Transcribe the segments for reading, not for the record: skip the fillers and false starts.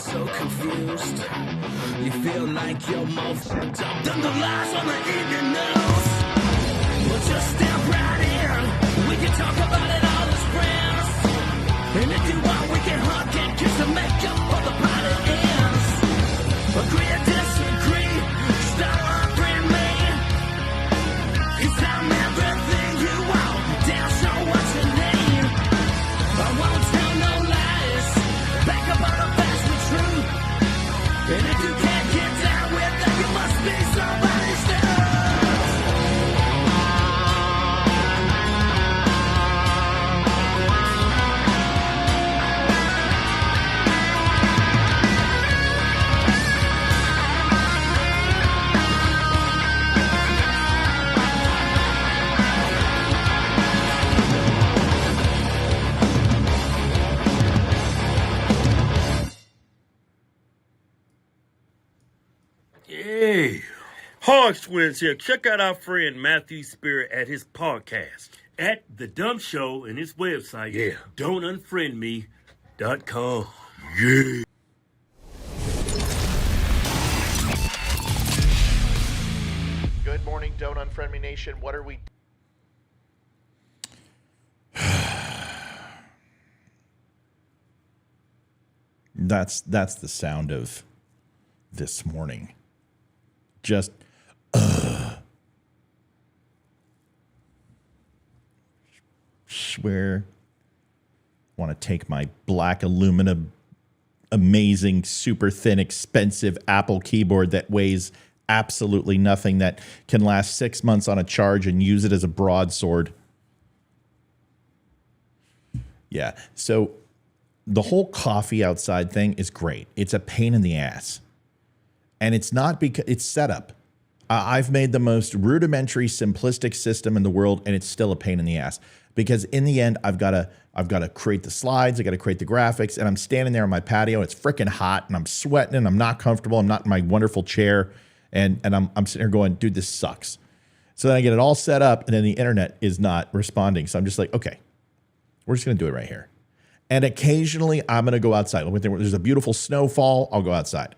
so confused. You feel like you're more fucked up than the lies on the evening news. Well, just step right in. We can talk about it all as friends. And if you want, we can hug and kiss and make up for the party ends. Agree or disagree, stop arguing me. 'Cause I'm everything you want, damn sure what you need. I won't tell no lies, back up on the facts with truth. And if you can't get down with that, you must be somebody's dad. Hey, Hog Twins here. Check out our friend Matthew Spirit at his podcast at The Dumb Show and his website, don'tunfriendme.com. Yeah. Good morning, Don't Unfriend Me Nation. What are we? That's the sound of this morning. Just swear want to take my black aluminum amazing super thin expensive Apple keyboard that weighs absolutely nothing, that can last 6 months on a charge, and use it as a broadsword. Yeah, so the whole coffee outside thing is great. It's a pain in the ass. And it's not because it's set up. I've made the most rudimentary, simplistic system in the world, and it's still a pain in the ass. Because in the end, I've got to create the slides, I got to create the graphics, and I'm standing there on my patio. It's freaking hot, and I'm sweating, and I'm not comfortable. I'm not in my wonderful chair, and I'm sitting here going, dude, this sucks. So then I get it all set up, and then the internet is not responding. So I'm just like, okay, we're just gonna do it right here. And occasionally, I'm gonna go outside. When there's a beautiful snowfall, I'll go outside.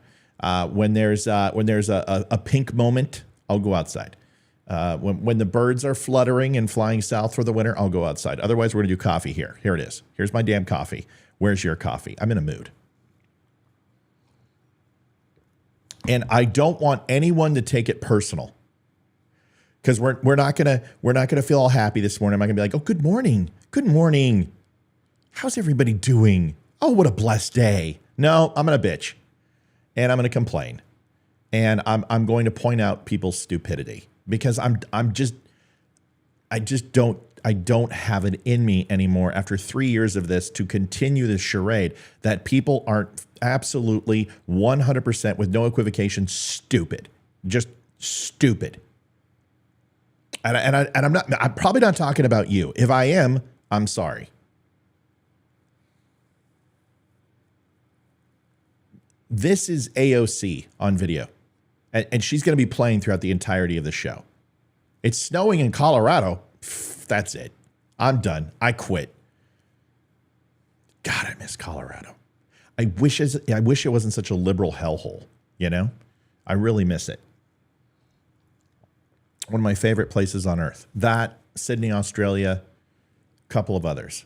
When there's a pink moment, I'll go outside. When the birds are fluttering and flying south for the winter, I'll go outside. Otherwise, we're gonna do coffee here. Here it is. Here's my damn coffee. Where's your coffee? I'm in a mood. And I don't want anyone to take it personal. Because we're not gonna feel all happy this morning. I'm not gonna be like, oh, good morning. Good morning. How's everybody doing? Oh, what a blessed day. No, I'm gonna bitch. And I'm going to complain, and I'm going to point out people's stupidity, because I don't have it in me anymore after 3 years of this to continue this charade that people aren't absolutely 100% with no equivocation stupid, just stupid. And I'm probably not talking about you. If I am, I'm sorry. This is AOC on video, and she's going to be playing throughout the entirety of the show. It's snowing in Colorado. That's it. I'm done. I quit. God, I miss Colorado. I wish it wasn't such a liberal hellhole, you know? I really miss it. One of my favorite places on earth. That, Sydney, Australia, a couple of others.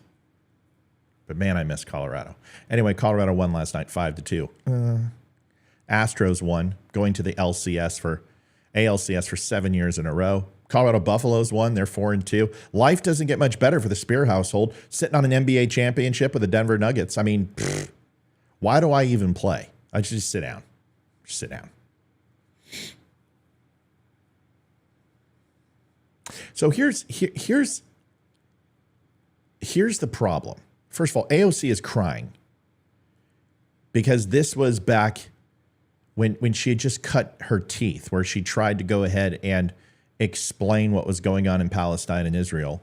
But man, I miss Colorado. Anyway, Colorado won last night, 5-2. Astros won, going to the ALCS for 7 years in a row. Colorado Buffaloes won, they're 4-2. Life doesn't get much better for the Spear household, sitting on an NBA championship with the Denver Nuggets. I mean, why do I even play? I should just sit down. Just sit down. So here's the problem. First of all, AOC is crying because this was back when she had just cut her teeth, where she tried to go ahead and explain what was going on in Palestine and Israel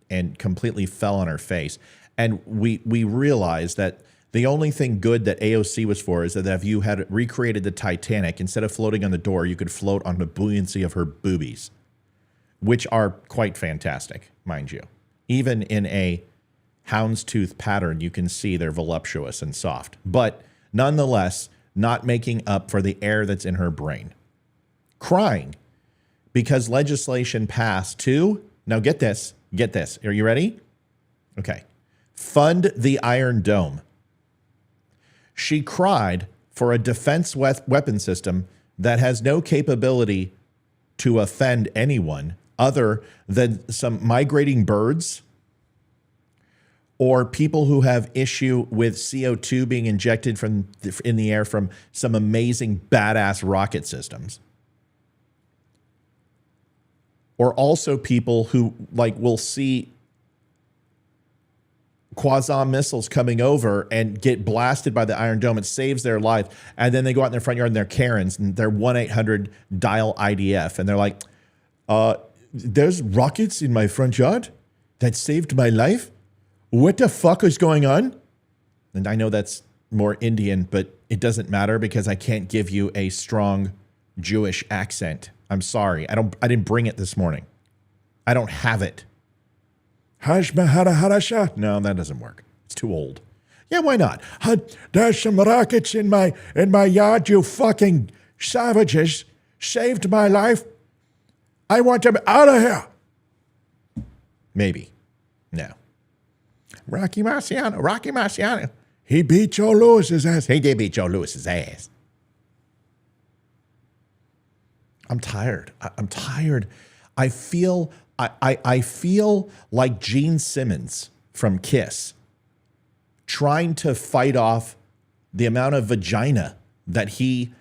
and completely fell on her face. And we realized that the only thing good that AOC was for is that if you had recreated the Titanic, instead of floating on the door, you could float on the buoyancy of her boobies, which are quite fantastic, mind you. Even in a houndstooth pattern, you can see they're voluptuous and soft. But nonetheless not making up for the air that's in her brain. Crying because legislation passed to, now get this. Are you ready? Okay. Fund the Iron Dome. She cried for a defense weapon system that has no capability to offend anyone other than some migrating birds or people who have issue with CO2 being injected in the air from some amazing badass rocket systems. Or also people who will see Quasar missiles coming over and get blasted by the Iron Dome. It saves their life. And then they go out in their front yard and they're Karens and they're 1-800 dial IDF. And they're like, there's rockets in my front yard that saved my life. What the fuck is going on? And I know that's more Indian, but it doesn't matter because I can't give you a strong Jewish accent. I'm sorry. I didn't bring it this morning. I don't have it. No, that doesn't work. It's too old. Yeah, why not? There's some rockets in my yard, you fucking savages. Saved my life. I want them out of here. Maybe. No. Rocky Marciano. He beat Joe Lewis's ass. He did beat Joe Lewis's ass. I'm tired. I'm tired. I feel like Gene Simmons from Kiss trying to fight off the amount of vagina that he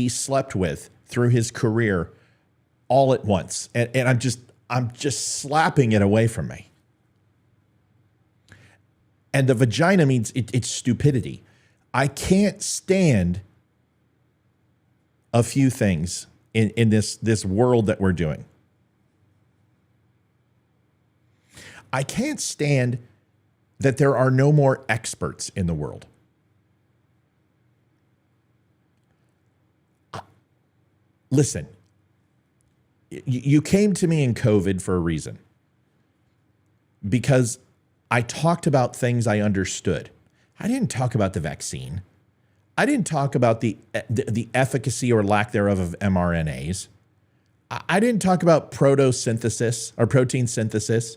slept with through his career all at once. And I'm just slapping it away from me. And the vagina means it's stupidity. I can't stand a few things in this world that we're doing. I can't stand that there are no more experts in the world. Listen, you came to me in COVID for a reason. Because I talked about things I understood. I didn't talk about the vaccine. I didn't talk about the efficacy or lack thereof of mRNAs. I didn't talk about photosynthesis or protein synthesis.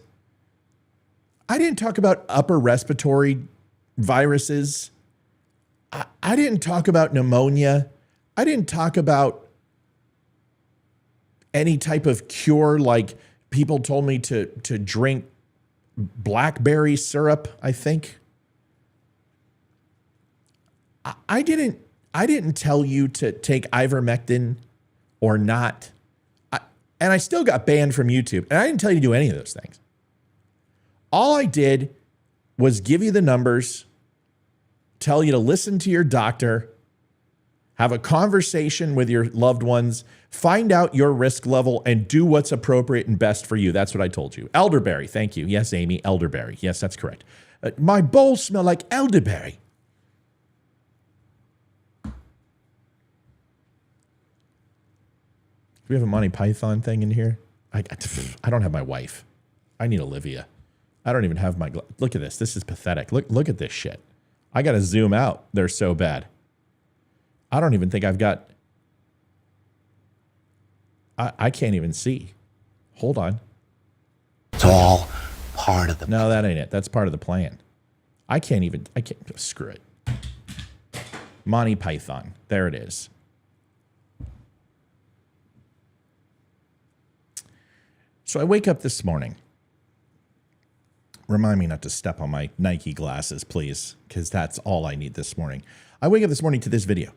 I didn't talk about upper respiratory viruses. I didn't talk about pneumonia. I didn't talk about any type of cure, like people told me to drink blackberry syrup, I think. I didn't tell you to take ivermectin or not. And I still got banned from YouTube. And I didn't tell you to do any of those things. All I did was give you the numbers, tell you to listen to your doctor, have a conversation with your loved ones, find out your risk level, and do what's appropriate and best for you. That's what I told you. Elderberry, thank you. Yes, Amy, elderberry. Yes, that's correct. My bowls smell like elderberry. Do we have a Monty Python thing in here? I don't have my wife. I need Olivia. I don't even have my... Look at this. This is pathetic. Look at this shit. I got to zoom out. They're so bad. I don't even think I've got... I can't even see. Hold on. It's all part of the... No, that ain't it. That's part of the plan. I can't... Screw it. Monty Python. There it is. So I wake up this morning. Remind me not to step on my Nike glasses, please, because that's all I need this morning. I wake up this morning to this video.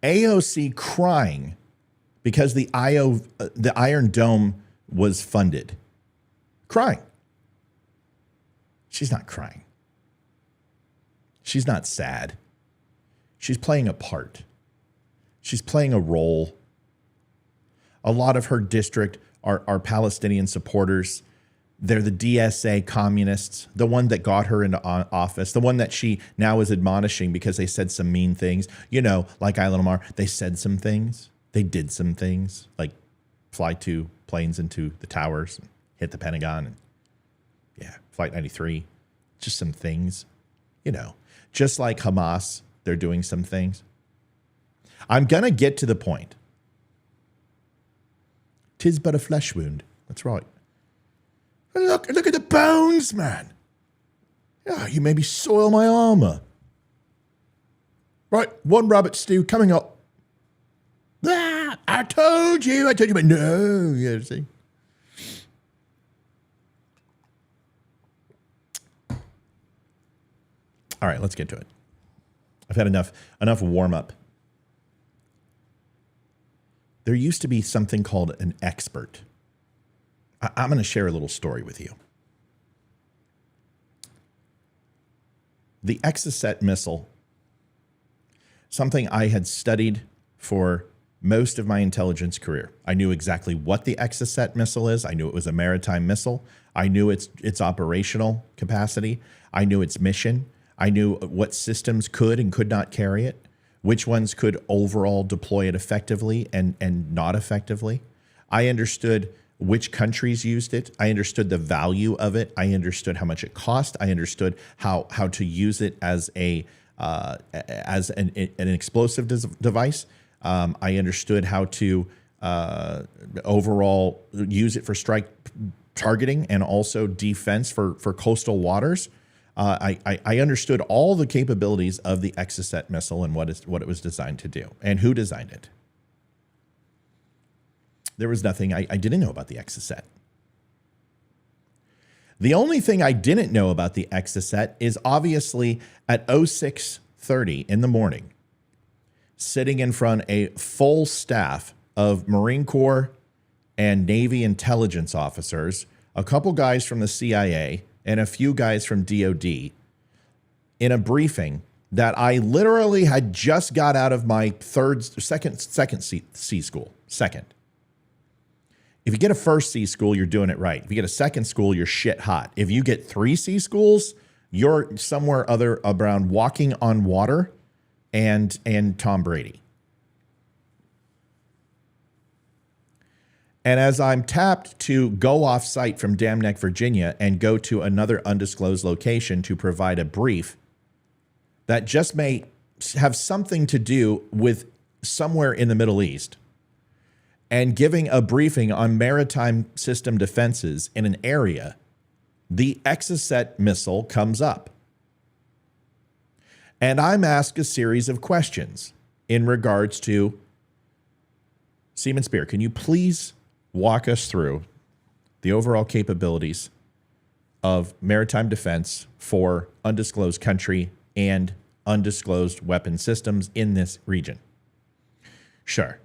AOC crying because the Iron Dome was funded. Crying. She's not crying. She's not sad. She's playing a part. She's playing a role. A lot of her district are Palestinian supporters. They're the DSA communists, the one that got her into office, the one that she now is admonishing because they said some mean things. You know, like Ilhan Omar, they said some things. They did some things, like fly 2 planes into the towers, and hit the Pentagon, and yeah, Flight 93. Just some things. just like Hamas, they're doing some things. I'm going to get to the point. 'Tis but a flesh wound. That's right. Look at the bones, man. Oh, you made me soil my armor. Right, one rabbit stew coming up. Ah, I told you, but no, yeah, see. All right, let's get to it. I've had enough warm up. There used to be something called an expert. I'm going to share a little story with you. The Exocet missile, something I had studied for most of my intelligence career. I knew exactly what the Exocet missile is. I knew it was a maritime missile. I knew its operational capacity. I knew its mission. I knew what systems could and could not carry it, which ones could overall deploy it effectively and not effectively. I understood which countries used it. I understood the value of it. I understood how much it cost. I understood how to use it as an explosive device. I understood how to overall use it for strike targeting and also defense for coastal waters. I understood all the capabilities of the Exocet missile and what it was designed to do and who designed it. There was nothing I didn't know about the Exocet. The only thing I didn't know about the Exocet is obviously at 06:30 in the morning, sitting in front a full staff of Marine Corps and Navy intelligence officers, a couple guys from the CIA, and a few guys from DOD in a briefing that I literally had just got out of my second C school. Second. If you get a first C school, you're doing it right. If you get a second school, you're shit hot. If you get 3 C schools, you're somewhere other around walking on water and Tom Brady. And as I'm tapped to go off site from Dam Neck, Virginia, and go to another undisclosed location to provide a brief that just may have something to do with somewhere in the Middle East, and giving a briefing on maritime system defenses in an area, the Exocet missile comes up. And I'm asked a series of questions in regards to, Seaman Spear, can you please walk us through the overall capabilities of maritime defense for undisclosed country and undisclosed weapon systems in this region? Sure.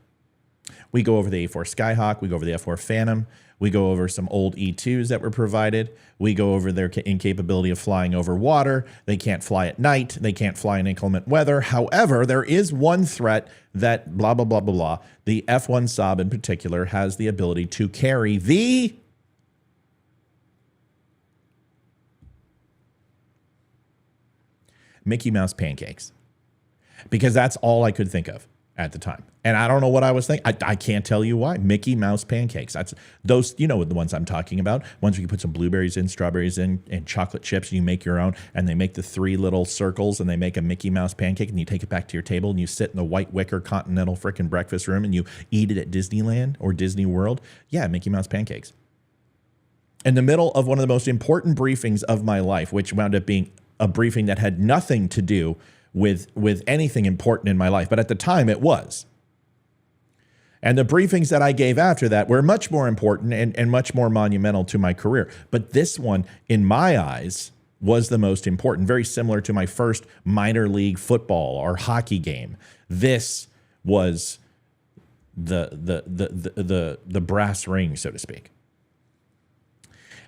We go over the A4 Skyhawk. We go over the F4 Phantom. We go over some old E2s that were provided. We go over their incapability of flying over water. They can't fly at night. They can't fly in inclement weather. However, there is one threat that blah, blah, blah, blah, blah. The F1 Saab in particular has the ability to carry the Mickey Mouse pancakes, because that's all I could think of at the time. And I don't know what I was thinking. I can't tell you why. Mickey Mouse pancakes. That's those, you know, the ones I'm talking about. Ones where you put some blueberries in, strawberries in, and chocolate chips, and you make your own, and they make the 3 little circles, and they make a Mickey Mouse pancake, and you take it back to your table, and you sit in the white wicker continental frickin' breakfast room, and you eat it at Disneyland or Disney World. Yeah, Mickey Mouse pancakes. In the middle of one of the most important briefings of my life, which wound up being a briefing that had nothing to do with anything important in my life, but at the time it was. And the briefings that I gave after that were much more important and much more monumental to my career. But this one, in my eyes, was the most important, very similar to my first minor league football or hockey game. This was the brass ring, so to speak.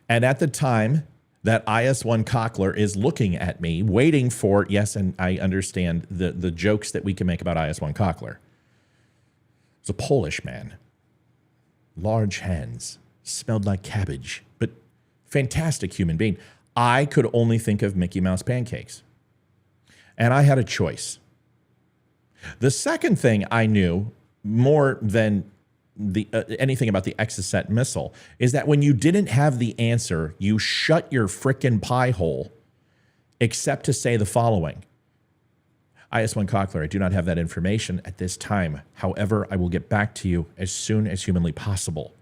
And at the time that IS-1 Cockler is looking at me, waiting for, yes, and I understand the jokes that we can make about IS-1 Cockler. It's a Polish man. Large hands. Smelled like cabbage. But fantastic human being. I could only think of Mickey Mouse pancakes. And I had a choice. The second thing I knew, more than anything about the Exocet missile, is that when you didn't have the answer, you shut your frickin' pie hole except to say the following. IS-1 Cochler, I do not have that information at this time. However, I will get back to you as soon as humanly possible.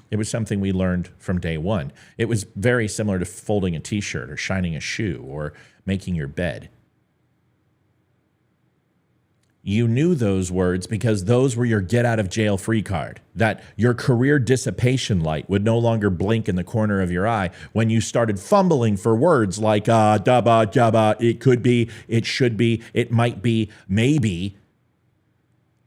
It was something we learned from day one. It was very similar to folding a t-shirt or shining a shoe or making your bed. You knew those words because those were your get out of jail free card, that your career dissipation light would no longer blink in the corner of your eye when you started fumbling for words like dabba, jabba, it could be, it should be, it might be, maybe.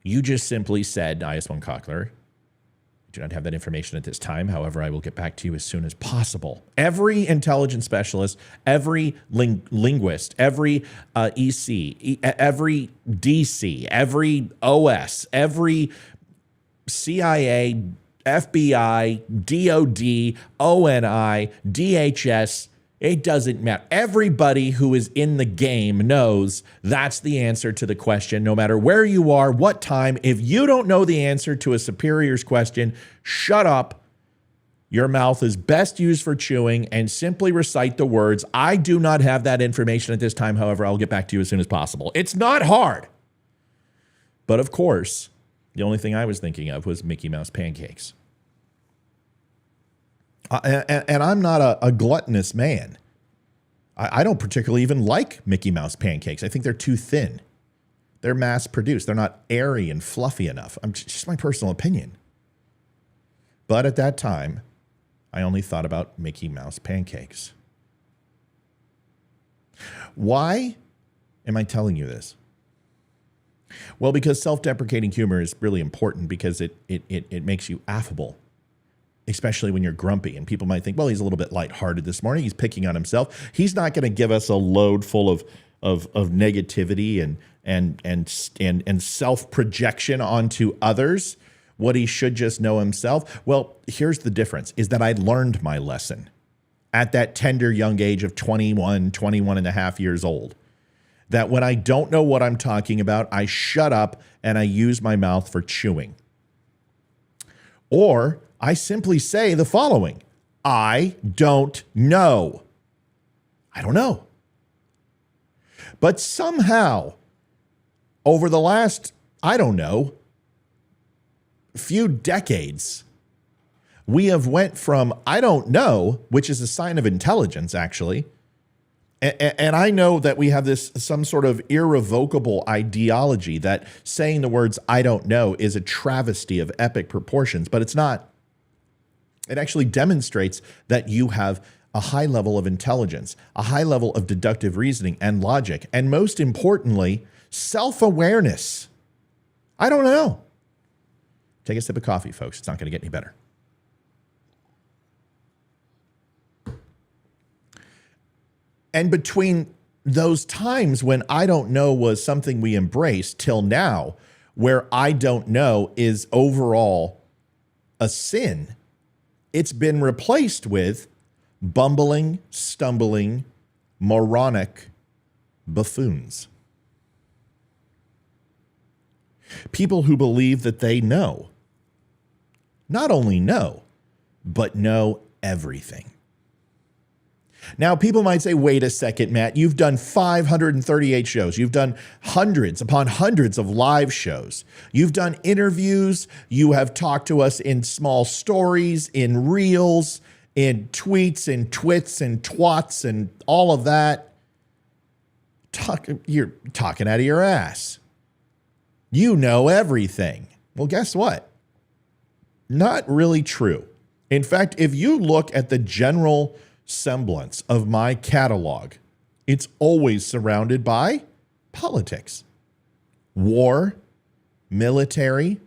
You just simply said, IS-1 Cochler, I do not have that information at this time. However, I will get back to you as soon as possible. Every intelligence specialist, every linguist, every EC, every DC, every OS, every CIA, FBI, DOD, ONI, DHS, it doesn't matter. Everybody who is in the game knows that's the answer to the question, no matter where you are, what time. If you don't know the answer to a superior's question, shut up. Your mouth is best used for chewing and simply recite the words, I do not have that information at this time. However, I'll get back to you as soon as possible. It's not hard. But of course, the only thing I was thinking of was Mickey Mouse pancakes. And I'm not a gluttonous man. I don't particularly even like Mickey Mouse pancakes. I think they're too thin. They're mass produced. They're not airy and fluffy enough. Just my personal opinion. But at that time, I only thought about Mickey Mouse pancakes. Why am I telling you this? Well, because self-deprecating humor is really important because it makes you affable, especially when you're grumpy. And people might think, well, he's a little bit lighthearted this morning. He's picking on himself. He's not going to give us a load full of negativity and self-projection onto others. What he should just know himself. Well, here's the difference, is that I learned my lesson at that tender young age of 21 and a half years old. That when I don't know what I'm talking about, I shut up and I use my mouth for chewing. Or I simply say the following: I don't know. I don't know. But somehow, over the last, I don't know, few decades, we have went from I don't know, which is a sign of intelligence, actually. And I know that we have this some sort of irrevocable ideology that saying the words I don't know is a travesty of epic proportions, but it's not. It actually demonstrates that you have a high level of intelligence, a high level of deductive reasoning and logic, and most importantly, self-awareness. I don't know. Take a sip of coffee, folks. It's not going to get any better. And between those times when I don't know was something we embraced till now, where I don't know is overall a sin, it's been replaced with bumbling, stumbling, moronic buffoons. People who believe that they know. Not only know, but know everything. Now, people might say, wait a second, Matt, you've done 538 shows. You've done hundreds upon hundreds of live shows. You've done interviews. You have talked to us in small stories, in reels, in tweets, and twits, and twats, and all of that. You're talking out of your ass. You know everything. Well, guess what? Not really true. In fact, if you look at the general semblance of my catalog, it's always surrounded by politics, war, military,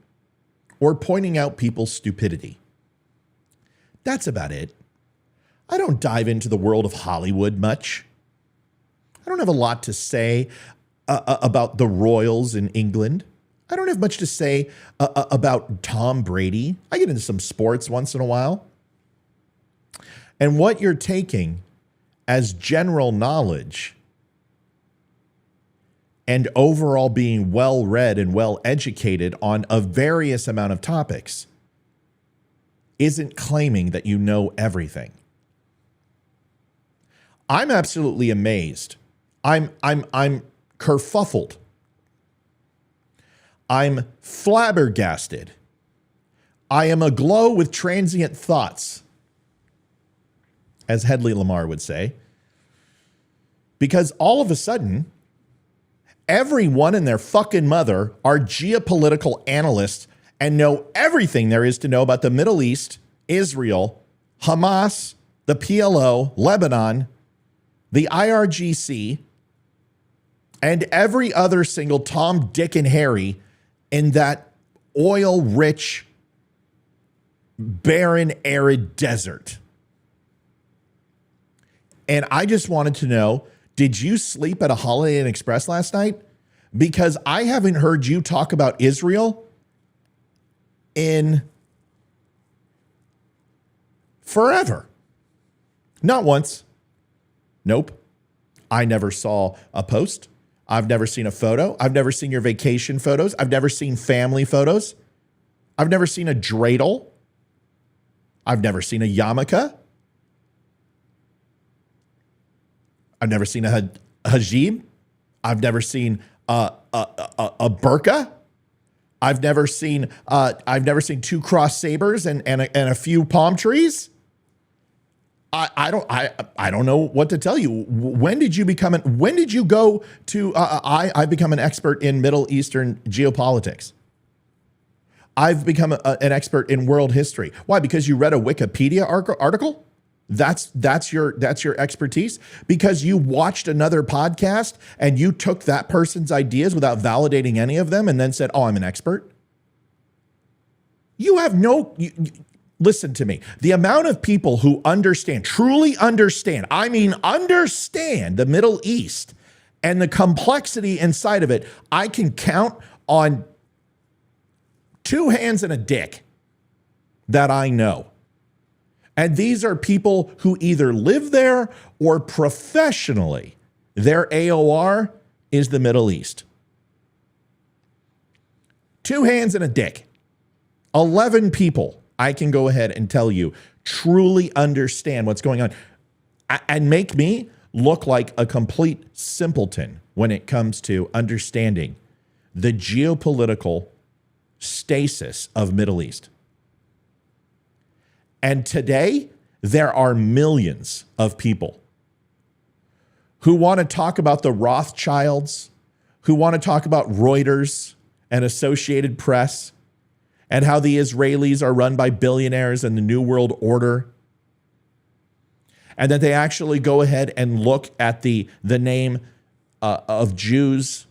or pointing out people's stupidity. That's about it. I don't dive into the world of Hollywood much. I don't have a lot to say about the royals in England. I don't have much to say about Tom Brady. I get into some sports once in a while. And what you're taking as general knowledge and overall being well-read and well-educated on a various amount of topics isn't claiming that you know everything. I'm absolutely amazed. I'm kerfuffled. I'm flabbergasted. I am aglow with transient thoughts, as Hedley Lamar would say, because all of a sudden, everyone and their fucking mother are geopolitical analysts and know everything there is to know about the Middle East, Israel, Hamas, the PLO, Lebanon, the IRGC, and every other single Tom, Dick, and Harry in that oil-rich, barren, arid desert. And I just wanted to know, did you sleep at a Holiday Inn Express last night? Because I haven't heard you talk about Israel in forever. Not once. Nope. I never saw a post. I've never seen a photo. I've never seen your vacation photos. I've never seen family photos. I've never seen a dreidel. I've never seen a yarmulke. I've never seen a hijab. I've never seen a burqa. I've never seen two cross sabers and a few palm trees. I don't know what to tell you. When did you go to I've become an expert in Middle Eastern geopolitics. I've become an expert in world history. Why? Because you read a Wikipedia article? That's your expertise? Because you watched another podcast and you took that person's ideas without validating any of them and then said, "Oh, I'm an expert." You have listen to me. The amount of people who truly understand the Middle East and the complexity inside of it, I can count on 2 hands and a dick that I know. And these are people who either live there or professionally, their AOR is the Middle East. 2 hands and a dick. 11 people, I can go ahead and tell you, truly understand what's going on and make me look like a complete simpleton when it comes to understanding the geopolitical stasis of Middle East. And today, there are millions of people who want to talk about the Rothschilds, who want to talk about Reuters and Associated Press, and how the Israelis are run by billionaires and the New World Order, and that they actually go ahead and look at the name of Jews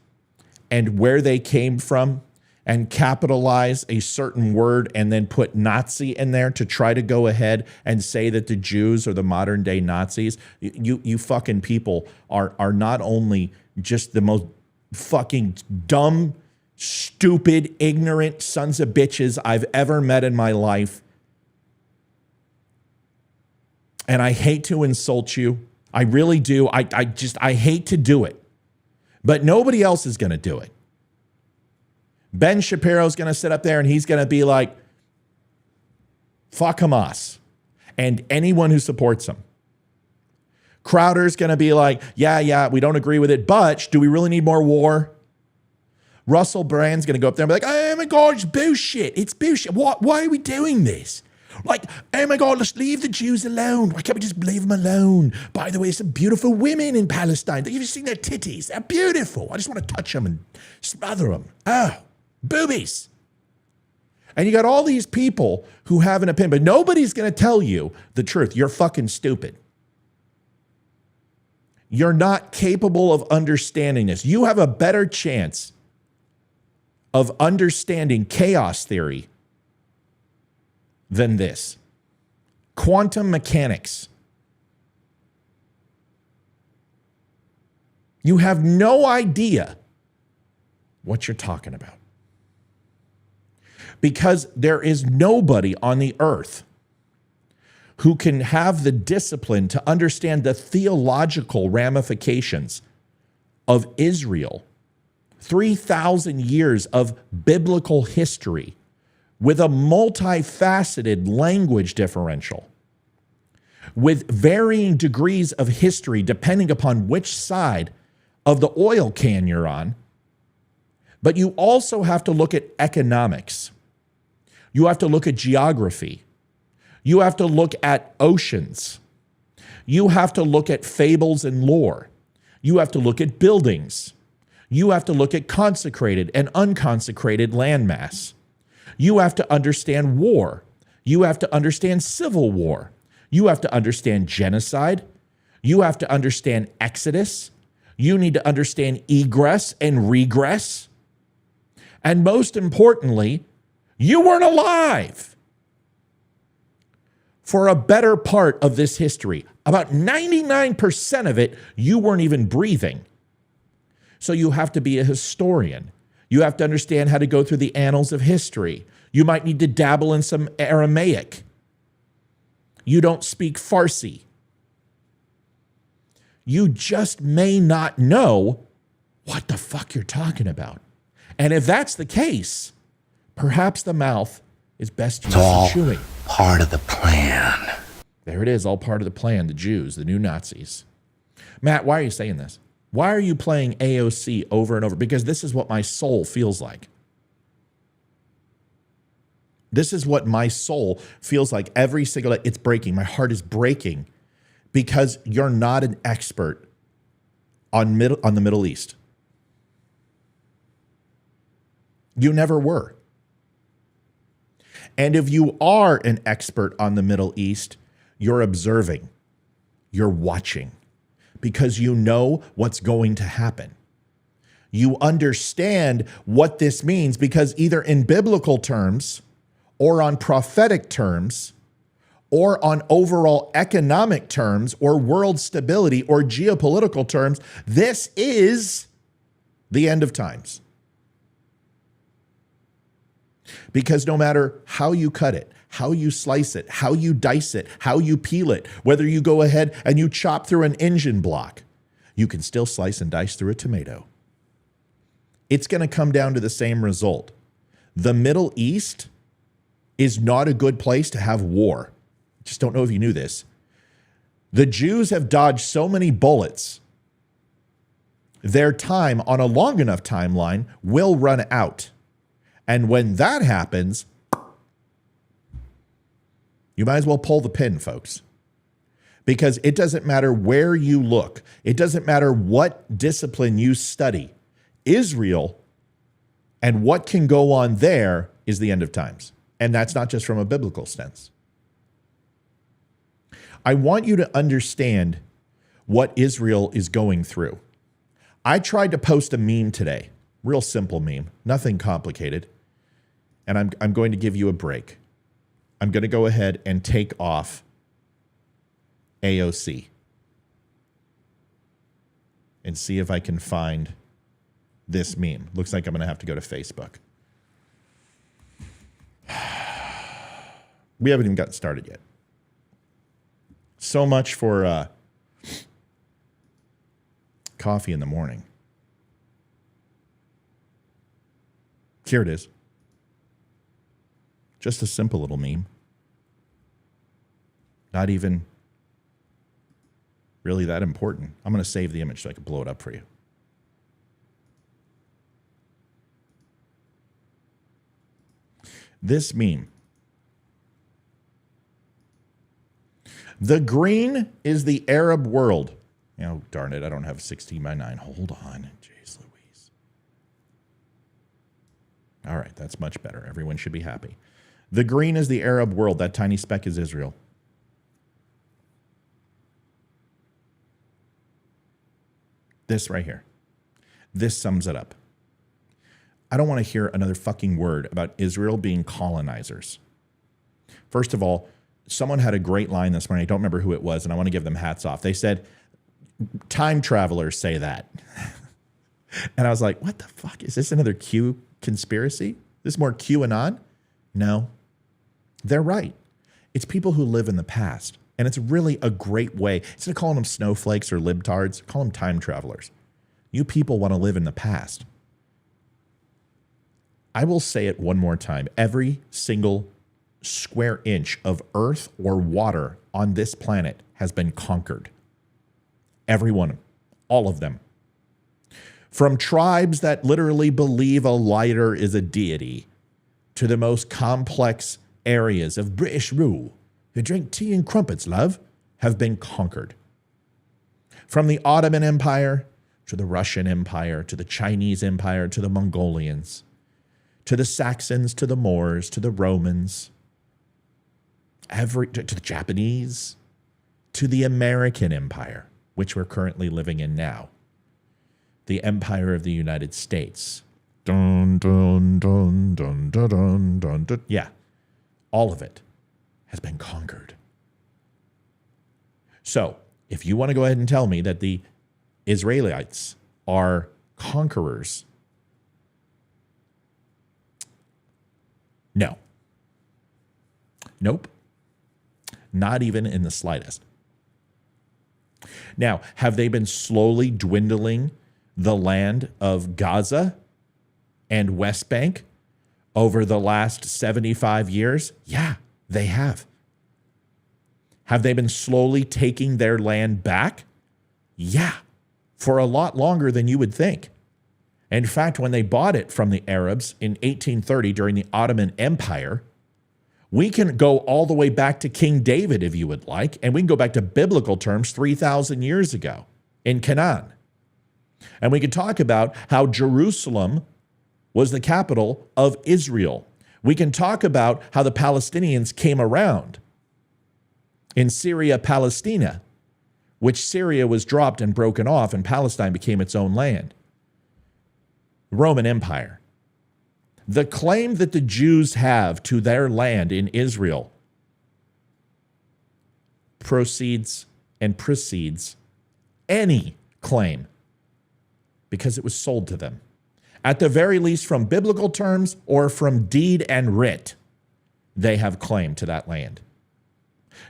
and where they came from and capitalize a certain word and then put Nazi in there to try to go ahead and say that the Jews are the modern day Nazis. You fucking people are not only just the most fucking dumb, stupid, ignorant sons of bitches I've ever met in my life. And I hate to insult you. I really do. I hate to do it. But nobody else is going to do it. Ben Shapiro's going to sit up there and he's going to be like, fuck Hamas and anyone who supports them. Crowder's going to be like, yeah, we don't agree with it, but do we really need more war? Russell Brand's going to go up there and be like, oh my God, it's bullshit. It's bullshit. Why are we doing this? Like, oh my God, let's leave the Jews alone. Why can't we just leave them alone? By the way, some beautiful women in Palestine. Have you seen their titties? They're beautiful. I just want to touch them and smother them. Oh, boobies. And you got all these people who have an opinion, but nobody's going to tell you the truth. You're fucking stupid. You're not capable of understanding this. You have a better chance of understanding chaos theory than this. Quantum mechanics. You have no idea what you're talking about. Because there is nobody on the earth who can have the discipline to understand the theological ramifications of Israel. 3,000 years of biblical history with a multifaceted language differential, with varying degrees of history depending upon which side of the oil can you're on. But you also have to look at economics. You have to look at geography. You have to look at oceans. You have to look at fables and lore. You have to look at buildings. You have to look at consecrated and unconsecrated landmass. You have to understand war. You have to understand civil war. You have to understand genocide. You have to understand exodus. You need to understand egress and regress. And most importantly, you weren't alive for a better part of this history. About 99% of it, you weren't even breathing. So you have to be a historian. You have to understand how to go through the annals of history. You might need to dabble in some Aramaic. You don't speak Farsi. You just may not know what the fuck you're talking about. And if that's the case, perhaps the mouth is best used for chewing. Part of the plan. There it is, all part of the plan, the Jews, the new Nazis. Matt, why are you saying this? Why are you playing AOC over and over? Because this is what my soul feels like. This is what my soul feels like every single day. It's breaking. My heart is breaking because you're not an expert on the Middle East. You never were. And if you are an expert on the Middle East, you're observing, you're watching, because you know what's going to happen. You understand what this means because either in biblical terms or on prophetic terms or on overall economic terms or world stability or geopolitical terms, this is the end of times. Because no matter how you cut it, how you slice it, how you dice it, how you peel it, whether you go ahead and you chop through an engine block, you can still slice and dice through a tomato. It's going to come down to the same result. The Middle East is not a good place to have war. Just don't know if you knew this. The Jews have dodged so many bullets. Their time on a long enough timeline will run out. And when that happens, you might as well pull the pin, folks. Because it doesn't matter where you look. It doesn't matter what discipline you study. Israel and what can go on there is the end of times. And that's not just from a biblical sense. I want you to understand what Israel is going through. I tried to post a meme today. Real simple meme. Nothing complicated. And I'm going to give you a break. I'm going to go ahead and take off AOC and see if I can find this meme. Looks like I'm going to have to go to Facebook. We haven't even gotten started yet. So much for coffee in the morning. Here it is. Just a simple little meme. Not even really that important. I'm going to save the image so I can blow it up for you. This meme. The green is the Arab world. Oh, darn it. I don't have 16:9. Hold on. Jeez Louise. All right. That's much better. Everyone should be happy. The green is the Arab world. That tiny speck is Israel. This right here. This sums it up. I don't want to hear another fucking word about Israel being colonizers. First of all, someone had a great line this morning. I don't remember who it was, and I want to give them hats off. They said, time travelers say that. And I was like, what the fuck? Is this another Q conspiracy? Is this more QAnon? No. They're right. It's people who live in the past. And it's really a great way. Instead of calling them snowflakes or libtards, call them time travelers. You people want to live in the past. I will say it one more time. Every single square inch of earth or water on this planet has been conquered. Everyone, all of them. From tribes that literally believe a lighter is a deity to the most complex areas of British rule, who drink tea and crumpets, love, have been conquered. From the Ottoman Empire to the Russian Empire, to the Chinese Empire, to the Mongolians, to the Saxons, to the Moors, to the Romans, to the Japanese, to the American Empire, which we're currently living in now, the Empire of the United States. Dun, dun, dun, dun, dun, dun, dun, dun. Yeah, all of it has been conquered. So, if you want to go ahead and tell me that the Israelites are conquerors, no. Nope. Not even in the slightest. Now, have they been slowly dwindling the land of Gaza and West Bank over the last 75 years? Yeah, they have. Have they been slowly taking their land back? Yeah, for a lot longer than you would think. In fact, when they bought it from the Arabs in 1830 during the Ottoman Empire, we can go all the way back to King David if you would like, and we can go back to biblical terms 3,000 years ago in Canaan. And we could talk about how Jerusalem was the capital of Israel. We can talk about how the Palestinians came around in Syria, Palestina, which Syria was dropped and broken off, and Palestine became its own land. Roman Empire. The claim that the Jews have to their land in Israel proceeds and precedes any claim because it was sold to them. At the very least, from biblical terms or from deed and writ, they have claim to that land.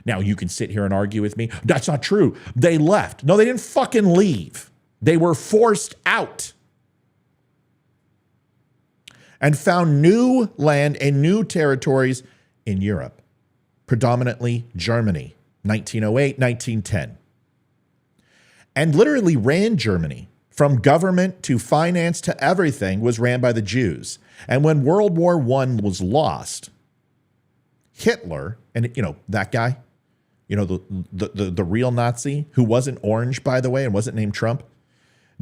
Now, you can sit here and argue with me. That's not true. They left. No, they didn't fucking leave. They were forced out and found new land and new territories in Europe, predominantly Germany, 1908, 1910. And literally ran Germany. From government to finance to everything was ran by the Jews. And when World War I was lost, Hitler, and that guy, the real Nazi, who wasn't orange, by the way, and wasn't named Trump,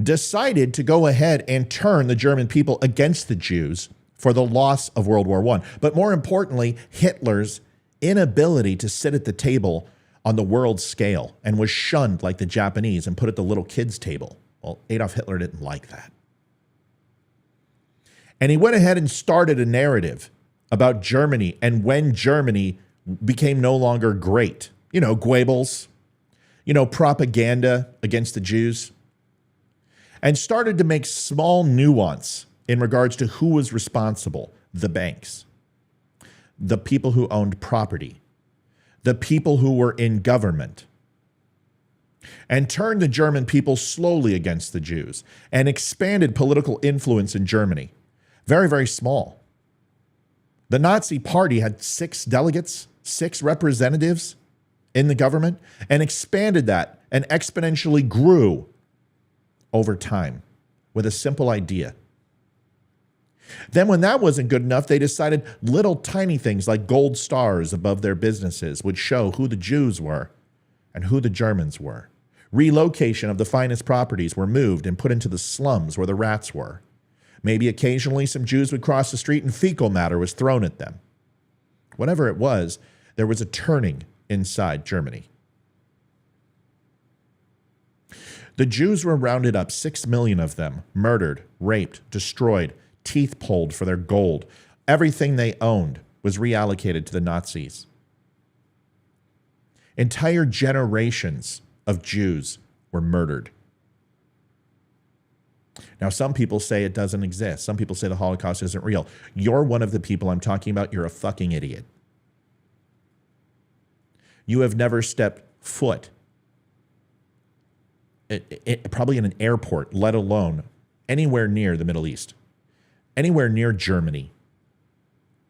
decided to go ahead and turn the German people against the Jews for the loss of World War I. But more importantly, Hitler's inability to sit at the table on the world scale and was shunned like the Japanese and put at the little kids' table. Well, Adolf Hitler didn't like that. And he went ahead and started a narrative about Germany and when Germany became no longer great. Goebbels, propaganda against the Jews. And started to make small nuance in regards to who was responsible. The banks, the people who owned property, the people who were in government, and turned the German people slowly against the Jews and expanded political influence in Germany. Very, very small. The Nazi Party had 6 delegates, 6 representatives in the government, and expanded that and exponentially grew over time with a simple idea. Then when that wasn't good enough, they decided little tiny things like gold stars above their businesses would show who the Jews were and who the Germans were. Relocation of the finest properties were moved and put into the slums where the rats were. Maybe occasionally some Jews would cross the street and fecal matter was thrown at them. Whatever it was, there was a turning inside Germany. The Jews were rounded up, 6 million of them, murdered, raped, destroyed, teeth pulled for their gold. Everything they owned was reallocated to the Nazis. Entire generations of Jews were murdered. Now, some people say it doesn't exist. Some people say the Holocaust isn't real. You're one of the people I'm talking about. You're a fucking idiot. You have never stepped foot, probably in an airport, let alone anywhere near the Middle East, anywhere near Germany.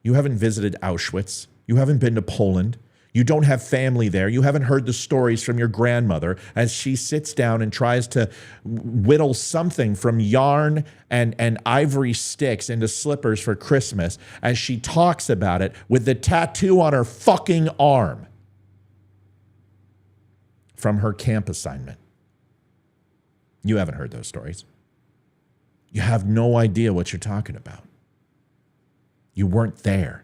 You haven't visited Auschwitz. You haven't been to Poland. You don't have family there. You haven't heard the stories from your grandmother as she sits down and tries to whittle something from yarn and ivory sticks into slippers for Christmas as she talks about it with the tattoo on her fucking arm from her camp assignment. You haven't heard those stories. You have no idea what you're talking about. You weren't there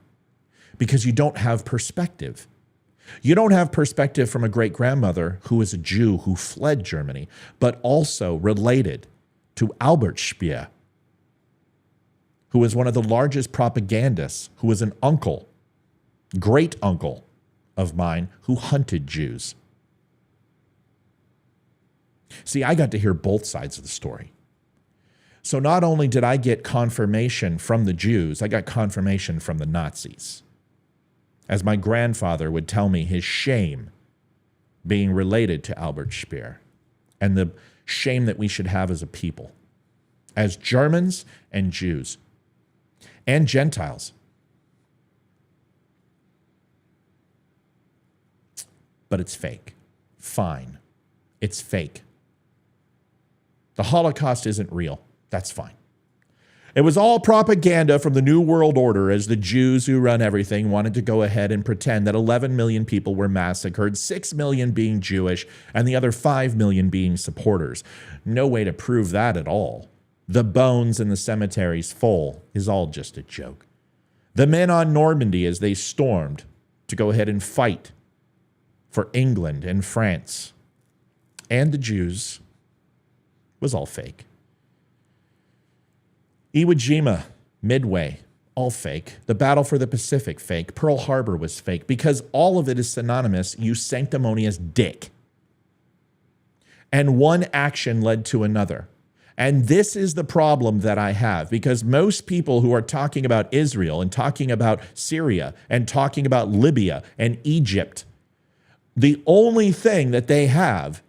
because you don't have perspective. You don't have perspective from a great-grandmother who was a Jew who fled Germany, but also related to Albert Speer, who was one of the largest propagandists, who was an uncle, great uncle of mine, who hunted Jews. See, I got to hear both sides of the story. So not only did I get confirmation from the Jews, I got confirmation from the Nazis. As my grandfather would tell me his shame being related to Albert Speer and the shame that we should have as a people, as Germans and Jews and Gentiles. But it's fake. Fine. It's fake. The Holocaust isn't real. That's fine. It was all propaganda from the New World Order as the Jews who run everything wanted to go ahead and pretend that 11 million people were massacred, 6 million being Jewish, and the other 5 million being supporters. No way to prove that at all. The bones in the cemeteries full is all just a joke. The men on Normandy as they stormed to go ahead and fight for England and France and the Jews was all fake. Iwo Jima, Midway, all fake. The Battle for the Pacific, fake. Pearl Harbor was fake because all of it is synonymous, you sanctimonious dick. And one action led to another. And this is the problem that I have because most people who are talking about Israel and talking about Syria and talking about Libya and Egypt, the only thing that they have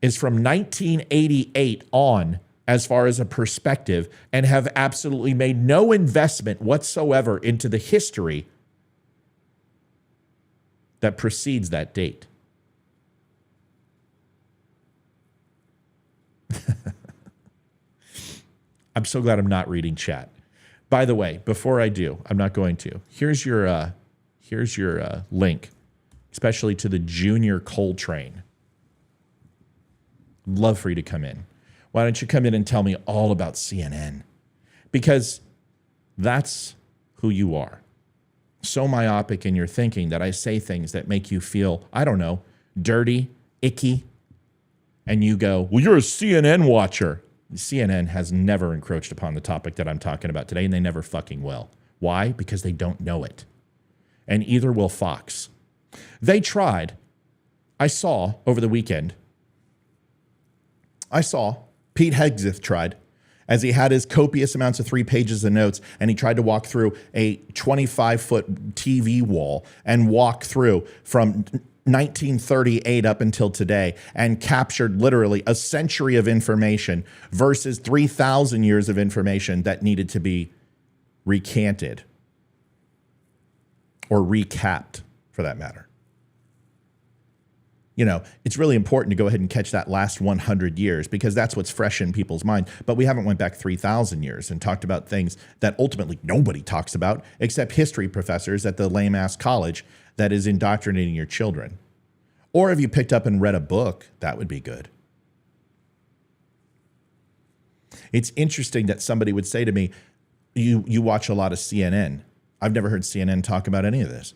is from 1988 on as far as a perspective and have absolutely made no investment whatsoever into the history that precedes that date. I'm so glad I'm not reading chat. By the way, before I do, I'm not going to. Here's your link, especially to the Junior Coltrane. Love for you to come in. Why don't you come in and tell me all about CNN? Because that's who you are. So myopic in your thinking that I say things that make you feel, I don't know, dirty, icky. And you go, well, you're a CNN watcher. CNN has never encroached upon the topic that I'm talking about today, and they never fucking will. Why? Because they don't know it. And either will Fox. They tried. I saw over the weekend, Pete Hegseth tried, as he had his copious amounts of 3 pages of notes, and he tried to walk through a 25-foot TV wall and walk through from 1938 up until today and captured literally a century of information versus 3,000 years of information that needed to be recanted or recapped, for that matter. You know, it's really important to go ahead and catch that last 100 years because that's what's fresh in people's mind. But we haven't went back 3,000 years and talked about things that ultimately nobody talks about except history professors at the lame-ass college that is indoctrinating your children. Or if you picked up and read a book, that would be good. It's interesting that somebody would say to me, you watch a lot of CNN. I've never heard CNN talk about any of this.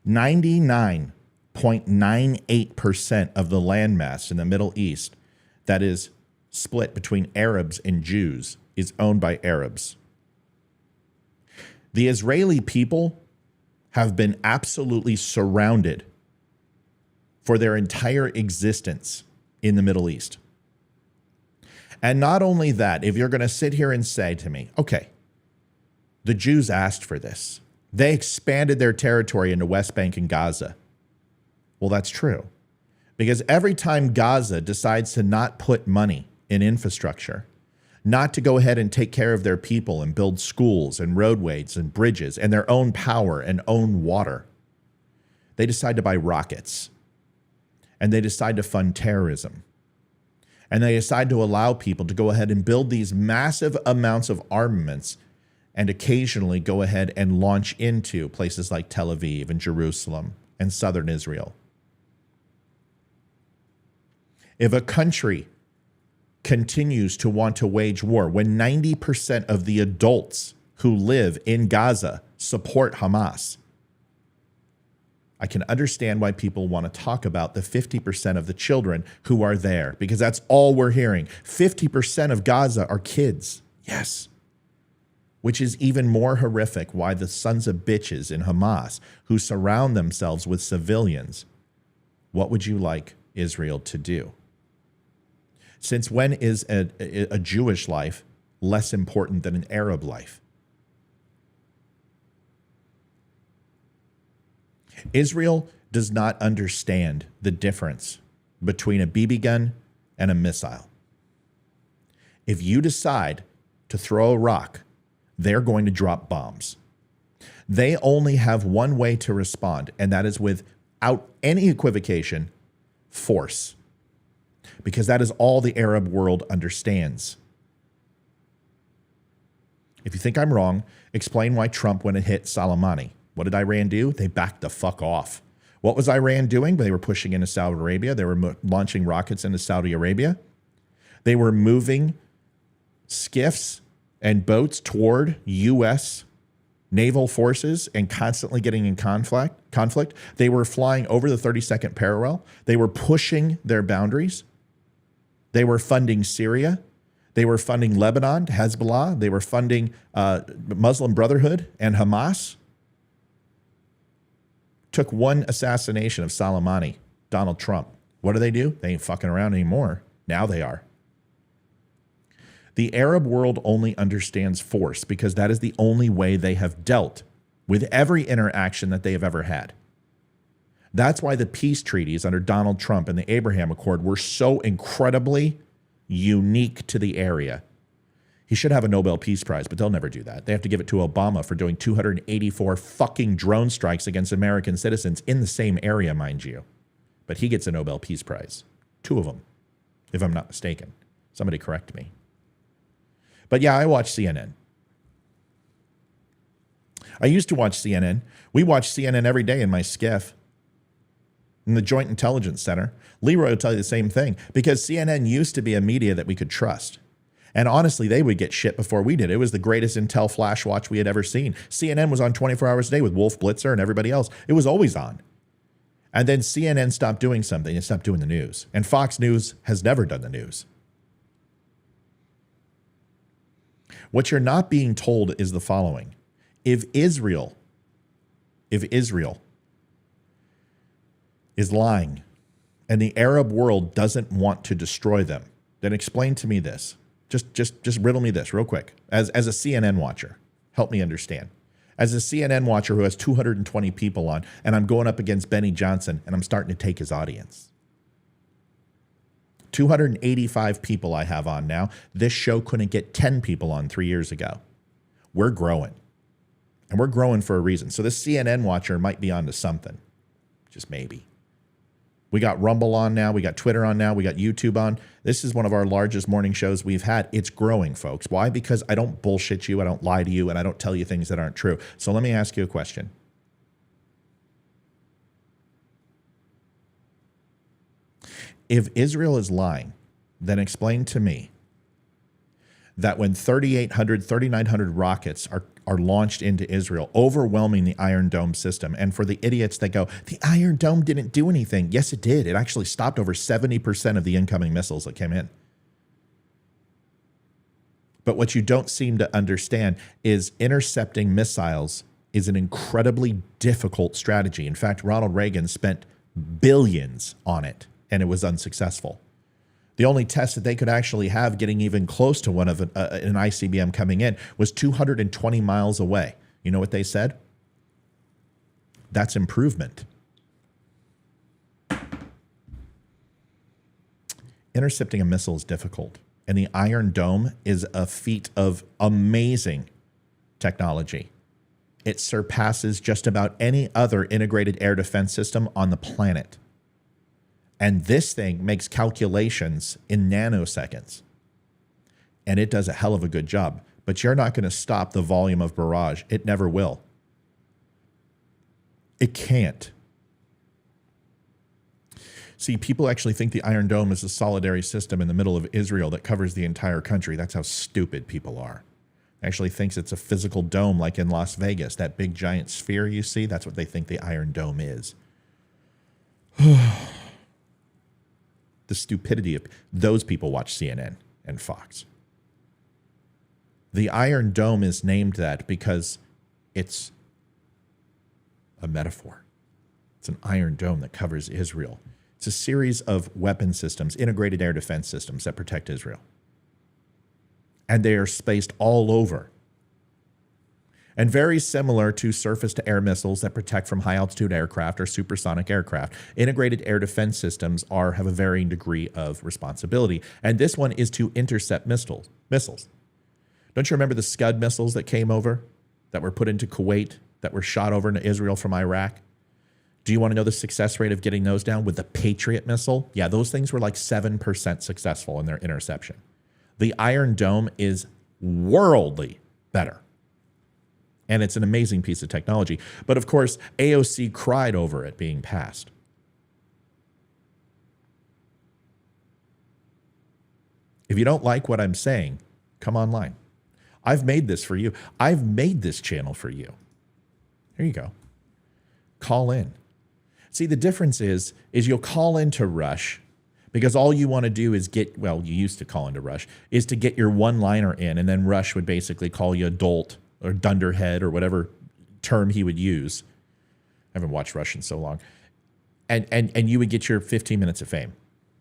99.98% of the landmass in the Middle East that is split between Arabs and Jews is owned by Arabs. The Israeli people have been absolutely surrounded for their entire existence in the Middle East. And not only that, if you're going to sit here and say to me, okay, the Jews asked for this. They expanded their territory into West Bank and Gaza. Well, that's true. Because every time Gaza decides to not put money in infrastructure, not to go ahead and take care of their people and build schools and roadways and bridges and their own power and own water. They decide to buy rockets, and they decide to fund terrorism, and they decide to allow people to go ahead and build these massive amounts of armaments and occasionally go ahead and launch into places like Tel Aviv and Jerusalem and southern Israel. If a country continues to want to wage war when 90% of the adults who live in Gaza support Hamas, I can understand why people want to talk about the 50% of the children who are there, because that's all we're hearing. 50% of Gaza are kids. Yes. Which is even more horrific why the sons of bitches in Hamas who surround themselves with civilians, what would you like Israel to do? Since when is a Jewish life less important than an Arab life? Israel does not understand the difference between a BB gun and a missile. If you decide to throw a rock, they're going to drop bombs. They only have one way to respond, and that is without any equivocation, force. Because that is all the Arab world understands. If you think I'm wrong, explain why Trump went and hit Soleimani. What did Iran do? They backed the fuck off. What was Iran doing? They were pushing into Saudi Arabia. They were launching rockets into Saudi Arabia. They were moving skiffs and boats toward U.S. naval forces and constantly getting in conflict. They were flying over the 32nd parallel. They were pushing their boundaries. They were funding Syria. They were funding Lebanon, Hezbollah. They were funding Muslim Brotherhood and Hamas. Took one assassination of Soleimani, Donald Trump. What do? They ain't fucking around anymore. Now they are. The Arab world only understands force because that is the only way they have dealt with every interaction that they have ever had. That's why the peace treaties under Donald Trump and the Abraham Accord were so incredibly unique to the area. He should have a Nobel Peace Prize, but they'll never do that. They have to give it to Obama for doing 284 fucking drone strikes against American citizens in the same area, mind you. But he gets a Nobel Peace Prize. 2 of them, if I'm not mistaken. Somebody correct me. But yeah, I watch CNN. I used to watch CNN. We watch CNN every day in my skiff. In the Joint Intelligence Center. Leroy will tell you the same thing, because CNN used to be a media that we could trust. And honestly, they would get shit before we did. It was the greatest intel flash watch we had ever seen. CNN was on 24 hours a day with Wolf Blitzer and everybody else. It was always on. And then CNN stopped doing something. It stopped doing the news. And Fox News has never done the news. What you're not being told is the following. If Israel is lying and the Arab world doesn't want to destroy them, then explain to me this. Just riddle me this real quick. As a CNN watcher, help me understand. As a CNN watcher who has 220 people on, and I'm going up against Benny Johnson, and I'm starting to take his audience. 285 people I have on now. This show couldn't get 10 people on 3 years ago. We're growing. And we're growing for a reason. So this CNN watcher might be onto something. Just maybe. We got Rumble on now. We got Twitter on now. We got YouTube on. This is one of our largest morning shows we've had. It's growing, folks. Why? Because I don't bullshit you. I don't lie to you. And I don't tell you things that aren't true. So let me ask you a question. If Israel is lying, then explain to me that when 3,800, 3,900 rockets are launched into Israel, overwhelming the Iron Dome system, and for the idiots that go, the Iron Dome didn't do anything. Yes, it did. It actually stopped over 70% of the incoming missiles that came in. But what you don't seem to understand is intercepting missiles is an incredibly difficult strategy. In fact, Ronald Reagan spent billions on it, and it was unsuccessful. The only test that they could actually have getting even close to one of an ICBM coming in was 220 miles away. You know what they said? That's improvement. Intercepting a missile is difficult. And the Iron Dome is a feat of amazing technology. It surpasses just about any other integrated air defense system on the planet. And this thing makes calculations in nanoseconds. And it does a hell of a good job. But you're not going to stop the volume of barrage. It never will. It can't. See, people actually think the Iron Dome is a solitary system in the middle of Israel that covers the entire country. That's how stupid people are. Actually thinks it's a physical dome like in Las Vegas. That big giant sphere you see, that's what they think the Iron Dome is. The stupidity of those people watch CNN and Fox. The Iron Dome is named that because it's a metaphor. It's an Iron Dome that covers Israel. It's a series of weapon systems, integrated air defense systems that protect Israel. And they are spaced all over. And very similar to surface-to-air missiles that protect from high-altitude aircraft or supersonic aircraft, integrated air defense systems have a varying degree of responsibility. And this one is to intercept missiles. Don't you remember the Scud missiles that came over, that were put into Kuwait, that were shot over into Israel from Iraq? Do you want to know the success rate of getting those down with the Patriot missile? Yeah, those things were like 7% successful in their interception. The Iron Dome is worldly better. And it's an amazing piece of technology. But of course, AOC cried over it being passed. If you don't like what I'm saying, come online. I've made this for you. I've made this channel for you. Here you go. Call in. See, the difference is you'll call into Rush because all you want to do is you used to call into Rush, is to get your one-liner in, and then Rush would basically call you a dolt or dunderhead or whatever term he would use. I haven't watched Rush in so long. And you would get your 15 minutes of fame,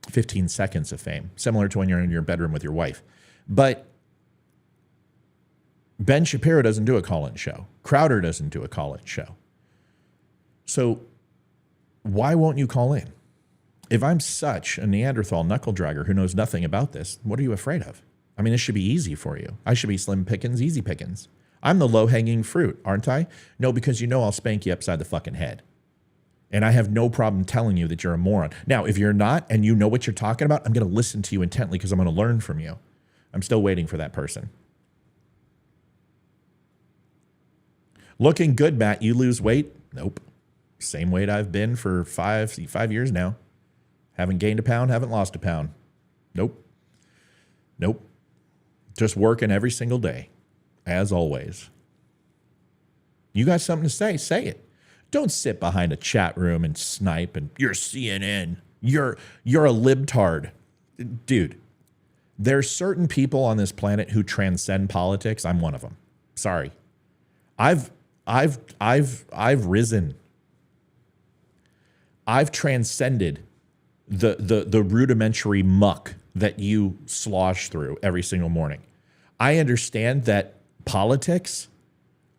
15 seconds of fame, similar to when you're in your bedroom with your wife. But Ben Shapiro doesn't do a call-in show. Crowder doesn't do a call-in show. So why won't you call in? If I'm such a Neanderthal knuckle dragger who knows nothing about this, what are you afraid of? I mean, this should be easy for you. I should be slim pickings, easy pickings. I'm the low-hanging fruit, aren't I? No, because you know I'll spank you upside the fucking head. And I have no problem telling you that you're a moron. Now, if you're not and you know what you're talking about, I'm going to listen to you intently because I'm going to learn from you. I'm still waiting for that person. Looking good, Matt. You lose weight? Nope. Same weight I've been for five years now. Haven't gained a pound, haven't lost a pound. Nope. Just working every single day, as always. You got something to say? Say it. Don't sit behind a chat room and snipe and you're CNN. You're a libtard. Dude, there's certain people on this planet who transcend politics. I'm one of them. Sorry. I've risen. I've transcended the rudimentary muck that you slosh through every single morning. I understand that politics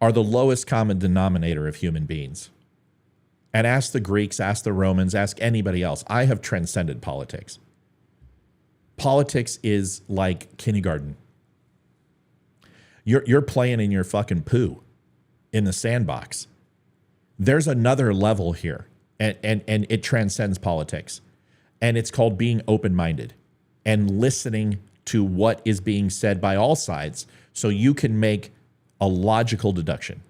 are the lowest common denominator of human beings. And ask the Greeks, ask the Romans, ask anybody else. I have transcended politics. Politics is like kindergarten. You're playing in your fucking poo in the sandbox. There's another level here, and it transcends politics. And it's called being open-minded and listening to what is being said by all sides so you can make a logical deduction.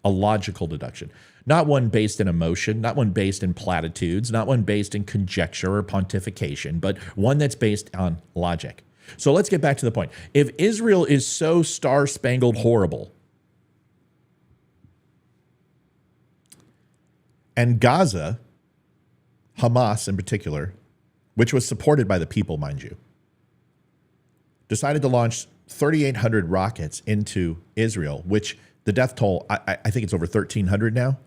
A logical deduction. Not one based in emotion, not one based in platitudes, not one based in conjecture or pontification, but one that's based on logic. So let's get back to the point. If Israel is so star-spangled horrible, and Gaza, Hamas in particular, which was supported by the people, mind you, decided to launch 3,800 rockets into Israel, which the death toll, I think it's over 1,300 now,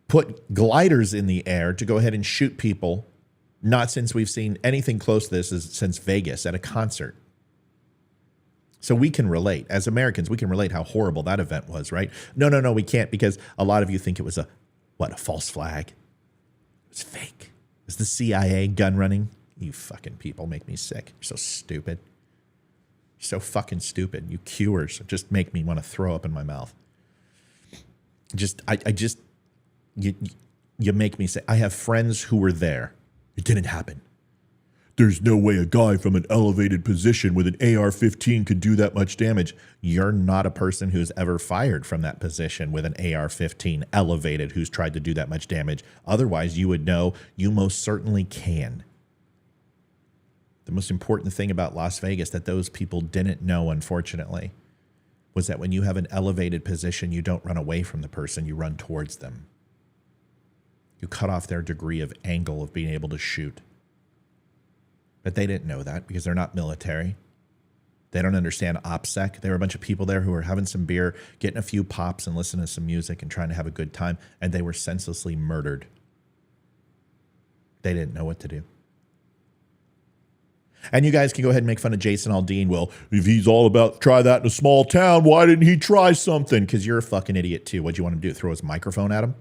put gliders in the air to go ahead and shoot people, not since we've seen anything close to this since Vegas at a concert. So we can relate. As Americans, we can relate how horrible that event was, right? No, we can't, because a lot of you think it was a false flag. It's fake. It's the CIA gun running. You fucking people make me sick. You're so stupid. You're so fucking stupid. You cures just make me want to throw up in my mouth. You make me say, I have friends who were there. It didn't happen. There's no way a guy from an elevated position with an AR-15 could do that much damage. You're not a person who's ever fired from that position with an AR-15 elevated who's tried to do that much damage. Otherwise, you would know you most certainly can. The most important thing about Las Vegas that those people didn't know, unfortunately, was that when you have an elevated position, you don't run away from the person, you run towards them. You cut off their degree of angle of being able to shoot. But they didn't know that because they're not military. They don't understand OPSEC. There were a bunch of people there who were having some beer, getting a few pops and listening to some music and trying to have a good time, and they were senselessly murdered. They didn't know what to do. And you guys can go ahead and make fun of Jason Aldean. Well, if he's all about try that in a small town, why didn't he try something? Because you're a fucking idiot too. What'd you want him to do? Throw his microphone at him?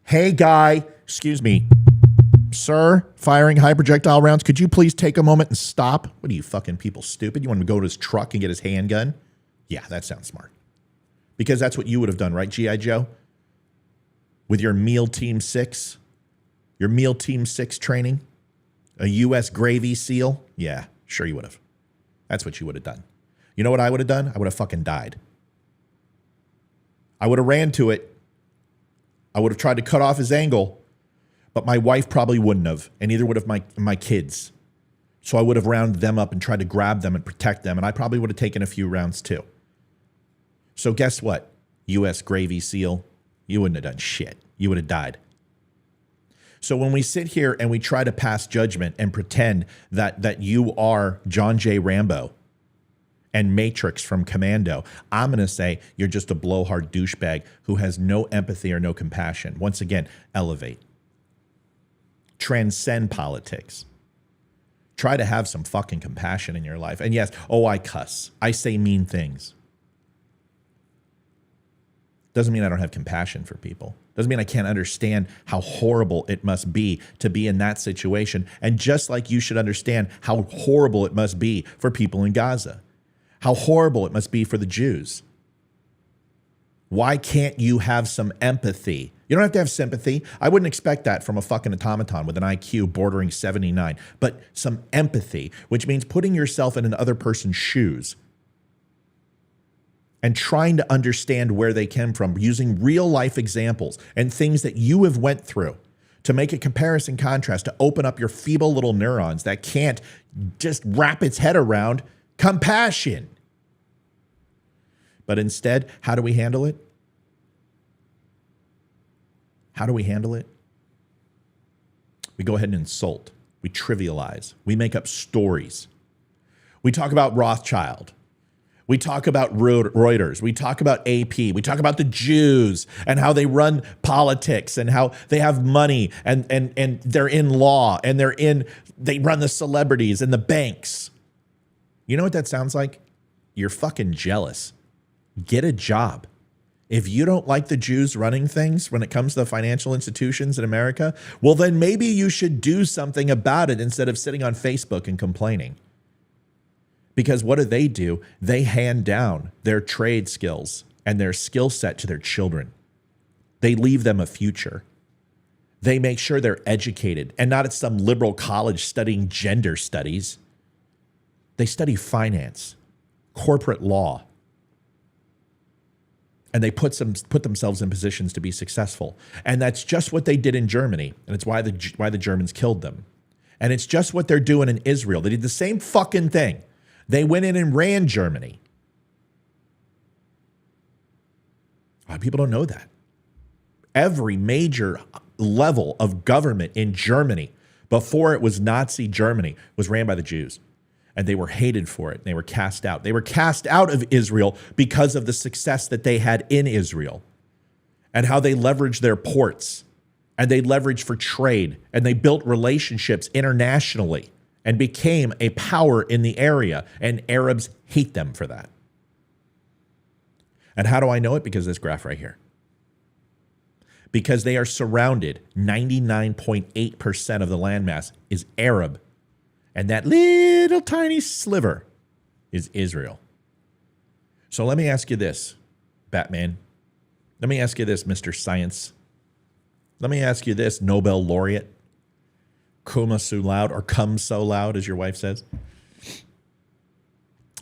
Hey, guy, excuse me. Sir, firing high projectile rounds, could you please take a moment and stop? What are you fucking people stupid? You want him to go to his truck and get his handgun? Yeah, that sounds smart. Because that's what you would have done, right, G.I. Joe? With your MEAL Team 6? Your MEAL Team 6 training? A U.S. Gravy SEAL? Yeah, sure you would have. That's what you would have done. You know what I would have done? I would have fucking died. I would have ran to it. I would have tried to cut off his angle, but my wife probably wouldn't have, and neither would have my kids. So I would have rounded them up and tried to grab them and protect them, and I probably would have taken a few rounds too. So guess what, U.S. Gravy SEAL? You wouldn't have done shit. You would have died. So when we sit here and we try to pass judgment and pretend that you are John J. Rambo and Matrix from Commando, I'm going to say you're just a blowhard douchebag who has no empathy or no compassion. Once again, elevate. Transcend politics. Try to have some fucking compassion in your life. And yes, I cuss. I say mean things. Doesn't mean I don't have compassion for people. Doesn't mean I can't understand how horrible it must be to be in that situation. And just like you should understand how horrible it must be for people in Gaza, how horrible it must be for the Jews. Why can't you have some empathy? You don't have to have sympathy. I wouldn't expect that from a fucking automaton with an IQ bordering 79, but some empathy, which means putting yourself in another person's shoes and trying to understand where they came from using real life examples and things that you have went through to make a comparison contrast, to open up your feeble little neurons that can't just wrap its head around compassion. But instead, how do we handle it? How do we handle it? We go ahead and insult. We trivialize. We make up stories. We talk about Rothschild. We talk about Reuters. We talk about AP. We talk about the Jews and how they run politics and how they have money and they're in law and they run the celebrities and the banks. You know what that sounds like? You're fucking jealous. Get a job. If you don't like the Jews running things when it comes to the financial institutions in America, well, then maybe you should do something about it instead of sitting on Facebook and complaining. Because what do? They hand down their trade skills and their skill set to their children. They leave them a future. They make sure they're educated and not at some liberal college studying gender studies. They study finance, corporate law, and they put themselves in positions to be successful. And that's just what they did in Germany, and it's why the Germans killed them. And it's just what they're doing in Israel. They did the same fucking thing. They went in and ran Germany. A lot of people don't know that. Every major level of government in Germany, before it was Nazi Germany, was ran by the Jews. And they were hated for it. They were cast out. They were cast out of Israel because of the success that they had in Israel and how they leveraged their ports and they leveraged for trade and they built relationships internationally and became a power in the area, and Arabs hate them for that. And how do I know it? Because of this graph right here. Because they are surrounded, 99.8% of the landmass is Arab. And that little tiny sliver is Israel. So let me ask you this, Batman. Let me ask you this, Mr. Science. Let me ask you this, Nobel laureate. Cum so loud, or come so loud, as your wife says.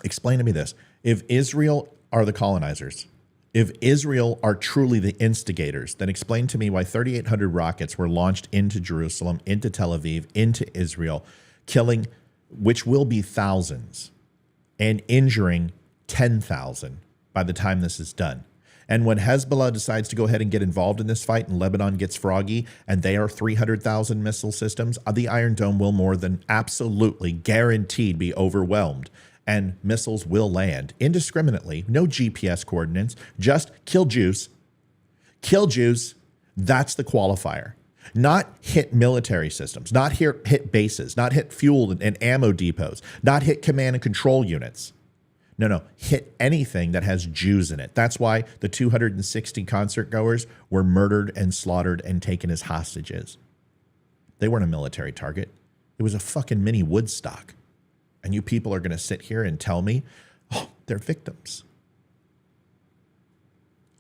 Explain to me this. If Israel are the colonizers, if Israel are truly the instigators, then explain to me why 3,800 rockets were launched into Jerusalem, into Tel Aviv, into Israel, killing, which will be thousands, and injuring 10,000 by the time this is done. And when Hezbollah decides to go ahead and get involved in this fight and Lebanon gets froggy and they are 300,000 missile systems, the Iron Dome will more than absolutely guaranteed be overwhelmed. And missiles will land indiscriminately, no GPS coordinates, just kill Jews. Kill Jews, that's the qualifier. Not hit military systems, not hit bases, not hit fuel and ammo depots, not hit command and control units. No, hit anything that has Jews in it. That's why the 260 concert goers were murdered and slaughtered and taken as hostages. They weren't a military target. It was a fucking mini Woodstock. And you people are going to sit here and tell me, oh, they're victims.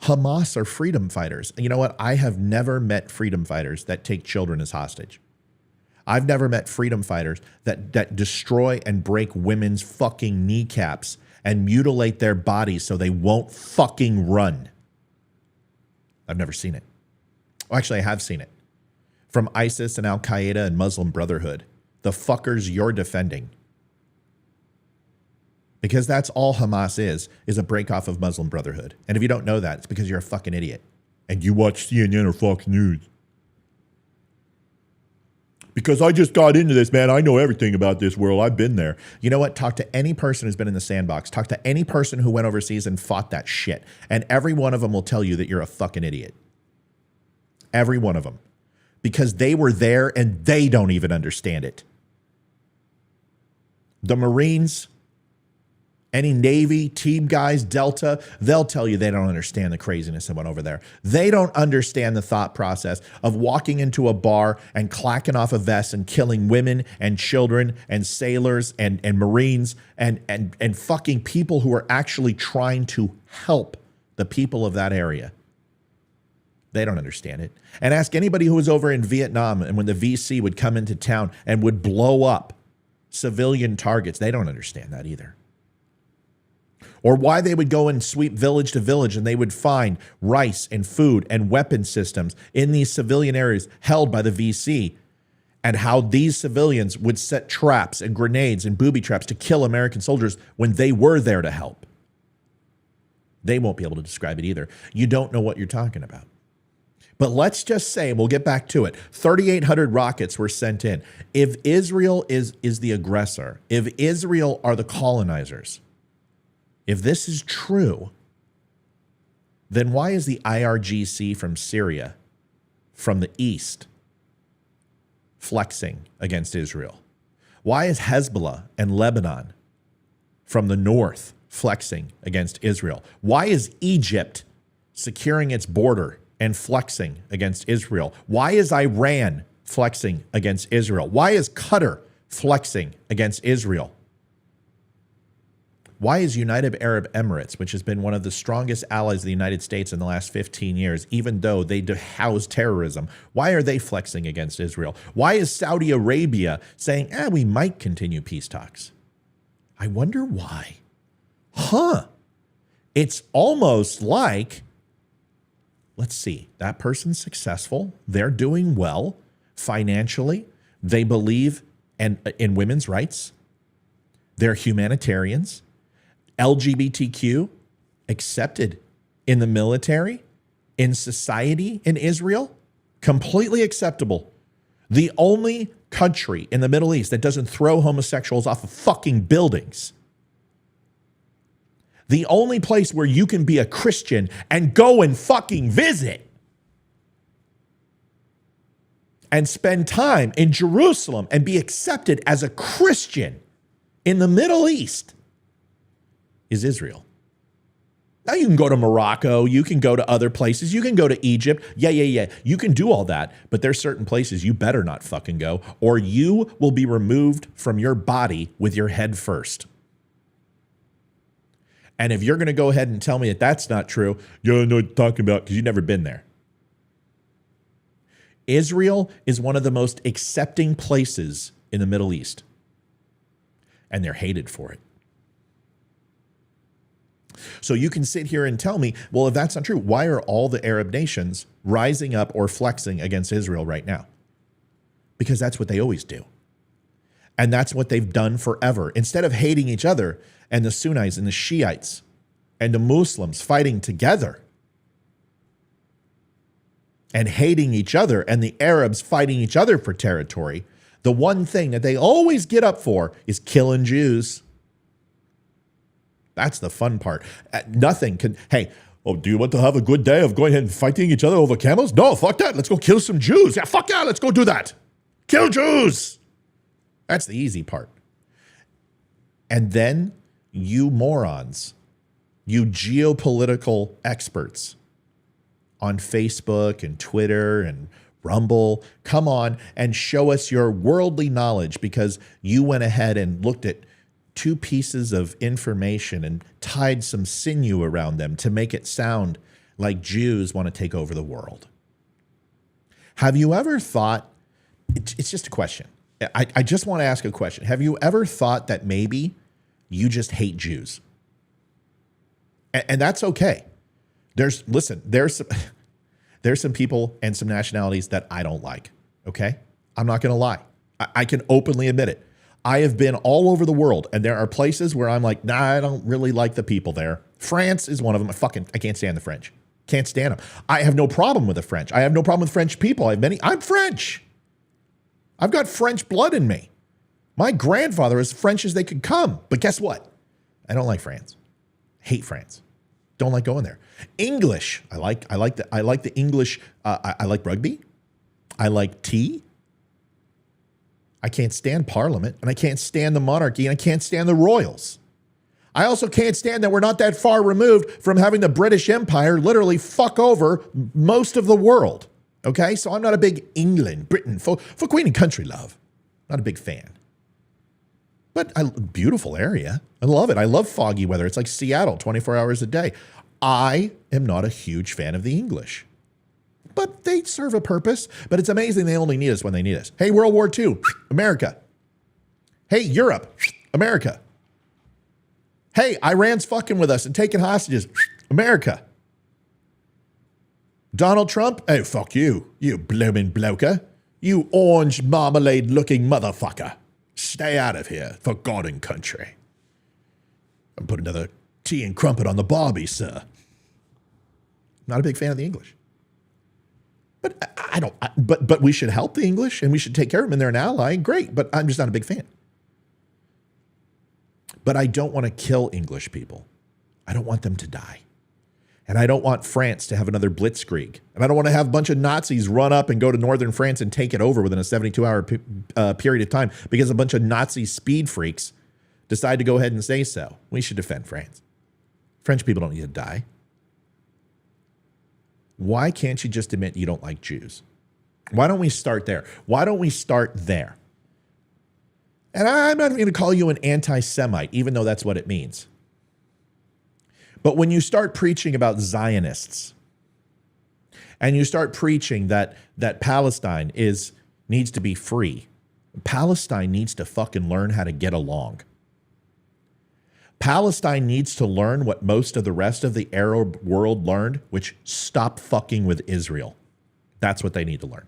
Hamas are freedom fighters. You know what? I have never met freedom fighters that take children as hostage. I've never met freedom fighters that destroy and break women's fucking kneecaps and mutilate their bodies so they won't fucking run. I've never seen it. Well, actually, I have seen it. From ISIS and Al-Qaeda and Muslim Brotherhood. The fuckers you're defending. Because that's all Hamas is a break-off of Muslim Brotherhood. And if you don't know that, it's because you're a fucking idiot. And you watch CNN or Fox News. Because I just got into this, man. I know everything about this world. I've been there. You know what? Talk to any person who's been in the sandbox. Talk to any person who went overseas and fought that shit. And every one of them will tell you that you're a fucking idiot. Every one of them. Because they were there and they don't even understand it. The Marines, any Navy, team guys, Delta, they'll tell you they don't understand the craziness that went over there. They don't understand the thought process of walking into a bar and clacking off a vest and killing women and children and sailors and Marines and fucking people who are actually trying to help the people of that area. They don't understand it. And ask anybody who was over in Vietnam and when the VC would come into town and would blow up civilian targets. They don't understand that either. Or why they would go and sweep village to village and they would find rice and food and weapon systems in these civilian areas held by the VC, and how these civilians would set traps and grenades and booby traps to kill American soldiers when they were there to help. They won't be able to describe it either. You don't know what you're talking about. But let's just say, we'll get back to it, 3,800 rockets were sent in. If Israel is the aggressor, if Israel are the colonizers, if this is true, then why is the IRGC from Syria, from the east, flexing against Israel? Why is Hezbollah and Lebanon from the north flexing against Israel? Why is Egypt securing its border and flexing against Israel? Why is Iran flexing against Israel? Why is Qatar flexing against Israel? Why is United Arab Emirates, which has been one of the strongest allies of the United States in the last 15 years, even though they house terrorism, why are they flexing against Israel? Why is Saudi Arabia saying, we might continue peace talks? I wonder why. It's almost like, let's see, that person's successful. They're doing well financially. They believe in women's rights. They're humanitarians. LGBTQ accepted in the military, in society in Israel, completely acceptable. The only country in the Middle East that doesn't throw homosexuals off of fucking buildings. The only place where you can be a Christian and go and fucking visit and spend time in Jerusalem and be accepted as a Christian in the Middle East is Israel. Now you can go to Morocco, you can go to other places, you can go to Egypt. Yeah. You can do all that, but there's certain places you better not fucking go, or you will be removed from your body with your head first. And if you're going to go ahead and tell me that that's not true, you don't know what you're talking about because you've never been there. Israel is one of the most accepting places in the Middle East, and they're hated for it. So you can sit here and tell me, well, if that's not true, why are all the Arab nations rising up or flexing against Israel right now? Because that's what they always do. And that's what they've done forever. Instead of hating each other and the Sunnis and the Shiites and the Muslims fighting together and hating each other and the Arabs fighting each other for territory, the one thing that they always get up for is killing Jews. That's the fun part. Nothing can, hey, oh, do you want to have a good day of going ahead and fighting each other over camels? No, fuck that. Let's go kill some Jews. Yeah, fuck yeah, let's go do that. Kill Jews. That's the easy part. And then you morons, you geopolitical experts on Facebook and Twitter and Rumble, come on and show us your worldly knowledge because you went ahead and looked at two pieces of information and tied some sinew around them to make it sound like Jews want to take over the world. Have you ever thought, it's just a question. I just want to ask a question. Have you ever thought that maybe you just hate Jews? And that's okay. There's some people and some nationalities that I don't like, okay? I'm not going to lie. I can openly admit it. I have been all over the world, and there are places where I'm like, nah, I don't really like the people there. France is one of them. I can't stand the French. Can't stand them. I have no problem with the French. I have no problem with French people. I'm French. I've got French blood in me. My grandfather is French as they could come. But guess what? I don't like France. Hate France. Don't like going there. English. I like the English. I like rugby. I like tea. I can't stand Parliament, and I can't stand the monarchy, and I can't stand the royals. I also can't stand that we're not that far removed from having the British Empire literally fuck over most of the world. Okay, so I'm not a big Britain, for Queen and country love. Not a big fan. But beautiful area. I love it. I love foggy weather. It's like Seattle, 24 hours a day. I am not a huge fan of the English. But they serve a purpose. But it's amazing they only need us when they need us. Hey, World War II, America. Hey, Europe, America. Hey, Iran's fucking with us and taking hostages, America. Donald Trump, oh, fuck you, you bloomin' bloker. You orange marmalade-looking motherfucker. Stay out of here, for God and country. And put another tea and crumpet on the barbie, sir. Not a big fan of the English. But we should help the English and we should take care of them and they're an ally. Great, but I'm just not a big fan. But I don't want to kill English people. I don't want them to die. And I don't want France to have another blitzkrieg. And I don't want to have a bunch of Nazis run up and go to northern France and take it over within a 72-hour period of time because a bunch of Nazi speed freaks decide to go ahead and say so. We should defend France. French people don't need to die. Why can't you just admit you don't like Jews? Why don't we start there? Why don't we start there? And I'm not even going to call you an anti-Semite, even though that's what it means. But when you start preaching about Zionists and you start preaching that Palestine needs to be free, Palestine needs to fucking learn how to get along. Palestine needs to learn what most of the rest of the Arab world learned, which stop fucking with Israel. That's what they need to learn.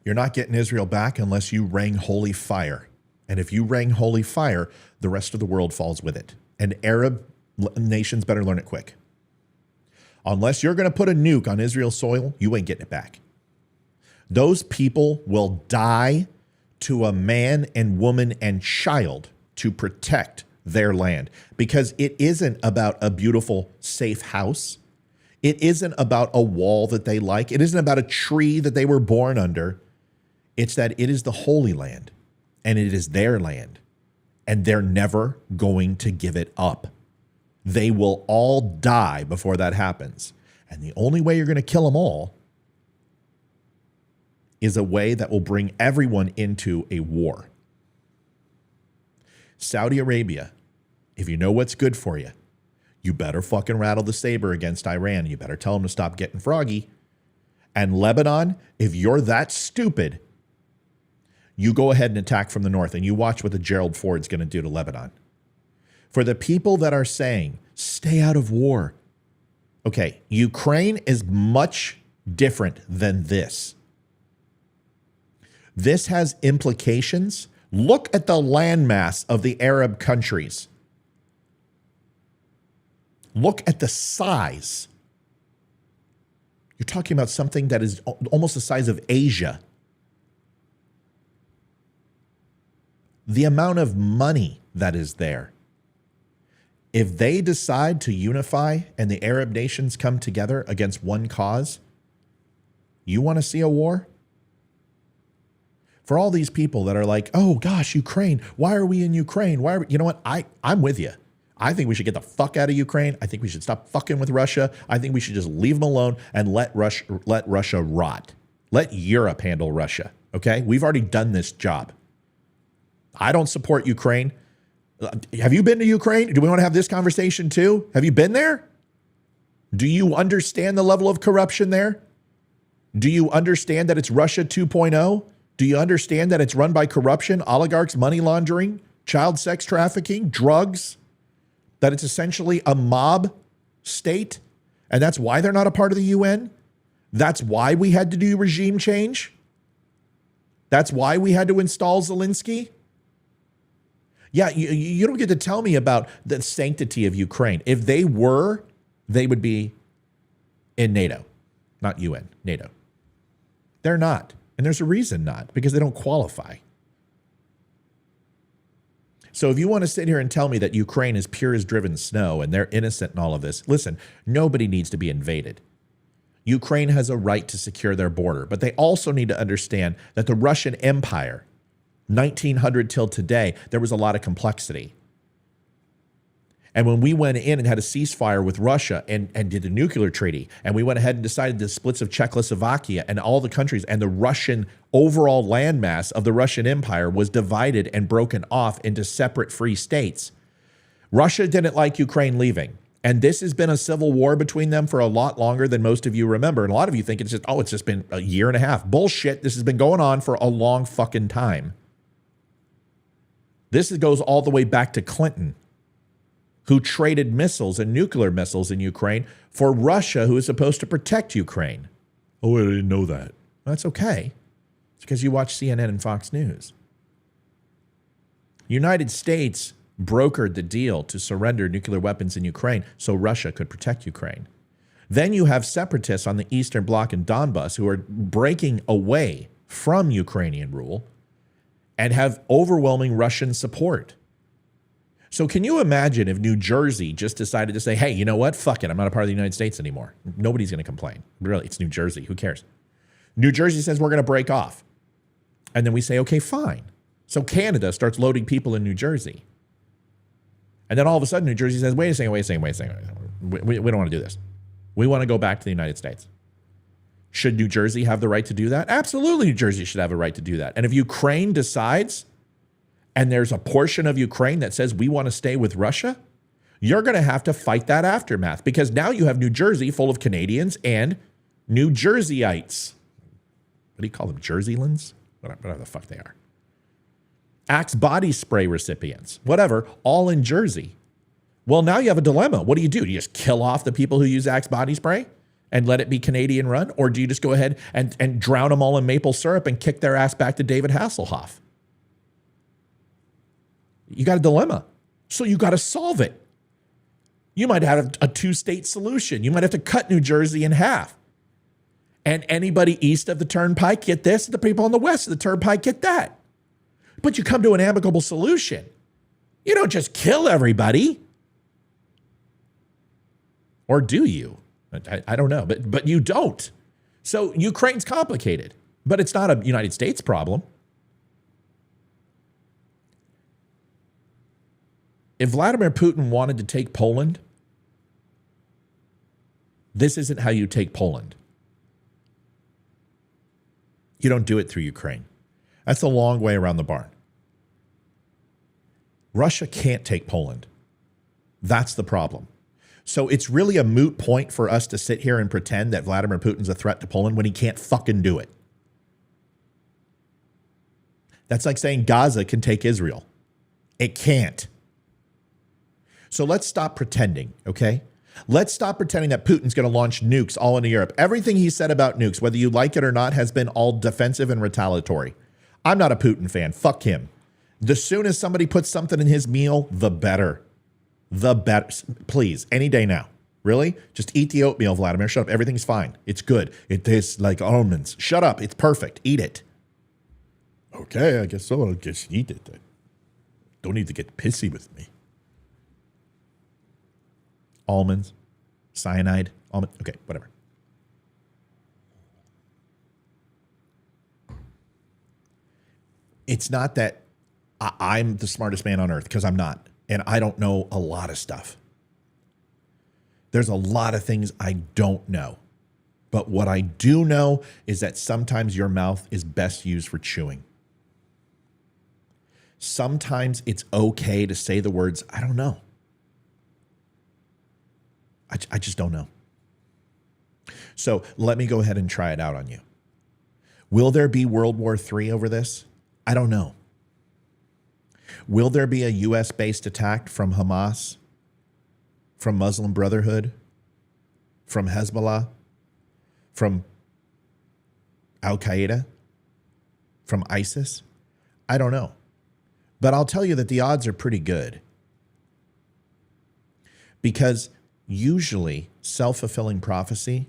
You're not getting Israel back unless you rain holy fire. And if you rain holy fire, the rest of the world falls with it. And Arab nations better learn it quick. Unless you're going to put a nuke on Israel's soil, you ain't getting it back. Those people will die to a man and woman and child to protect their land because it isn't about a beautiful, safe house. It isn't about a wall that they like. It isn't about a tree that they were born under. It's that it is the Holy Land. and it is their land, and they're never going to give it up. They will all die before that happens. And the only way you're going to kill them all is a way that will bring everyone into a war. Saudi Arabia, if you know what's good for you, you better fucking rattle the saber against Iran. You better tell them to stop getting froggy. And Lebanon, if you're that stupid, you go ahead and attack from the north, and you watch what the Gerald Ford's going to do to Lebanon. For the people that are saying, stay out of war. Okay, Ukraine is much different than this. This has implications. Look at the landmass of the Arab countries. Look at the size. You're talking about something that is almost the size of Asia. The amount of money that is there. If they decide to unify and the Arab nations come together against one cause, you want to see a war? For all these people that are like, oh gosh, Ukraine, why are we in Ukraine? You know what? I'm with you. I think we should get the fuck out of Ukraine. I think we should stop fucking with Russia. I think we should just leave them alone and let Russia rot. Let Europe handle Russia, okay? We've already done this job. I don't support Ukraine. Have you been to Ukraine? Do we want to have this conversation too? Have you been there? Do you understand the level of corruption there? Do you understand that it's Russia 2.0? Do you understand that it's run by corruption, oligarchs, money laundering, child sex trafficking, drugs? That it's essentially a mob state? And that's why they're not a part of the UN? That's why we had to do regime change? That's why we had to install Zelensky? Yeah, you don't get to tell me about the sanctity of Ukraine. If they were, they would be in NATO, not UN, NATO. They're not. And there's a reason not, because they don't qualify. So if you want to sit here and tell me that Ukraine is pure as driven snow and they're innocent in all of this, listen, nobody needs to be invaded. Ukraine has a right to secure their border, but they also need to understand that the Russian Empire, 1900 till today, there was a lot of complexity. And when we went in and had a ceasefire with Russia and did a nuclear treaty, and we went ahead and decided the splits of Czechoslovakia and all the countries, and the Russian overall landmass of the Russian Empire was divided and broken off into separate free states. Russia didn't like Ukraine leaving. And this has been a civil war between them for a lot longer than most of you remember. And a lot of you think it's just been a year and a half. Bullshit. This has been going on for a long fucking time. This goes all the way back to Clinton, who traded missiles and nuclear missiles in Ukraine for Russia, who is supposed to protect Ukraine. Oh, I didn't know that. That's okay. It's because you watch CNN and Fox News. United States brokered the deal to surrender nuclear weapons in Ukraine so Russia could protect Ukraine. Then you have separatists on the Eastern Bloc and Donbass who are breaking away from Ukrainian rule and have overwhelming Russian support. So can you imagine if New Jersey just decided to say, hey, you know what? Fuck it. I'm not a part of the United States anymore. Nobody's going to complain. Really, it's New Jersey. Who cares? New Jersey says we're going to break off. And then we say, okay, fine. So Canada starts loading people in New Jersey. And then all of a sudden, New Jersey says, wait a second. We don't want to do this. We want to go back to the United States. Should New Jersey have the right to do that? Absolutely, New Jersey should have a right to do that. And if Ukraine decides, and there's a portion of Ukraine that says we want to stay with Russia, you're going to have to fight that aftermath, because now you have New Jersey full of Canadians and New Jerseyites. What do you call them? Jerseylands? Whatever the fuck they are. Axe body spray recipients, whatever, all in Jersey. Well, now you have a dilemma. What do? Do you just kill off the people who use Axe body spray and let it be Canadian run? Or do you just go ahead and drown them all in maple syrup and kick their ass back to David Hasselhoff? You got a dilemma. So you got to solve it. You might have a two-state solution. You might have to cut New Jersey in half. And anybody east of the Turnpike get this, the people on the west of the Turnpike get that. But you come to an amicable solution. You don't just kill everybody. Or do you? I don't know, but you don't. So Ukraine's complicated, but it's not a United States problem. If Vladimir Putin wanted to take Poland, this isn't how you take Poland. You don't do it through Ukraine. That's a long way around the barn. Russia can't take Poland. That's the problem. So it's really a moot point for us to sit here and pretend that Vladimir Putin's a threat to Poland when he can't fucking do it. That's like saying Gaza can take Israel. It can't. So let's stop pretending, okay? Let's stop pretending that Putin's going to launch nukes all into Europe. Everything he said about nukes, whether you like it or not, has been all defensive and retaliatory. I'm not a Putin fan. Fuck him. The sooner somebody puts something in his meal, the better. The better. Please, any day now. Really? Just eat the oatmeal, Vladimir. Shut up. Everything's fine. It's good. It tastes like almonds. Shut up. It's perfect. Eat it. Okay, I guess so. I'll just eat it. Don't need to get pissy with me. Almonds, cyanide, almond. Okay, whatever. It's not that I'm the smartest man on earth, because I'm not. And I don't know a lot of stuff. There's a lot of things I don't know. But what I do know is that sometimes your mouth is best used for chewing. Sometimes it's okay to say the words, I don't know. I just don't know. So let me go ahead and try it out on you. Will there be World War III over this? I don't know. Will there be a U.S.-based attack from Hamas, from Muslim Brotherhood, from Hezbollah, from Al-Qaeda, from ISIS? I don't know. But I'll tell you that the odds are pretty good. Because usually self-fulfilling prophecy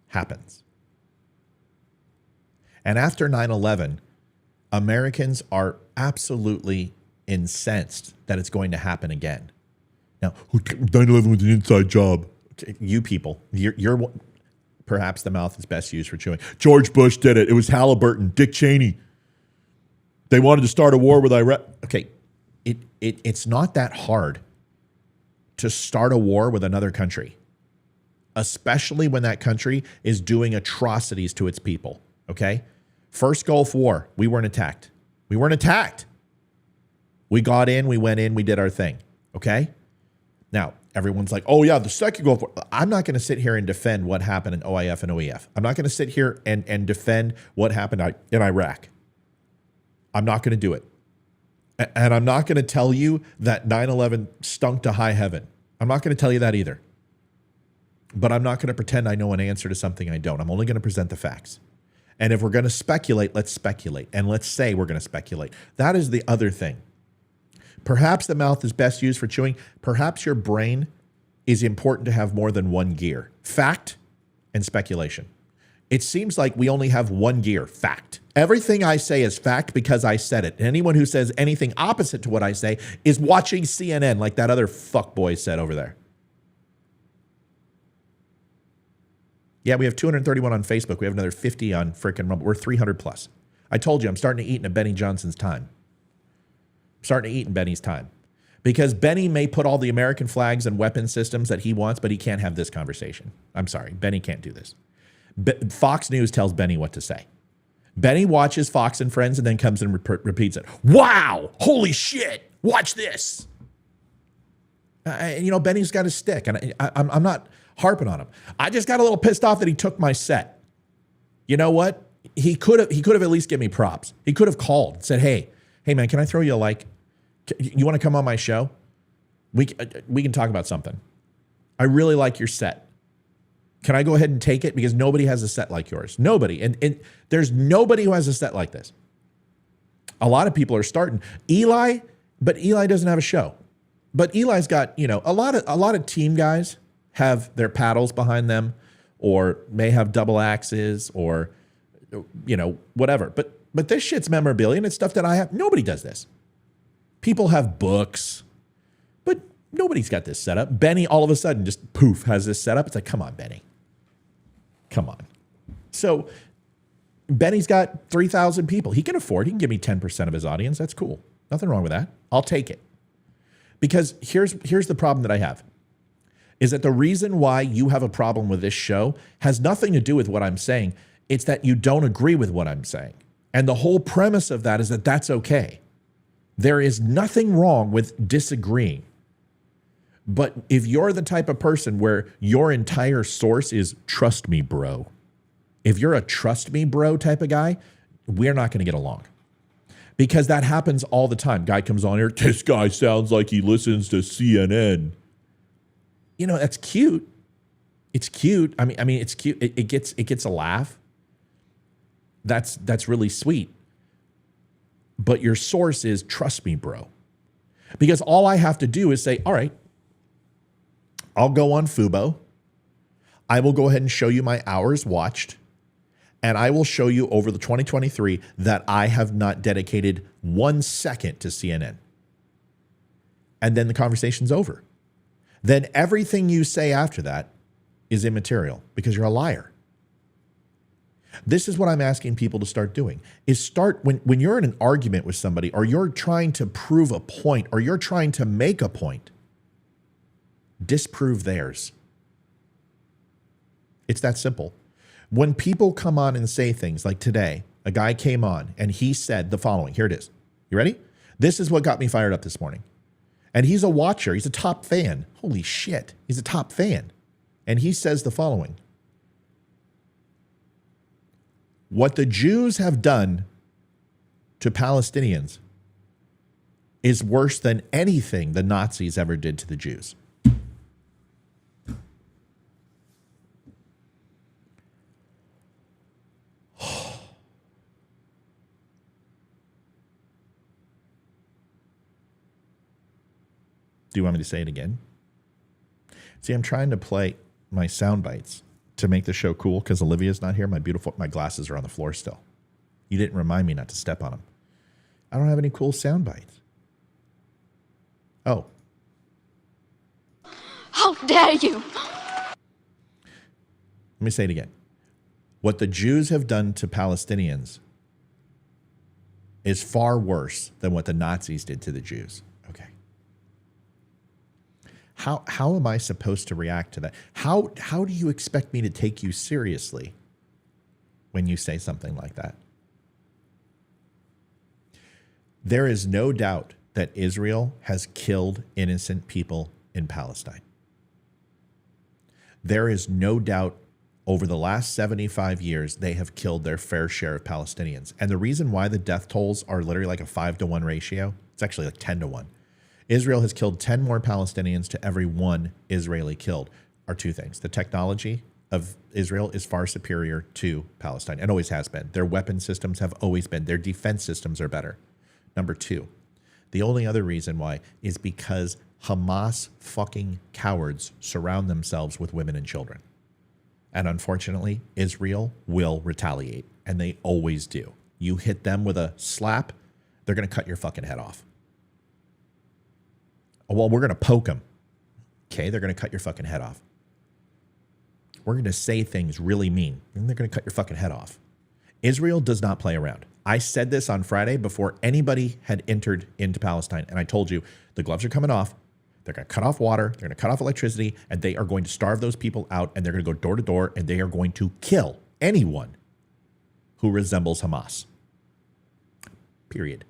happens. And after 9/11, Americans are absolutely incensed that it's going to happen again. Now, 9/11 was an inside job. You people, you're perhaps the mouth is best used for chewing. George Bush did it. It was Halliburton, Dick Cheney. They wanted to start a war with Iraq. Okay, it's not that hard to start a war with another country, especially when that country is doing atrocities to its people, okay? First Gulf War, we weren't attacked. We weren't attacked. We got in, we went in, we did our thing, okay? Now, everyone's like, oh yeah, the second Gulf War. I'm not going to sit here and defend what happened in OIF and OEF. I'm not going to sit here and defend what happened in Iraq. I'm not going to do it. And I'm not going to tell you that 9/11 stunk to high heaven. I'm not going to tell you that either. But I'm not going to pretend I know an answer to something I don't. I'm only going to present the facts. And if we're going to speculate, let's speculate. And let's say we're going to speculate. That is the other thing. Perhaps the mouth is best used for chewing. Perhaps your brain is important to have more than one gear. Fact and speculation. It seems like we only have one gear, fact. Everything I say is fact because I said it. And anyone who says anything opposite to what I say is watching CNN like that other fuckboy said over there. Yeah, we have 231 on Facebook. We have another 50 on frickin' Rumble. We're 300 plus. I told you I'm starting to eat into Benny Johnson's time. I'm starting to eat in Benny's time. Because Benny may put all the American flags and weapon systems that he wants, but he can't have this conversation. I'm sorry. Benny can't do this. Fox News tells Benny what to say. Benny watches Fox and Friends and then comes and repeats it. Wow! Holy shit! Watch this! Benny's got his stick, and I'm not harping on him. I just got a little pissed off that he took my set. You know what? He could have at least given me props. He could have called and said, hey man, can I throw you a like? You want to come on my show? We can talk about something. I really like your set. Can I go ahead and take it? Because nobody has a set like yours. Nobody. And there's nobody who has a set like this. A lot of people are starting. But Eli doesn't have a show. But Eli's got, a lot of team guys have their paddles behind them or may have double axes or, whatever. But this shit's memorabilia and it's stuff that I have. Nobody does this. People have books, but nobody's got this set up. Benny all of a sudden just poof has this set up. It's like, come on, Benny. Come on. So Benny's got 3,000 people. He can give me 10% of his audience. That's cool. Nothing wrong with that. I'll take it. Because here's the problem that I have, is that the reason why you have a problem with this show has nothing to do with what I'm saying. It's that you don't agree with what I'm saying. And the whole premise of that is that that's okay. There is nothing wrong with disagreeing. But if you're the type of person where your entire source is trust me, bro, if you're a trust me, bro type of guy, we're not going to get along. Because that happens all the time. Guy comes on here, this guy sounds like he listens to CNN. You know, that's cute. It's cute. I mean, it's cute. It gets a laugh. That's really sweet. But your source is trust me, bro. Because all I have to do is say, all right, I'll go on Fubo. I will go ahead and show you my hours watched. And I will show you over the 2023 that I have not dedicated 1 second to CNN. And then the conversation's over. Then everything you say after that is immaterial because you're a liar. This is what I'm asking people to start doing, is start when you're in an argument with somebody or you're trying to prove a point or you're trying to make a point, disprove theirs. It's that simple. When people come on and say things like today, a guy came on and he said the following. Here it is. You ready? This is what got me fired up this morning. And he's a watcher. He's a top fan. Holy shit. He's a top fan. And he says the following. What the Jews have done to Palestinians is worse than anything the Nazis ever did to the Jews. Do you want me to say it again? See, I'm trying to play my sound bites to make the show cool because Olivia's not here. My glasses are on the floor still. You didn't remind me not to step on them. I don't have any cool sound bites. Oh. How dare you? Let me say it again. What the Jews have done to Palestinians is far worse than what the Nazis did to the Jews. Okay. How am I supposed to react to that? How do you expect me to take you seriously when you say something like that? There is no doubt that Israel has killed innocent people in Palestine. There is no doubt over the last 75 years, they have killed their fair share of Palestinians. And the reason why the death tolls are literally like a 5-to-1 ratio, it's actually like 10-to-1. Israel has killed 10 more Palestinians to every one Israeli killed, are two things. The technology of Israel is far superior to Palestine and always has been. Their weapon systems have always been. Their defense systems are better. Number two, the only other reason why is because Hamas fucking cowards surround themselves with women and children. And unfortunately, Israel will retaliate, and they always do. You hit them with a slap, they're going to cut your fucking head off. Well, we're going to poke them. Okay, they're going to cut your fucking head off. We're going to say things really mean, and they're going to cut your fucking head off. Israel does not play around. I said this on Friday before anybody had entered into Palestine, and I told you the gloves are coming off. They're going to cut off water. They're going to cut off electricity, and they are going to starve those people out, and they're going to go door to door, and they are going to kill anyone who resembles Hamas. Period.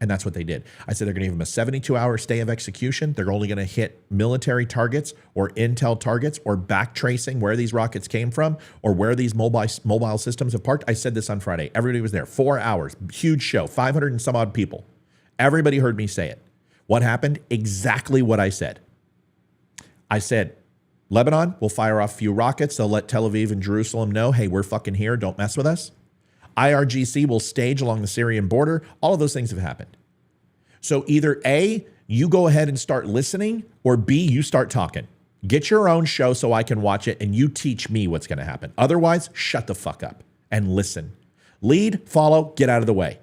And that's what they did. I said they're going to give them a 72-hour stay of execution. They're only going to hit military targets or intel targets or back tracing where these rockets came from or where these mobile systems have parked. I said this on Friday. Everybody was there. 4 hours. Huge show. 500 and some odd people. Everybody heard me say it. What happened? Exactly what I said. I said, Lebanon will fire off a few rockets. They'll let Tel Aviv and Jerusalem know, hey, we're fucking here. Don't mess with us. IRGC will stage along the Syrian border. All of those things have happened. So either A, you go ahead and start listening, or B, you start talking. Get your own show so I can watch it and you teach me what's going to happen. Otherwise, shut the fuck up and listen. Lead, follow, get out of the way.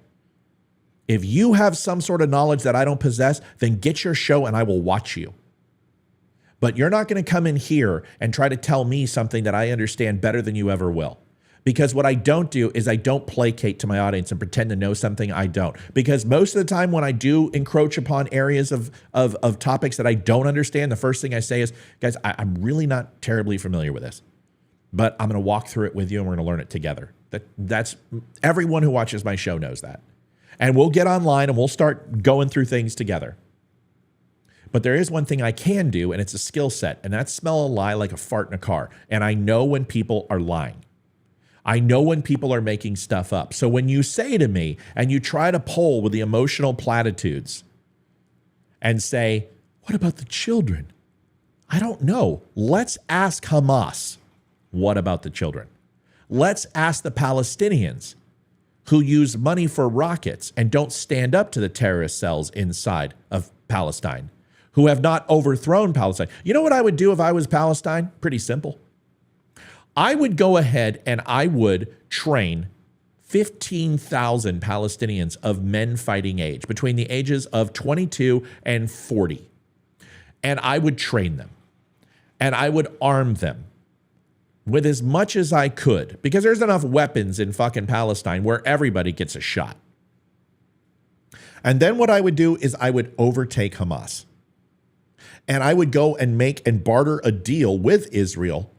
If you have some sort of knowledge that I don't possess, then get your show and I will watch you. But you're not going to come in here and try to tell me something that I understand better than you ever will. Because what I don't do is I don't placate to my audience and pretend to know something I don't. Because most of the time when I do encroach upon areas of topics that I don't understand, the first thing I say is, guys, I'm really not terribly familiar with this, but I'm going to walk through it with you and we're going to learn it together. That's everyone who watches my show knows that. And we'll get online and we'll start going through things together. But there is one thing I can do, and it's a skill set, and that's smell a lie like a fart in a car. And I know when people are lying. I know when people are making stuff up. So when you say to me and you try to poll with the emotional platitudes and say, what about the children? I don't know. Let's ask Hamas, what about the children? Let's ask the Palestinians who use money for rockets and don't stand up to the terrorist cells inside of Palestine, who have not overthrown Palestine. You know what I would do if I was Palestine? Pretty simple. I would go ahead and I would train 15,000 Palestinians of men fighting age, between the ages of 22 and 40. And I would train them. And I would arm them with as much as I could, because there's enough weapons in fucking Palestine where everybody gets a shot. And then what I would do is I would overtake Hamas. And I would go and make and barter a deal with Israel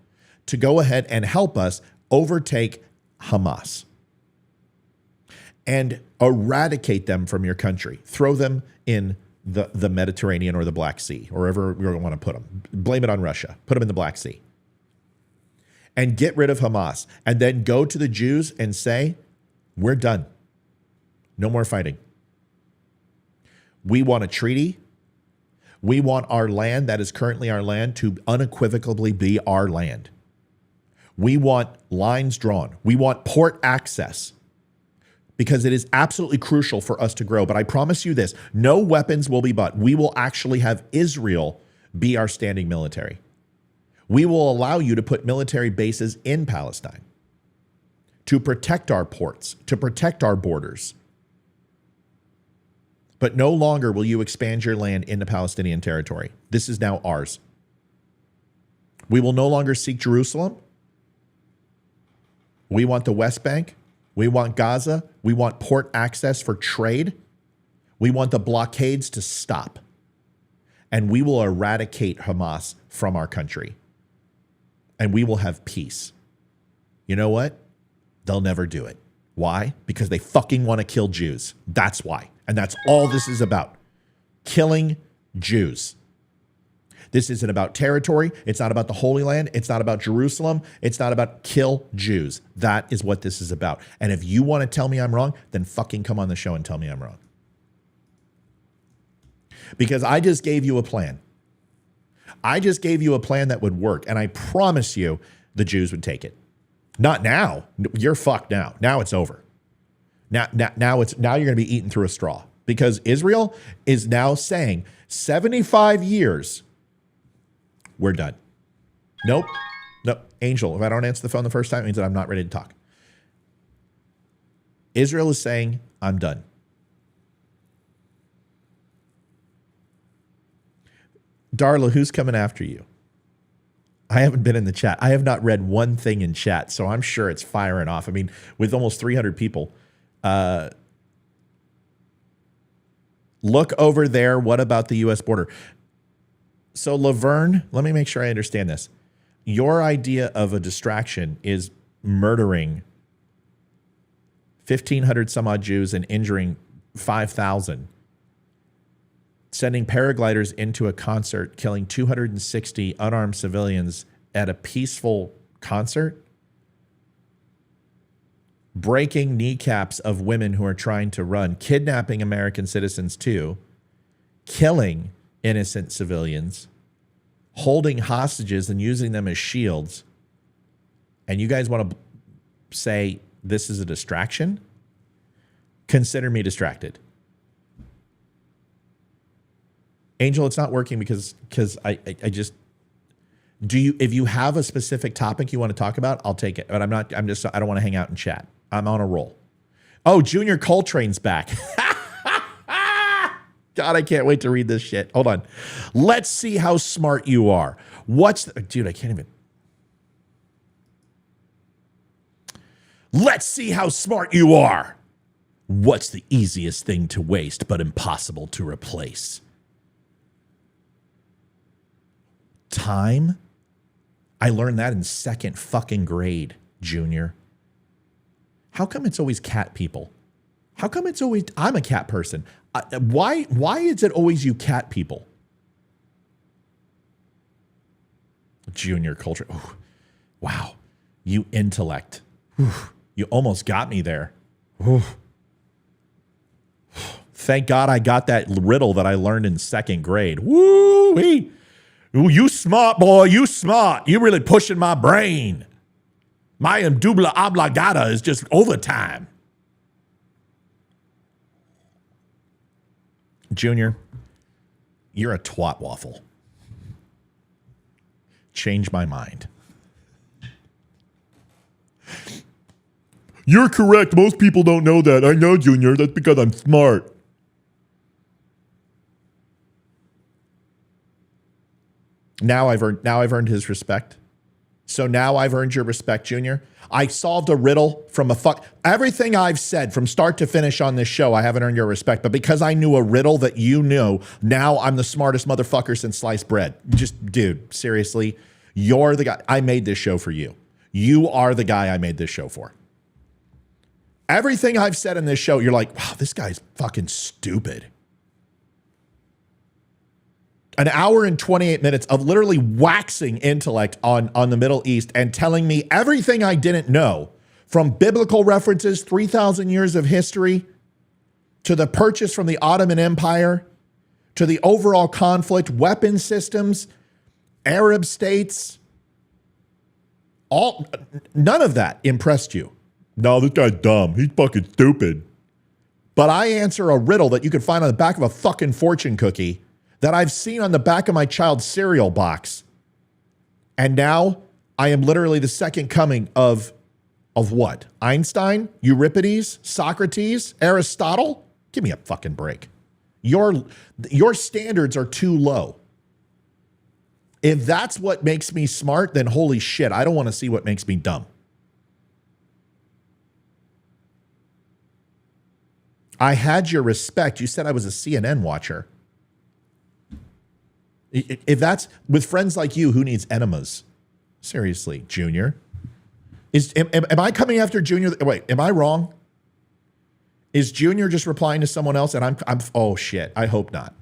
to go ahead and help us overtake Hamas and eradicate them from your country. Throw them in the Mediterranean or the Black Sea, or wherever you want to put them. Blame it on Russia. Put them in the Black Sea. And get rid of Hamas. And then go to the Jews and say, we're done. No more fighting. We want a treaty. We want our land that is currently our land to unequivocally be our land. We want lines drawn. We want port access because it is absolutely crucial for us to grow. But I promise you this, no weapons will be bought. We will actually have Israel be our standing military. We will allow you to put military bases in Palestine to protect our ports, to protect our borders. But no longer will you expand your land into Palestinian territory. This is now ours. We will no longer seek Jerusalem. We want the West Bank. We want Gaza. We want port access for trade. We want the blockades to stop. And we will eradicate Hamas from our country. And we will have peace. You know what? They'll never do it. Why? Because they fucking want to kill Jews. That's why. And that's all this is about. Killing Jews. This isn't about territory. It's not about the Holy Land. It's not about Jerusalem. It's not about kill Jews. That is what this is about. And if you want to tell me I'm wrong, then fucking come on the show and tell me I'm wrong. Because I just gave you a plan. I just gave you a plan that would work. And I promise you the Jews would take it. Not now. You're fucked now. Now it's over. Now you're going to be eaten through a straw. Because Israel is now saying 75 years, we're done. Nope. Angel, if I don't answer the phone the first time, it means that I'm not ready to talk. Israel is saying, I'm done. Darla, who's coming after you? I haven't been in the chat. I have not read one thing in chat, so I'm sure it's firing off. I mean, with almost 300 people. Look over there. What about the U.S. border? So Laverne, let me make sure I understand this. Your idea of a distraction is murdering 1,500 some odd Jews and injuring 5,000. Sending paragliders into a concert, killing 260 unarmed civilians at a peaceful concert. Breaking kneecaps of women who are trying to run, kidnapping American citizens too, killing innocent civilians, holding hostages and using them as shields. And you guys want to say this is a distraction? Consider me distracted. Angel, it's not working because I just if you have a specific topic you want to talk about, I'll take it. But I don't want to hang out and chat. I'm on a roll. Oh, Junior Coltrane's back. God, I can't wait to read this shit. Hold on. Let's see how smart you are. Dude, I can't even. Let's see how smart you are. What's the easiest thing to waste but impossible to replace? Time? I learned that in second fucking grade, Junior. How come it's always cat people? How come it's always, I'm a cat person. Why is it always you cat people? Junior culture. Ooh, wow. You intellect. Ooh, you almost got me there. Ooh. Thank God I got that riddle that I learned in second grade. Woo-wee. Ooh, you smart, boy. You smart. You really pushing my brain. My indubla oblongata is just overtime. Junior, you're a twat waffle. Change my mind. You're correct. Most people don't know that. I know, Junior. That's because I'm smart. Now I've earned his respect. So now I've earned your respect, Junior. I solved a riddle from everything I've said from start to finish on this show. I haven't earned your respect, but because I knew a riddle that you knew, now I'm the smartest motherfucker since sliced bread. Just, dude, seriously, you're the guy. I made this show for you. You are the guy I made this show for. Everything I've said in this show, you're like, wow, this guy's fucking stupid. An hour and 28 minutes of literally waxing intellect on the Middle East and telling me everything I didn't know, from biblical references, 3,000 years of history, to the purchase from the Ottoman Empire, to the overall conflict, weapon systems, Arab states. None of that impressed you. No, this guy's dumb. He's fucking stupid. But I answer a riddle that you can find on the back of a fucking fortune cookie that I've seen on the back of my child's cereal box. And now I am literally the second coming of what? Einstein? Euripides? Socrates? Aristotle? Give me a fucking break. Your standards are too low. If that's what makes me smart, then holy shit, I don't want to see what makes me dumb. I had your respect. You said I was a CNN watcher. If that's with friends like you, who needs enemas? Seriously, Junior. Am I coming after Junior? Wait, am I wrong? Is Junior just replying to someone else? And I'm oh shit. I hope not.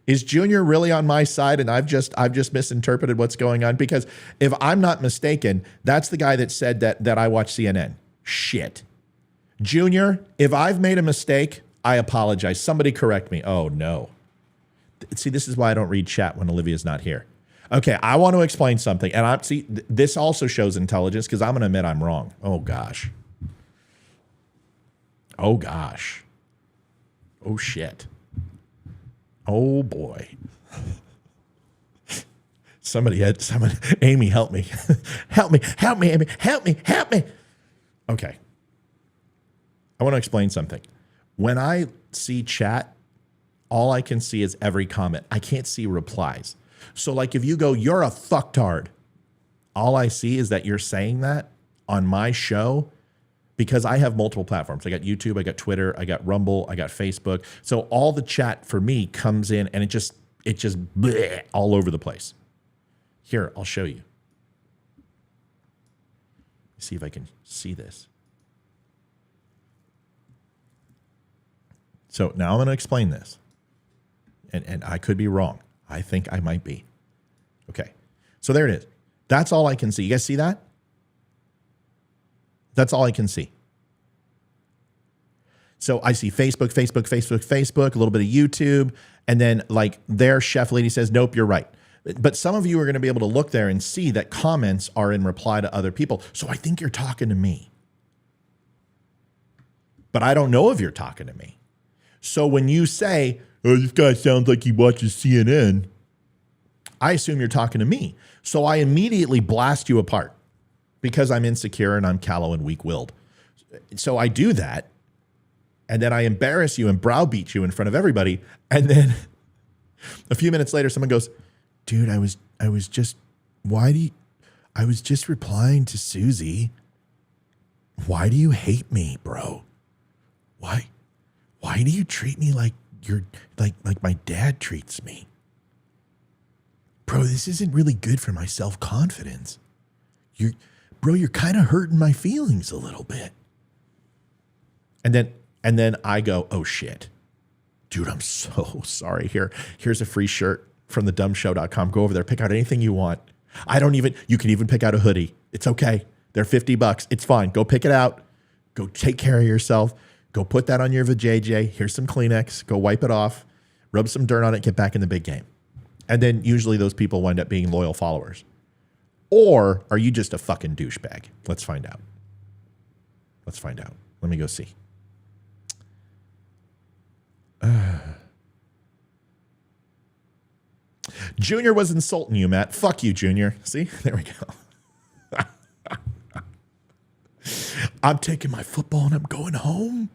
Is Junior really on my side and I've just misinterpreted what's going on? Because if I'm not mistaken, that's the guy that said that I watch CNN. Shit. Junior, if I've made a mistake, I apologize. Somebody correct me. Oh no. See, this is why I don't read chat when Olivia's not here. Okay, I want to explain something. And this also shows intelligence because I'm going to admit I'm wrong. Oh, gosh. Oh, gosh. Oh, shit. Oh, boy. Amy, help me. Help me, Amy. Help me. Okay. I want to explain something. When I see chat, all I can see is every comment. I can't see replies. So like if you go, you're a fucktard, all I see is that you're saying that on my show because I have multiple platforms. I got YouTube, I got Twitter, I got Rumble, I got Facebook. So all the chat for me comes in and it just bleh, all over the place. Here, I'll show you. See if I can see this. So now I'm going to explain this. And I could be wrong. I think I might be. Okay. So there it is. That's all I can see. You guys see that? That's all I can see. So I see Facebook, a little bit of YouTube. And then like there, Chef Lady says, nope, you're right. But some of you are going to be able to look there and see that comments are in reply to other people. So I think you're talking to me. But I don't know if you're talking to me. So when you say, oh, this guy sounds like he watches CNN, I assume you're talking to me. So I immediately blast you apart because I'm insecure and I'm callow and weak-willed. So I do that, and then I embarrass you and browbeat you in front of everybody. And then a few minutes later, someone goes, dude, I was just replying to Susie. Why do you hate me, bro? Why do you treat me like you're like my dad treats me? Bro, this isn't really good for my self-confidence. You're kind of hurting my feelings a little bit. And then I go, oh shit. Dude, I'm so sorry. Here's a free shirt from thedumbshow.com. Go over there, pick out anything you want. You can even pick out a hoodie. It's okay. They're $50. It's fine. Go pick it out. Go take care of yourself. Go put that on your vajayjay. Here's some Kleenex. Go wipe it off. Rub some dirt on it. Get back in the big game. And then usually those people wind up being loyal followers. Or are you just a fucking douchebag? Let's find out. Let me go see. Junior was insulting you, Matt. Fuck you, Junior. See? There we go. I'm taking my football and I'm going home.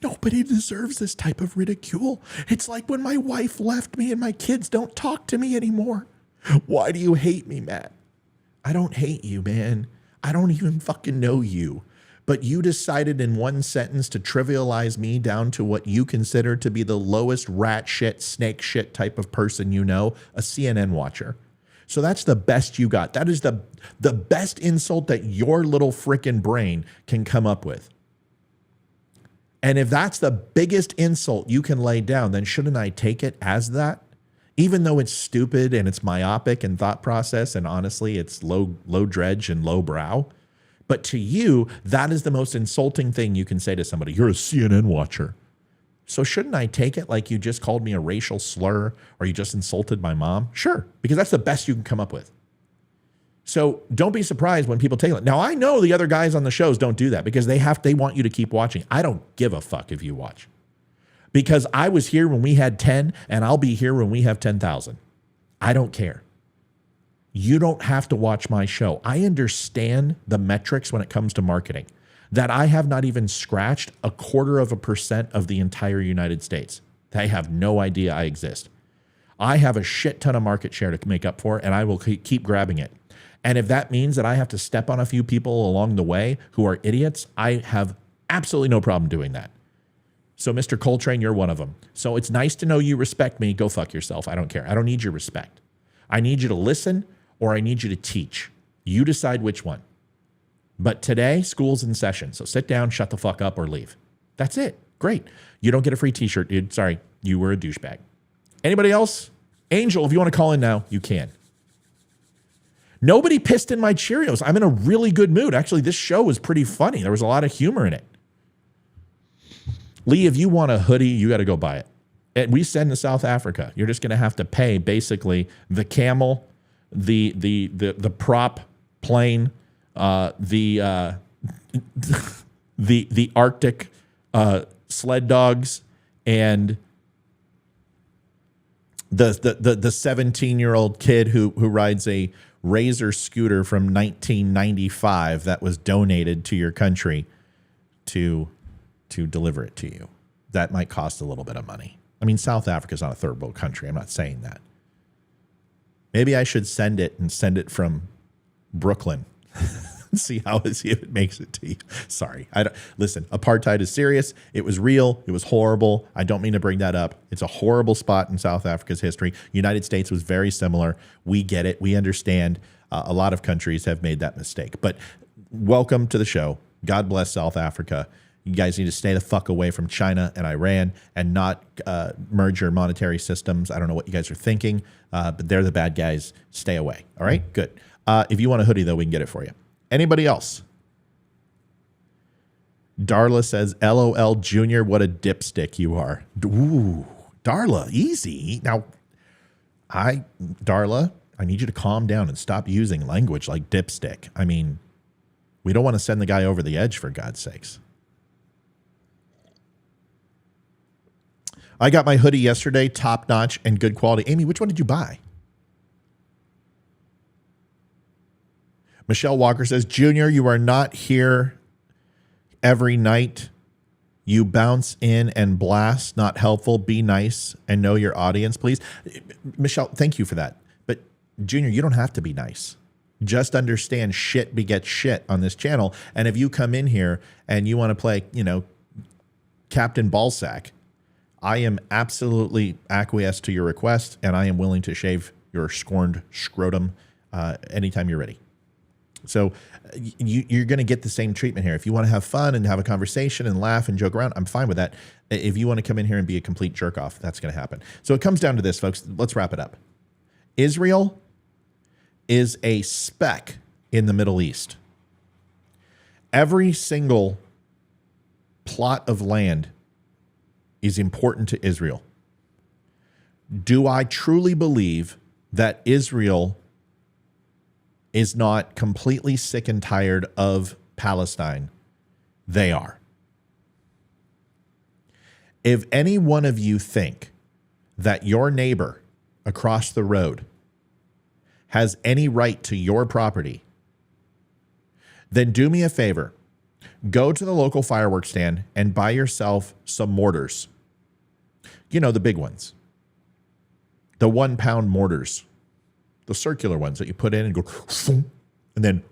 Nobody deserves this type of ridicule. It's like when my wife left me and my kids don't talk to me anymore. Why do you hate me, Matt? I don't hate you, man. I don't even fucking know you. But you decided in one sentence to trivialize me down to what you consider to be the lowest rat shit, snake shit type of person you know, a CNN watcher. So that's the best you got. That is the best insult that your little frickin' brain can come up with. And if that's the biggest insult you can lay down, then shouldn't I take it as that? Even though it's stupid and it's myopic in thought process, and honestly, it's low dredge and low brow. But to you, that is the most insulting thing you can say to somebody. You're a CNN watcher. So shouldn't I take it like you just called me a racial slur or you just insulted my mom? Sure, because that's the best you can come up with. So don't be surprised when people take it. Now, I know the other guys on the shows don't do that because they want you to keep watching. I don't give a fuck if you watch. Because I was here when we had 10 and I'll be here when we have 10,000. I don't care. You don't have to watch my show. I understand the metrics when it comes to marketing, that I have not even scratched 0.25% of the entire United States. They have no idea I exist. I have a shit ton of market share to make up for, and I will keep grabbing it. And if that means that I have to step on a few people along the way who are idiots, I have absolutely no problem doing that. So Mr. Coltrane, you're one of them. So it's nice to know you respect me. Go fuck yourself. I don't care. I don't need your respect. I need you to listen or I need you to teach. You decide which one. But today, school's in session. So sit down, shut the fuck up, or leave. That's it. Great. You don't get a free t-shirt, dude. Sorry. You were a douchebag. Anybody else? Angel, if you want to call in now, you can. Nobody pissed in my Cheerios. I'm in a really good mood. Actually, this show was pretty funny. There was a lot of humor in it. Lee, if you want a hoodie, you got to go buy it. And we send to South Africa. You're just going to have to pay basically the camel, the prop plane, the Arctic sled dogs, and the 17-year-old kid who rides a Razor scooter from 1995 that was donated to your country to deliver it to you. That might cost a little bit of money. I mean, South Africa's not a third world country. I'm not saying that. Maybe I should send it from Brooklyn. See if it makes it to you. Sorry. Listen, apartheid is serious. It was real. It was horrible. I don't mean to bring that up. It's a horrible spot in South Africa's history. United States was very similar. We get it. We understand. A lot of countries have made that mistake. But welcome to the show. God bless South Africa. You guys need to stay the fuck away from China and Iran and not merge your monetary systems. I don't know what you guys are thinking, but they're the bad guys. Stay away. All right? Good. If you want a hoodie, though, we can get it for you. Anybody else? Darla says, LOL Junior, what a dipstick you are. Ooh, Darla, easy. Now, Darla, I need you to calm down and stop using language like dipstick. I mean, we don't want to send the guy over the edge, for God's sakes. I got my hoodie yesterday, top notch and good quality. Amy, which one did you buy? Michelle Walker says, Junior, you are not here every night. You bounce in and blast. Not helpful. Be nice and know your audience, please. Michelle, thank you for that. But Junior, you don't have to be nice. Just understand shit begets shit on this channel. And if you come in here and you want to play, Captain Ballsack, I am absolutely acquiesce to your request, and I am willing to shave your scorned scrotum anytime you're ready. So you're going to get the same treatment here. If you want to have fun and have a conversation and laugh and joke around, I'm fine with that. If you want to come in here and be a complete jerk off, that's going to happen. So it comes down to this, folks. Let's wrap it up. Israel is a speck in the Middle East. Every single plot of land is important to Israel. Do I truly believe that Israel is not completely sick and tired of Palestine? They are. If any one of you think that your neighbor across the road has any right to your property, then do me a favor. Go to the local fireworks stand and buy yourself some mortars. The big ones. The 1 pound mortars. The circular ones that you put in and go, and then,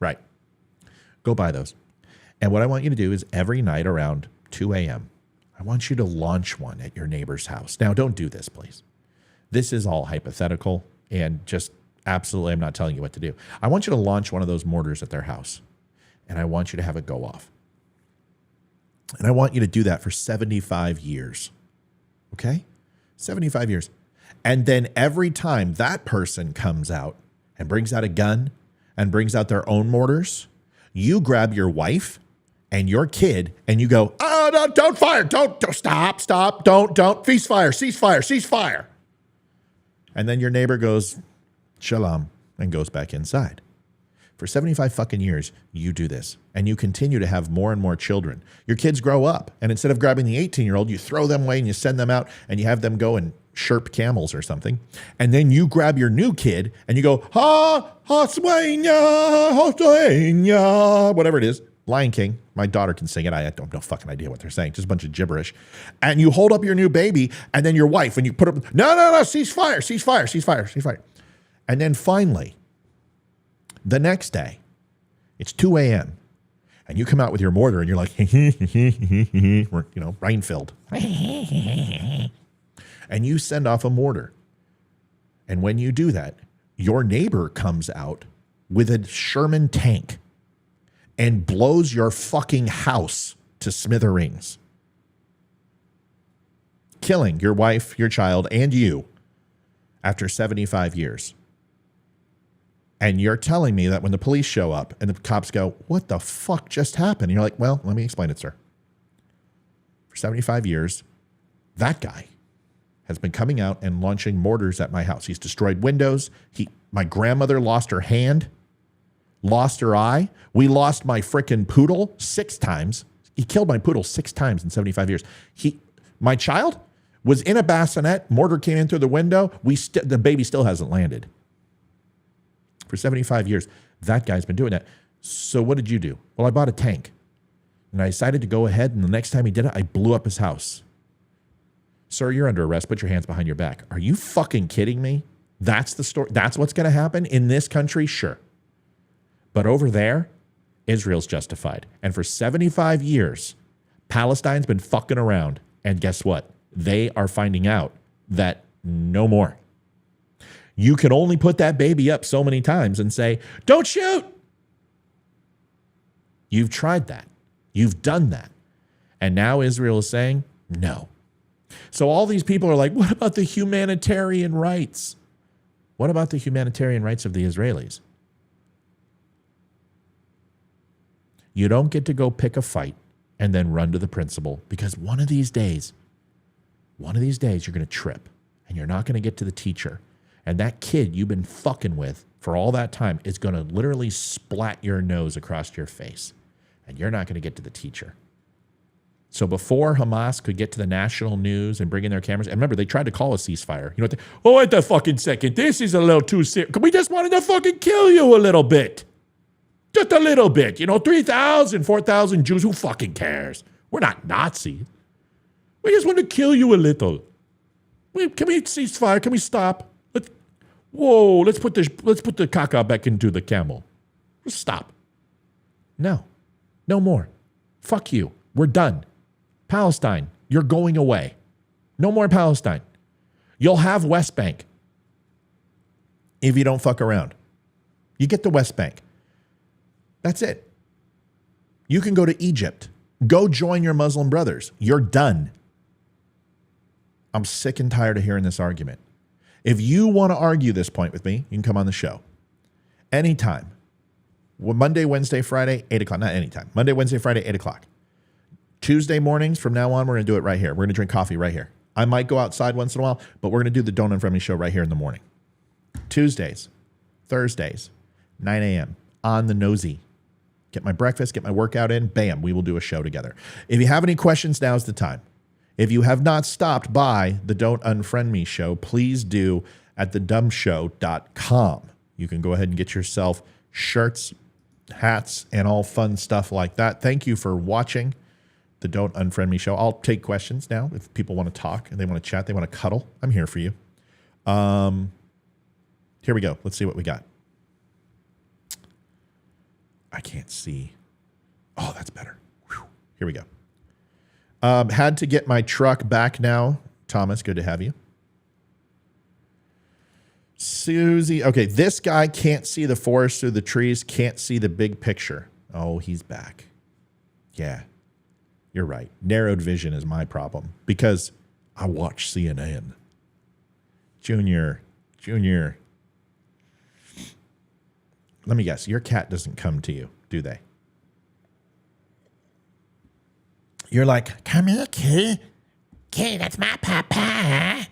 right. Go buy those. And what I want you to do is every night around 2 a.m., I want you to launch one at your neighbor's house. Now, don't do this, please. This is all hypothetical and just absolutely, I'm not telling you what to do. I want you to launch one of those mortars at their house, and I want you to have it go off. And I want you to do that for 75 years. Okay? 75 years. And then every time that person comes out and brings out a gun and brings out their own mortars, you grab your wife and your kid and you go, oh, no, don't fire. Don't stop. Don't, cease fire. And then your neighbor goes, shalom, and goes back inside. For 75 fucking years, you do this, and you continue to have more and more children. Your kids grow up, and instead of grabbing the 18-year-old, you throw them away and you send them out, and you have them go and sherp camels or something. And then you grab your new kid, and you go, whatever it is. Lion King. My daughter can sing it. I don't no fucking idea what they're saying. Just a bunch of gibberish. And you hold up your new baby, and then your wife, and you put up, no, cease fire. And then finally, the next day, it's 2 a.m., and you come out with your mortar, and you're like, rain-filled. And you send off a mortar. And when you do that, your neighbor comes out with a Sherman tank and blows your fucking house to smithereens, killing your wife, your child, and you after 75 years. And you're telling me that when the police show up and the cops go, what the fuck just happened? And you're like, well, let me explain it, sir. For 75 years, that guy has been coming out and launching mortars at my house. He's destroyed windows. My grandmother lost her hand, lost her eye. We lost my frickin' poodle 6 times. He killed my poodle 6 times in 75 years. My child was in a bassinet. Mortar came in through the window. The baby still hasn't landed. For 75 years, that guy's been doing that. So what did you do? Well, I bought a tank. And I decided to go ahead, and the next time he did it, I blew up his house. Sir, you're under arrest. Put your hands behind your back. Are you fucking kidding me? That's the story. That's what's going to happen in this country? Sure. But over there, Israel's justified. And for 75 years, Palestine's been fucking around. And guess what? They are finding out that no more. You can only put that baby up so many times and say, don't shoot. You've tried that. You've done that. And now Israel is saying, no. So all these people are like, what about the humanitarian rights? What about the humanitarian rights of the Israelis? You don't get to go pick a fight and then run to the principal, because one of these days you're going to trip and you're not going to get to the teacher. And that kid you've been fucking with for all that time is going to literally splat your nose across your face. And you're not going to get to the teacher. So before Hamas could get to the national news and bring in their cameras, and remember, they tried to call a ceasefire. You know what? Wait a fucking second. This is a little too serious. We just wanted to fucking kill you a little bit. Just a little bit. 3,000, 4,000 Jews. Who fucking cares? We're not Nazis. We just want to kill you a little. Can we cease fire? Can we stop? Whoa, let's put the caca back into the camel. Stop. No more. Fuck you. We're done. Palestine, you're going away. No more Palestine. You'll have West Bank if you don't fuck around. You get the West Bank. That's it. You can go to Egypt. Go join your Muslim brothers. You're done. I'm sick and tired of hearing this argument. If you want to argue this point with me, you can come on the show. Anytime. Monday, Wednesday, Friday, 8 o'clock. Not anytime. Monday, Wednesday, Friday, 8 o'clock. Tuesday mornings, from now on, we're going to do it right here. We're going to drink coffee right here. I might go outside once in a while, but we're going to do the Don't Unfriend Me show right here in the morning. Tuesdays, Thursdays, 9 a.m. on the nosy. Get my breakfast, get my workout in, bam, we will do a show together. If you have any questions, now's the time. If you have not stopped by the Don't Unfriend Me show, please do at thedumbshow.com. You can go ahead and get yourself shirts, hats, and all fun stuff like that. Thank you for watching the Don't Unfriend Me show. I'll take questions now if people want to talk and they want to chat, they want to cuddle. I'm here for you. Here we go. Let's see what we got. I can't see. Oh, that's better. Whew. Here we go. Had to get my truck back now. Thomas, good to have you. Susie. Okay, this guy can't see the forest through the trees, can't see the big picture. Oh, he's back. Yeah, you're right. Narrowed vision is my problem because I watch CNN. Junior. Let me guess. Your cat doesn't come to you, do they? You're like, come here, kitty. Kitty, that's my papa.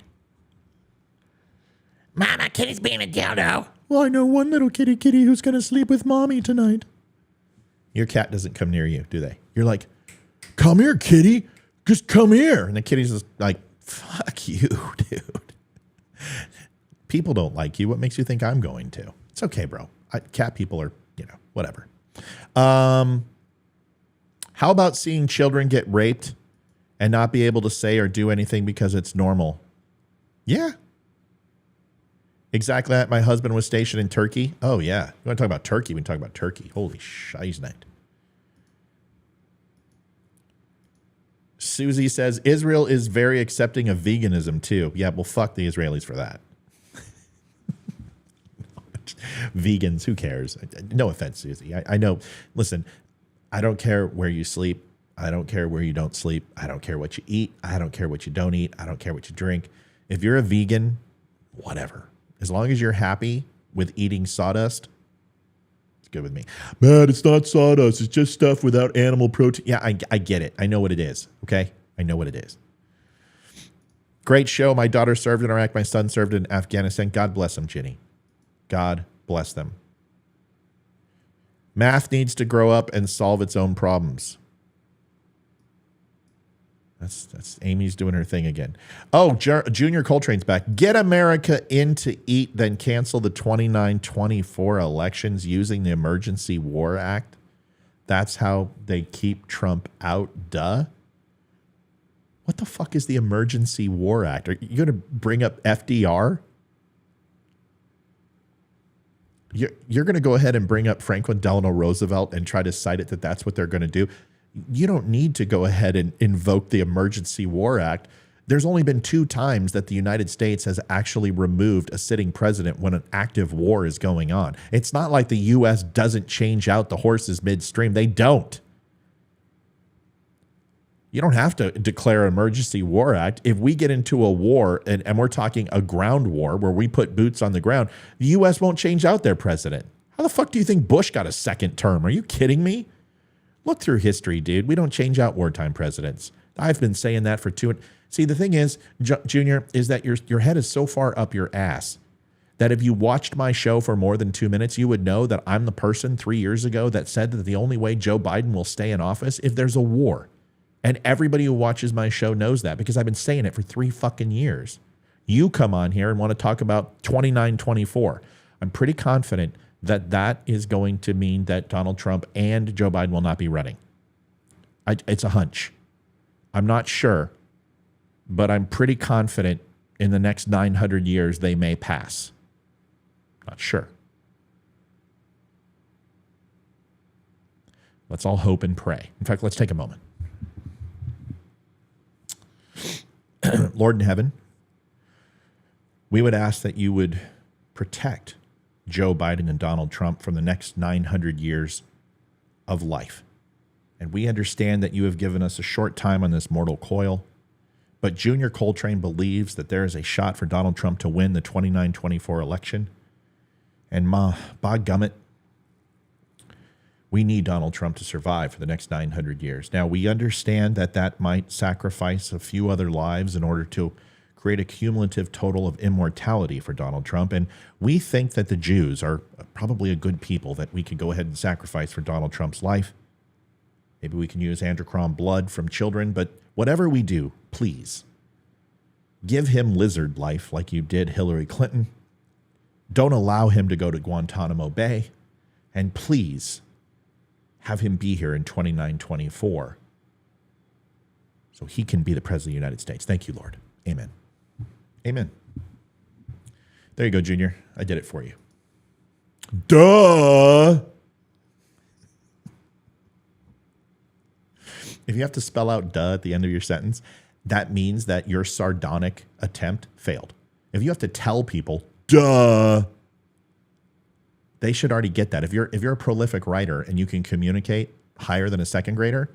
Mama, Kitty's being a dildo. Well, I know one little kitty who's going to sleep with mommy tonight. Your cat doesn't come near you, do they? You're like, come here, kitty. Just come here. And the kitty's just like, fuck you, dude. People don't like you. What makes you think I'm going to? It's okay, bro. Cat people are, whatever. How about seeing children get raped and not be able to say or do anything because it's normal? Yeah. Exactly that. My husband was stationed in Turkey. Oh, yeah. You want to talk about Turkey? We can talk about Turkey. Holy shiznit. Susie says, Israel is very accepting of veganism, too. Yeah, well, fuck the Israelis for that. Vegans, who cares? No offense, Susie. I know. Listen, I don't care where you sleep. I don't care where you don't sleep. I don't care what you eat. I don't care what you don't eat. I don't care what you drink. If you're a vegan, whatever. As long as you're happy with eating sawdust, it's good with me. Man, it's not sawdust. It's just stuff without animal protein. Yeah, I get it. I know what it is. Okay? I know what it is. Great show. My daughter served in Iraq. My son served in Afghanistan. God bless them, Ginny. God bless them. Math needs to grow up and solve its own problems. That's Amy's doing her thing again. Oh, Junior Coltrane's back. Get America in to eat, then cancel the 29-24 elections using the Emergency War Act. That's how they keep Trump out. Duh. What the fuck is the Emergency War Act? Are you going to bring up FDR? You're going to go ahead and bring up Franklin Delano Roosevelt and try to cite it that that's what they're going to do. You don't need to go ahead and invoke the Emergency War Act. There's only been 2 times that the United States has actually removed a sitting president when an active war is going on. It's not like the U.S. doesn't change out the horses midstream. They don't. You don't have to declare an Emergency War Act. If we get into a war, and we're talking a ground war where we put boots on the ground, the U.S. won't change out their president. How the fuck do you think Bush got a second term? Are you kidding me? Look through history, dude. We don't change out wartime presidents. I've been saying that for 2. See, the thing is, Junior, is that your head is so far up your ass that if you watched my show for more than 2 minutes, you would know that I'm the person 3 years ago that said that the only way Joe Biden will stay in office if there's a war. And everybody who watches my show knows that because I've been saying it for 3 fucking years. You come on here and want to talk about 29-24. I'm pretty confident that that is going to mean that Donald Trump and Joe Biden will not be running. It's a hunch. I'm not sure, but I'm pretty confident in the next 900 years they may pass. Not sure. Let's all hope and pray. In fact, let's take a moment. Lord in heaven, we would ask that you would protect Joe Biden and Donald Trump from the next 900 years of life. And we understand that you have given us a short time on this mortal coil, but Junior Coltrane believes that there is a shot for Donald Trump to win the 29-24 election. And by gummit, we need Donald Trump to survive for the next 900 years. Now, we understand that that might sacrifice a few other lives in order to create a cumulative total of immortality for Donald Trump. And we think that the Jews are probably a good people that we could go ahead and sacrifice for Donald Trump's life. Maybe we can use androchrome blood from children, but whatever we do, please give him lizard life like you did Hillary Clinton. Don't allow him to go to Guantanamo Bay. And please have him be here in 29-24 so he can be the president of the United States. Thank you, Lord. Amen. Amen. There you go, Junior. I did it for you. Duh. If you have to spell out duh at the end of your sentence, that means that your sardonic attempt failed. If you have to tell people, duh, they should already get that. If you're a prolific writer and you can communicate higher than a second grader,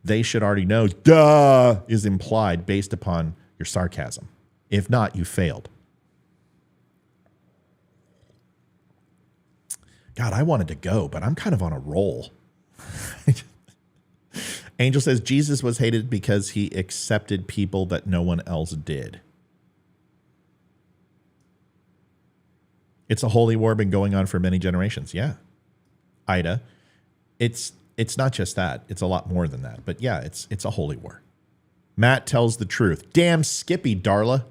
they should already know duh is implied based upon your sarcasm. If not, you failed. God, I wanted to go, but I'm kind of on a roll. Angel says Jesus was hated because he accepted people that no one else did. It's a holy war been going on for many generations. Yeah. Ida, it's not just that. It's a lot more than that. But yeah, it's a holy war. Matt tells the truth. Damn Skippy, Darla.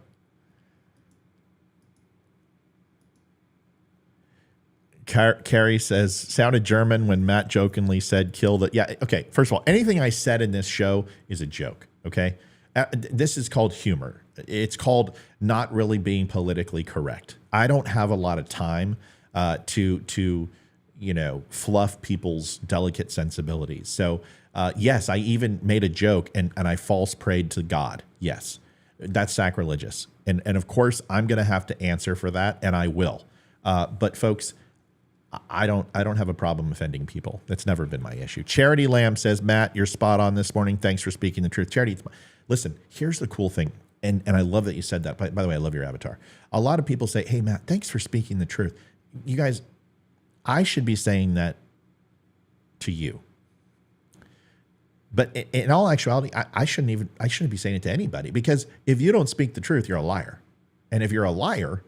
Carrie says, sounded German when Matt jokingly said, kill the... Yeah, okay. First of all, anything I said in this show is a joke, okay? This is called humor. It's called not really being politically correct. I don't have a lot of time to fluff people's delicate sensibilities. So, yes, I even made a joke and I false prayed to God. Yes, that's sacrilegious. And of course, I'm going to have to answer for that, and I will. But folks, I don't have a problem offending people. That's never been my issue. Charity Lamb says, Matt, you're spot on this morning. Thanks for speaking the truth. Charity, listen, here's the cool thing. And I love that you said that. By the way, I love your avatar. A lot of people say, hey, Matt, thanks for speaking the truth. You guys, I should be saying that to you. But in all actuality, I shouldn't be saying it to anybody, because if you don't speak the truth, you're a liar. And if you're a liar,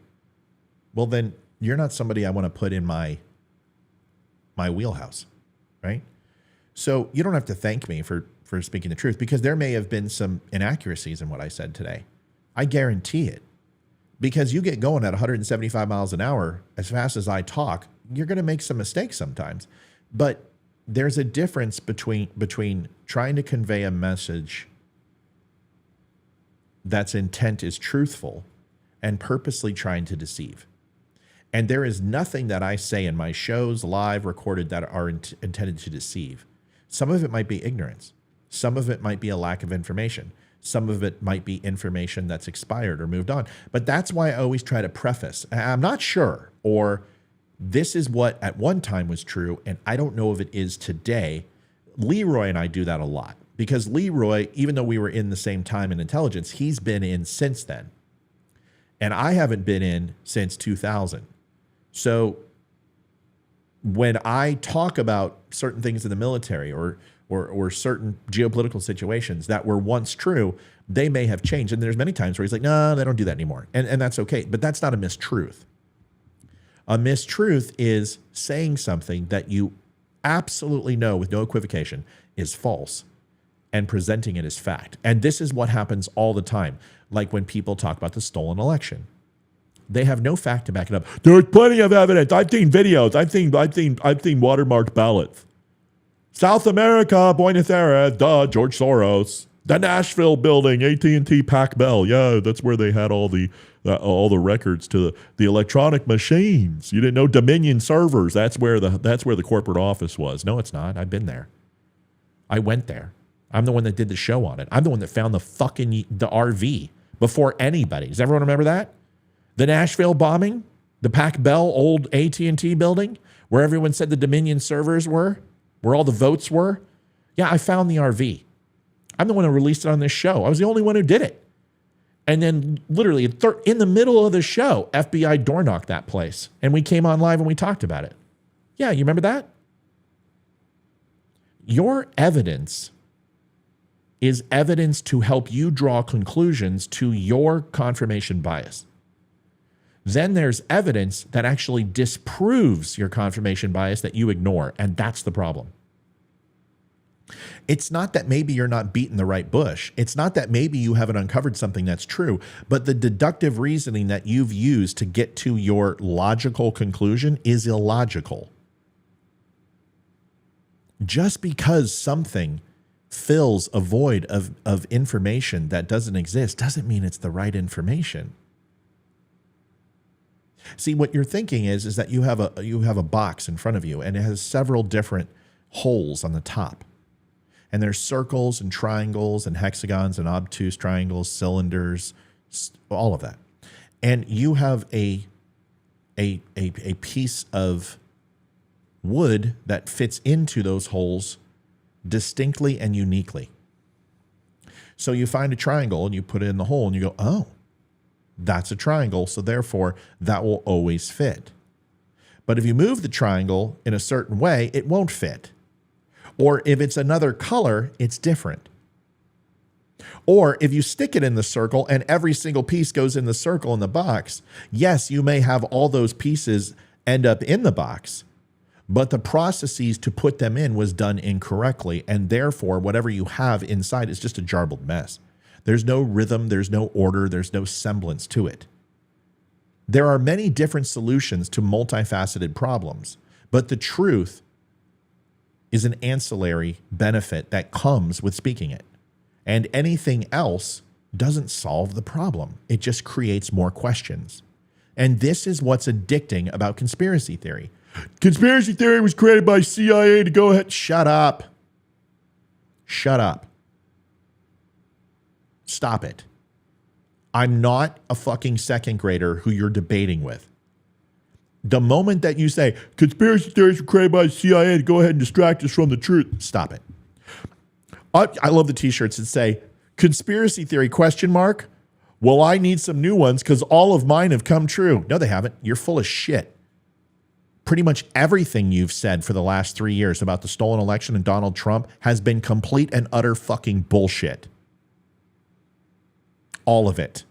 well, then you're not somebody I want to put in my wheelhouse, right? So you don't have to thank me for speaking the truth, because there may have been some inaccuracies in what I said today. I guarantee it. Because you get going at 175 miles an hour as fast as I talk, you're going to make some mistakes sometimes. But there's a difference between trying to convey a message that's intent is truthful and purposely trying to deceive. And there is nothing that I say in my shows, live, recorded, that are intended to deceive. Some of it might be ignorance. Some of it might be a lack of information. Some of it might be information that's expired or moved on. But that's why I always try to preface, I'm not sure, or this is what at one time was true, and I don't know if it is today. Leroy and I do that a lot, because Leroy, even though we were in the same time in intelligence, he's been in since then. And I haven't been in since 2000. So when I talk about certain things in the military or certain geopolitical situations that were once true, they may have changed. And there's many times where he's like, no, they don't do that anymore. And that's okay. But that's not a mistruth. A mistruth is saying something that you absolutely know with no equivocation is false and presenting it as fact. And this is what happens all the time. Like when people talk about the stolen election. They have no fact to back it up. There's plenty of evidence. I've seen videos. I've seen watermarked ballots. South America, Buenos Aires, duh, George Soros. The Nashville building, AT&T Pac Bell. Yeah, that's where they had all the records to the electronic machines. You didn't know Dominion servers. That's where the corporate office was. No, it's not. I've been there. I went there. I'm the one that did the show on it. I'm the one that found the RV before anybody. Does everyone remember that? The Nashville bombing, the Pac Bell old AT&T building, where everyone said the Dominion servers were, where all the votes were. Yeah, I found the RV. I'm the one who released it on this show. I was the only one who did it. And then literally in the middle of the show, FBI door knocked that place. And we came on live and we talked about it. Yeah, you remember that? Your evidence is evidence to help you draw conclusions to your confirmation bias. Then there's evidence that actually disproves your confirmation bias that you ignore. And that's the problem. It's not that maybe you're not beating the right bush. It's not that maybe you haven't uncovered something that's true, but the deductive reasoning that you've used to get to your logical conclusion is illogical. Just because something fills a void of information that doesn't exist doesn't mean it's the right information. See, what you're thinking is that you have a box in front of you and it has several different holes on the top. And there's circles and triangles and hexagons and obtuse triangles, cylinders, all of that. And you have a piece of wood that fits into those holes distinctly and uniquely. So you find a triangle and you put it in the hole and you go, oh, that's a triangle. So therefore that will always fit. But if you move the triangle in a certain way, it won't fit. Or if it's another color, it's different. Or if you stick it in the circle and every single piece goes in the circle in the box, yes, you may have all those pieces end up in the box, but the processes to put them in was done incorrectly. And therefore, whatever you have inside is just a jarbled mess. There's no rhythm, there's no order, there's no semblance to it. There are many different solutions to multifaceted problems, but the truth is an ancillary benefit that comes with speaking it. And anything else doesn't solve the problem. It just creates more questions. And this is what's addicting about conspiracy theory. Conspiracy theory was created by CIA to go ahead. Shut up. Shut up. Stop it. I'm not a fucking second grader who you're debating with. The moment that you say conspiracy theories were created by the CIA to go ahead and distract us from the truth, stop it. I love the t-shirts that say conspiracy theory ? Well, I need some new ones because all of mine have come true. No, they haven't. You're full of shit. Pretty much everything you've said for the last 3 years about the stolen election and Donald Trump has been complete and utter fucking bullshit. All of it.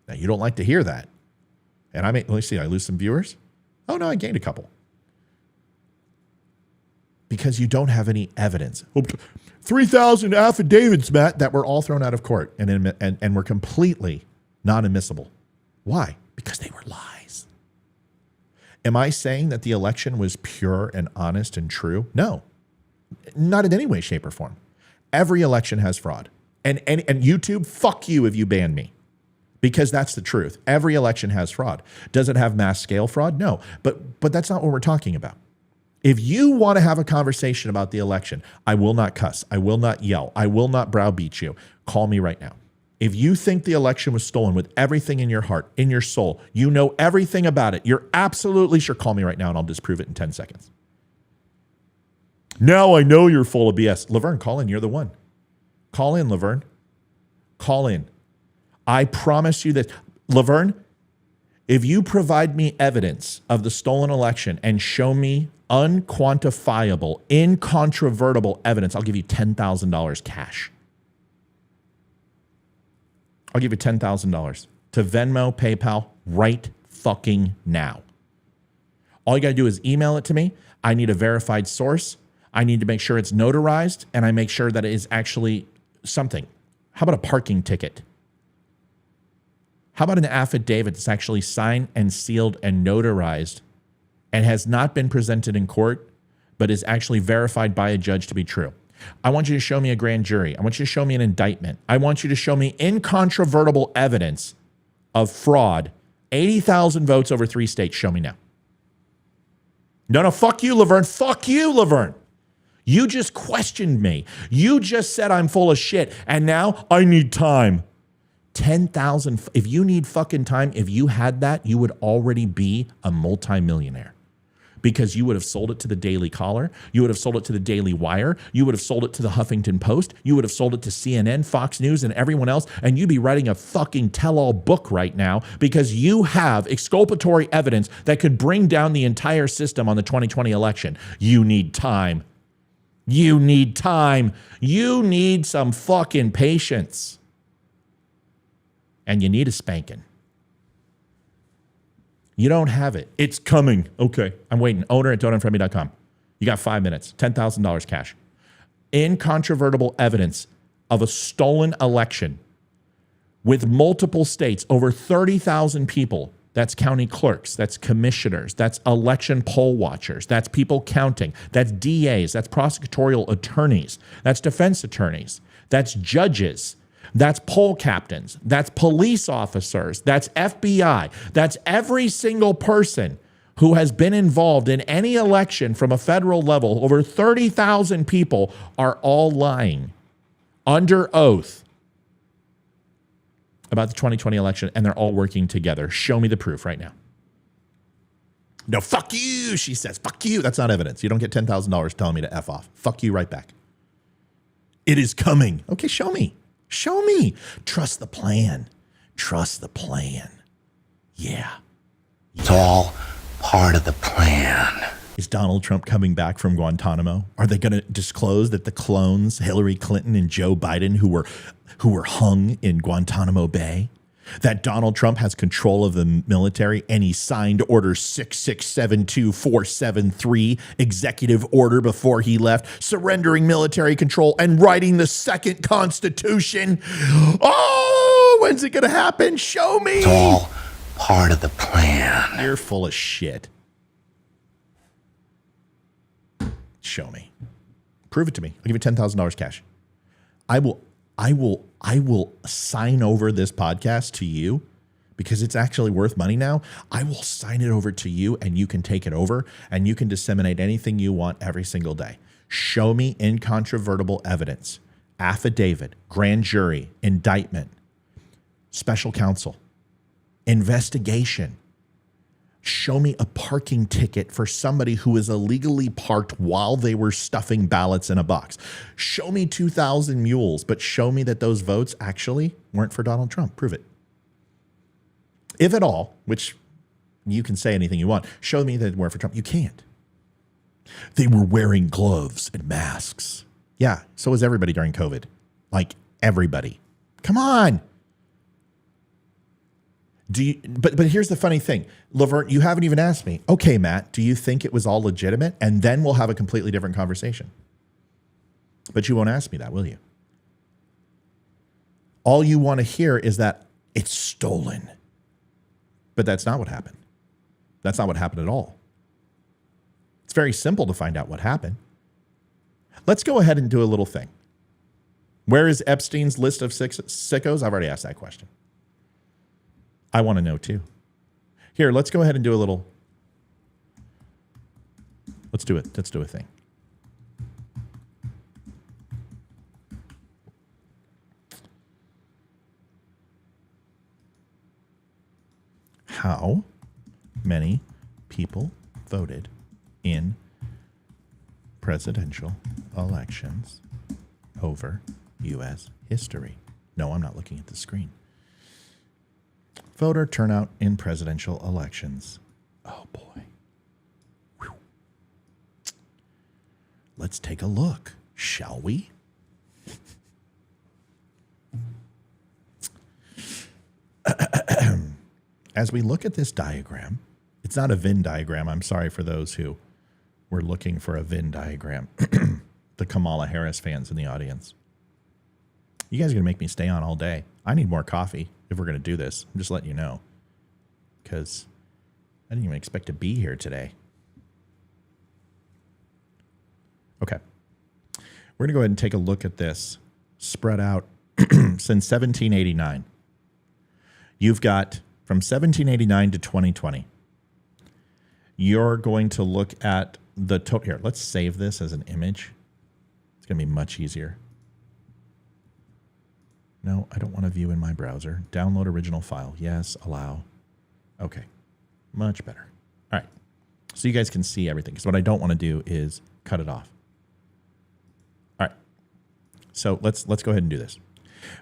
Now, you don't like to hear that. And let me see, I lose some viewers? Oh, no, I gained a couple. Because you don't have any evidence. 3,000 affidavits, Matt, that were all thrown out of court and were completely non-admissible. Why? Because they were lies. Am I saying that the election was pure and honest and true? No. Not in any way, shape, or form. Every election has fraud. And YouTube, fuck you if you ban me. Because that's the truth. Every election has fraud. Does it have mass scale fraud? No. But that's not what we're talking about. If you want to have a conversation about the election, I will not cuss. I will not yell. I will not browbeat you. Call me right now. If you think the election was stolen with everything in your heart, in your soul, you know everything about it, you're absolutely sure, call me right now and I'll disprove it in 10 seconds. Now I know you're full of BS. Laverne, call in. You're the one. Call in, Laverne. Call in. I promise you that, Laverne, if you provide me evidence of the stolen election and show me unquantifiable, incontrovertible evidence, I'll give you $10,000 cash. I'll give you $10,000 to Venmo, PayPal, right fucking now. All you got to do is email it to me. I need a verified source. I need to make sure it's notarized, and I make sure that it is actually something. How about a parking ticket? How about an affidavit that's actually signed and sealed and notarized and has not been presented in court, but is actually verified by a judge to be true? I want you to show me a grand jury. I want you to show me an indictment. I want you to show me incontrovertible evidence of fraud. 80,000 votes over 3 states. Show me now. No, fuck you, Laverne. Fuck you, Laverne. You just questioned me. You just said I'm full of shit. And now I need time. 10,000. If you need fucking time, if you had that, you would already be a multimillionaire. Because you would have sold it to the Daily Caller. You would have sold it to the Daily Wire. You would have sold it to the Huffington Post. You would have sold it to CNN, Fox News, and everyone else. And you'd be writing a fucking tell-all book right now because you have exculpatory evidence that could bring down the entire system on the 2020 election. You need time. You need time. You need some fucking patience. And you need a spanking. You don't have it. It's coming. Okay. I'm waiting. Owner at donutfriendme.com. You got 5 minutes. $10,000 cash. Incontrovertible evidence of a stolen election with multiple states, over 30,000 people. That's county clerks. That's commissioners. That's election poll watchers. That's people counting. That's DAs. That's prosecutorial attorneys. That's defense attorneys. That's judges. That's poll captains. That's police officers. That's FBI. That's every single person who has been involved in any election from a federal level. Over 30,000 people are all lying under oath about the 2020 election, and they're all working together. Show me the proof right now. No, fuck you, she says. Fuck you. That's not evidence. You don't get $10,000 telling me to F off. Fuck you right back. It is coming. Okay, show me. Show me. Trust the plan. Trust the plan. Yeah. It's all part of the plan. Is Donald Trump coming back from Guantanamo? Are they going to disclose that the clones, Hillary Clinton and Joe Biden, who were hung in Guantanamo Bay, that Donald Trump has control of the military and he signed Order 6672473, executive order before he left, surrendering military control and writing the second Constitution? Oh, when's it going to happen? Show me. It's all part of the plan. You're full of shit. Show me. Prove it to me. I'll give you $10,000 cash. I will sign over this podcast to you because it's actually worth money now. I will sign it over to you and you can take it over and you can disseminate anything you want every single day. Show me incontrovertible evidence, affidavit, grand jury, indictment, special counsel, investigation. Show me a parking ticket for somebody who is illegally parked while they were stuffing ballots in a box. Show me 2,000 mules, but show me that those votes actually weren't for Donald Trump. Prove it. If at all, which you can say anything you want, show me that they weren't for Trump. You can't. They were wearing gloves and masks. Yeah, so was everybody during COVID. Like everybody. Come on. But here's the funny thing. Laverne, you haven't even asked me. Okay, Matt, do you think it was all legitimate? And then we'll have a completely different conversation. But you won't ask me that, will you? All you want to hear is that it's stolen. But that's not what happened. That's not what happened at all. It's very simple to find out what happened. Let's go ahead and do a little thing. Where is Epstein's list of sickos? I've already asked that question. I want to know too. Here, let's go ahead and do a little. Let's do it. Let's do a thing. How many people voted in presidential elections over U.S. history? No, I'm not looking at the screen. Voter turnout in presidential elections. Oh, boy. Whew. Let's take a look, shall we? As we look at this diagram, it's not a Venn diagram. I'm sorry for those who were looking for a Venn diagram. The Kamala Harris fans in the audience. You guys are going to make me stay on all day. I need more coffee if we're going to do this. I'm just letting you know. Because I didn't even expect to be here today. Okay. We're going to go ahead and take a look at this spread out since 1789. You've got from 1789 to 2020. You're going to look at the total. Here, let's save this as an image. It's going to be much easier. No, I don't want to view in my browser. Download original file. Yes, allow. Okay, much better. All right, so you guys can see everything, because what I don't want to do is cut it off. All right, so let's go ahead and do this.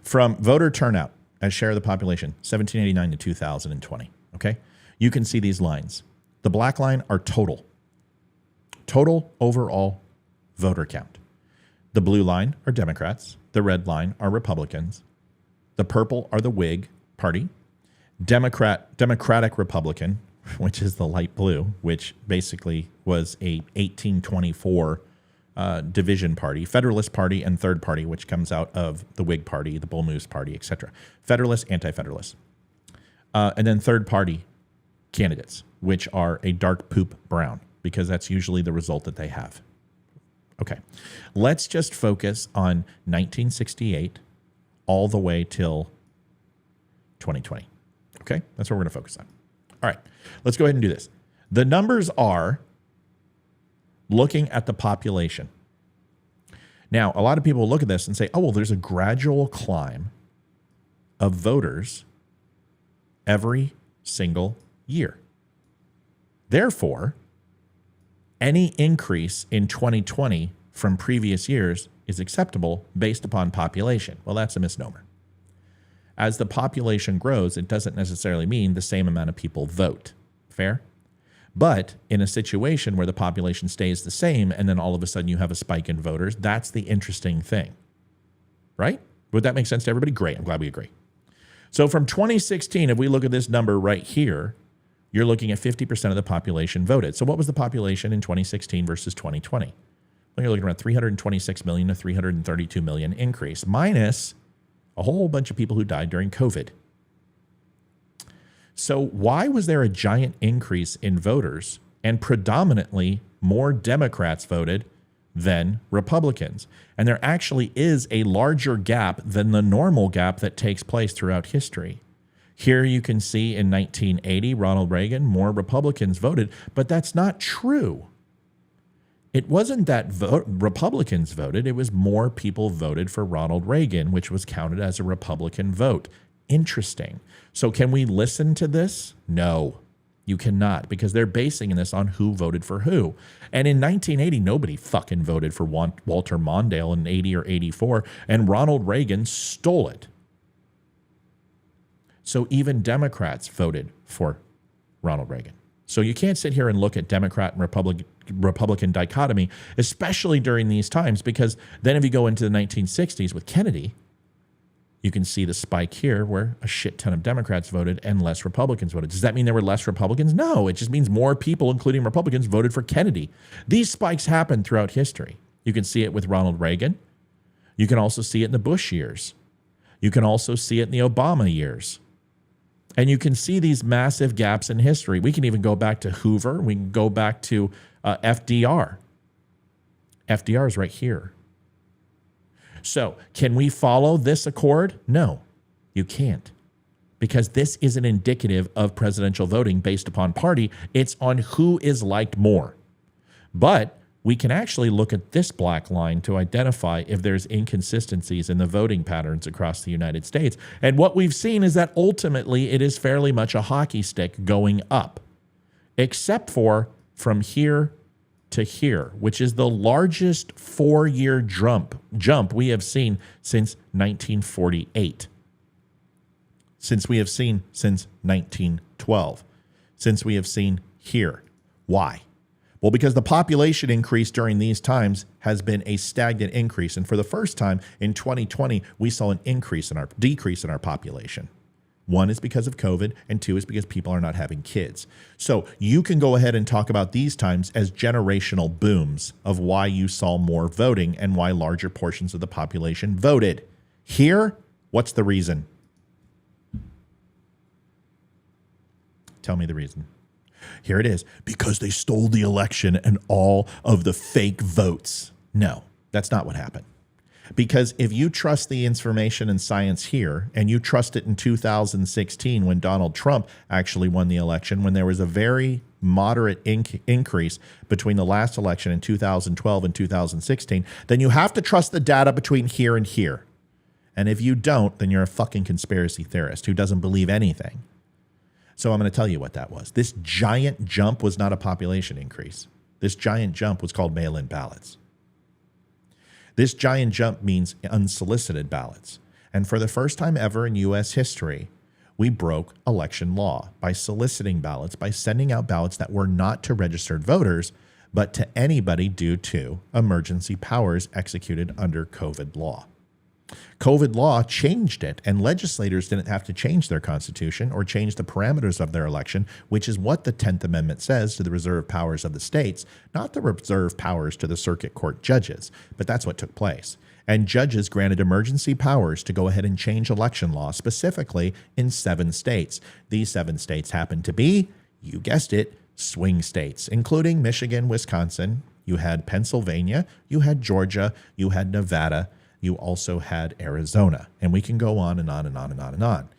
From voter turnout as share of the population, 1789 to 2020, okay? You can see these lines. The black line are total overall voter count. The blue line are Democrats. The red line are Republicans. The purple are the Whig Party. Democratic Republican, which is the light blue, which basically was a 1824 division party. Federalist Party and Third Party, which comes out of the Whig Party, the Bull Moose Party, etc. Federalist, Anti-Federalist. And then Third Party candidates, which are a dark poop brown, because that's usually the result that they have. Okay, let's just focus on 1968 all the way till 2020. Okay, that's what we're going to focus on. All right, let's go ahead and do this. The numbers are looking at the population. Now, a lot of people will look at this and say, oh, well, there's a gradual climb of voters every single year. Therefore, any increase in 2020 from previous years is acceptable based upon population. Well, that's a misnomer. As the population grows, it doesn't necessarily mean the same amount of people vote. Fair? But in a situation where the population stays the same and then all of a sudden you have a spike in voters, that's the interesting thing. Right? Would that make sense to everybody? Great. I'm glad we agree. So from 2016, if we look at this number right here, you're looking at 50% of the population voted. So what was the population in 2016 versus 2020? Well, you're looking around 326 million to 332 million increase, minus a whole bunch of people who died during COVID. So why was there a giant increase in voters and predominantly more Democrats voted than Republicans? And there actually is a larger gap than the normal gap that takes place throughout history. Here you can see in 1980, Ronald Reagan, more Republicans voted, but that's not true. It wasn't that Republicans voted, it was more people voted for Ronald Reagan, which was counted as a Republican vote. Interesting. So can we listen to this? No, you cannot, because they're basing this on who voted for who. And in 1980, nobody fucking voted for Walter Mondale in 80 or 84, and Ronald Reagan stole it. So even Democrats voted for Ronald Reagan. So you can't sit here and look at Democrat and Republican dichotomy, especially during these times, because then if you go into the 1960s with Kennedy, you can see the spike here where a shit ton of Democrats voted and less Republicans voted. Does that mean there were less Republicans? No, it just means more people, including Republicans, voted for Kennedy. These spikes happened throughout history. You can see it with Ronald Reagan. You can also see it in the Bush years. You can also see it in the Obama years. And you can see these massive gaps in history. We can even go back to Hoover. We can go back to FDR. FDR is right here. So can we follow this accord? No, you can't. Because this isn't indicative of presidential voting based upon party. It's on who is liked more. But we can actually look at this black line to identify if there's inconsistencies in the voting patterns across the United States. And what we've seen is that ultimately it is fairly much a hockey stick going up, except for from here to here, which is the largest 4-year jump we have seen since 1948. Since we have seen since 1912. Since we have seen here. Why? Well, because the population increase during these times has been a stagnant increase. And for the first time in 2020, we saw an decrease in our population. One is because of COVID, and two is because people are not having kids. So you can go ahead and talk about these times as generational booms of why you saw more voting and why larger portions of the population voted. Here, what's the reason? Tell me the reason. Here it is. Because they stole the election and all of the fake votes. No, That's not what happened. Because if you trust the information and science here, and you trust it in 2016 when Donald Trump actually won the election, when there was a very moderate increase between the last election in 2012 and 2016, then you have to trust the data between here and here. And if you don't, then you're a fucking conspiracy theorist who doesn't believe anything. So I'm going to tell you what that was. This giant jump was not a population increase. This giant jump was called mail-in ballots. This giant jump means unsolicited ballots. And for the first time ever in U.S. history, we broke election law by soliciting ballots, by sending out ballots that were not to registered voters, but to anybody due to emergency powers executed under COVID law. COVID law changed it, and legislators didn't have to change their constitution or change the parameters of their election, which is what the 10th Amendment says to the reserved powers of the states, not the reserved powers to the circuit court judges. But that's what took place. And judges granted emergency powers to go ahead and change election law, specifically in 7 states. These 7 states happen to be, you guessed it, swing states, including Michigan, Wisconsin. You had Pennsylvania, you had Georgia, you had Nevada, you also had Arizona, and we can go on and on and on and on and on.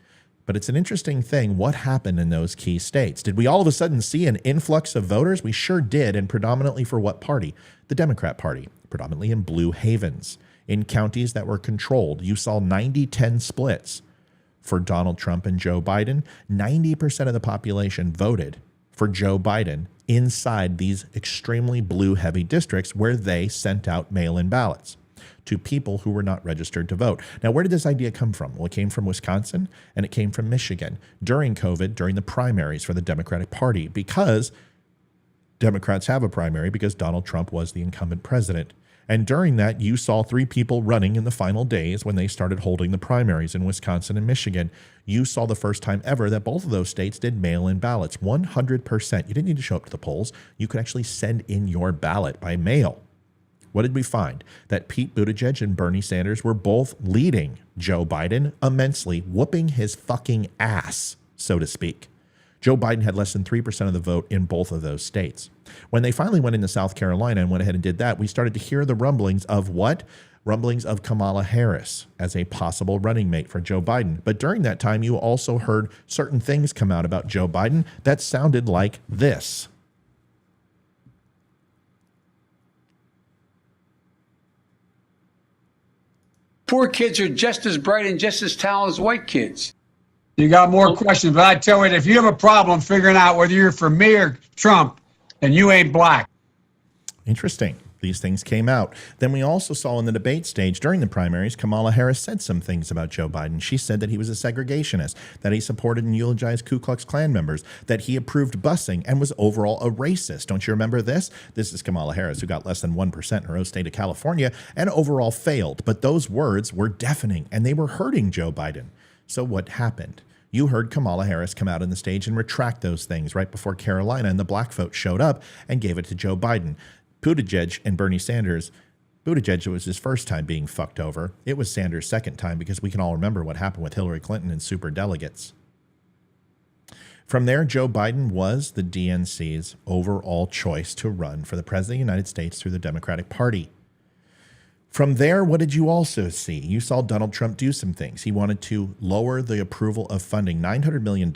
But it's an interesting thing. What happened in those key states? Did we all of a sudden see an influx of voters? We sure did, and predominantly for what party? The Democrat Party, predominantly in blue havens. In counties that were controlled, you saw 90-10 splits for Donald Trump and Joe Biden. 90% of the population voted for Joe Biden inside these extremely blue-heavy districts where they sent out mail-in ballots to people who were not registered to vote. Now, where did this idea come from? Well, it came from Wisconsin and it came from Michigan during COVID, during the primaries for the Democratic Party, because Democrats have a primary because Donald Trump was the incumbent president. And during that, you saw 3 people running in the final days when they started holding the primaries in Wisconsin and Michigan. You saw the first time ever that both of those states did mail-in ballots, 100%. You didn't need to show up to the polls. You could actually send in your ballot by mail. What did we find? That Pete Buttigieg and Bernie Sanders were both leading Joe Biden immensely, whooping his fucking ass, so to speak. Joe Biden had less than 3% of the vote in both of those states. When they finally went into South Carolina and went ahead and did that, we started to hear the rumblings of what? Rumblings of Kamala Harris as a possible running mate for Joe Biden. But during that time, you also heard certain things come out about Joe Biden that sounded like this. Poor kids are just as bright and just as talented as white kids. You got more questions, but I tell you, if you have a problem figuring out whether you're for me or Trump, then you ain't black. Interesting. These things came out. Then we also saw in the debate stage during the primaries, Kamala Harris said some things about Joe Biden. She said that he was a segregationist, that he supported and eulogized Ku Klux Klan members, that he approved busing and was overall a racist. Don't you remember this? This is Kamala Harris, who got less than 1% in her own state of California and overall failed. But those words were deafening and they were hurting Joe Biden. So what happened? You heard Kamala Harris come out on the stage and retract those things right before Carolina and the black vote showed up and gave it to Joe Biden. Buttigieg and Bernie Sanders, Buttigieg, it was his first time being fucked over. It was Sanders' second time because we can all remember what happened with Hillary Clinton and superdelegates. From there, Joe Biden was the DNC's overall choice to run for the President of the United States through the Democratic Party. From there, what did you also see? You saw Donald Trump do some things. He wanted to lower the approval of funding, $900 million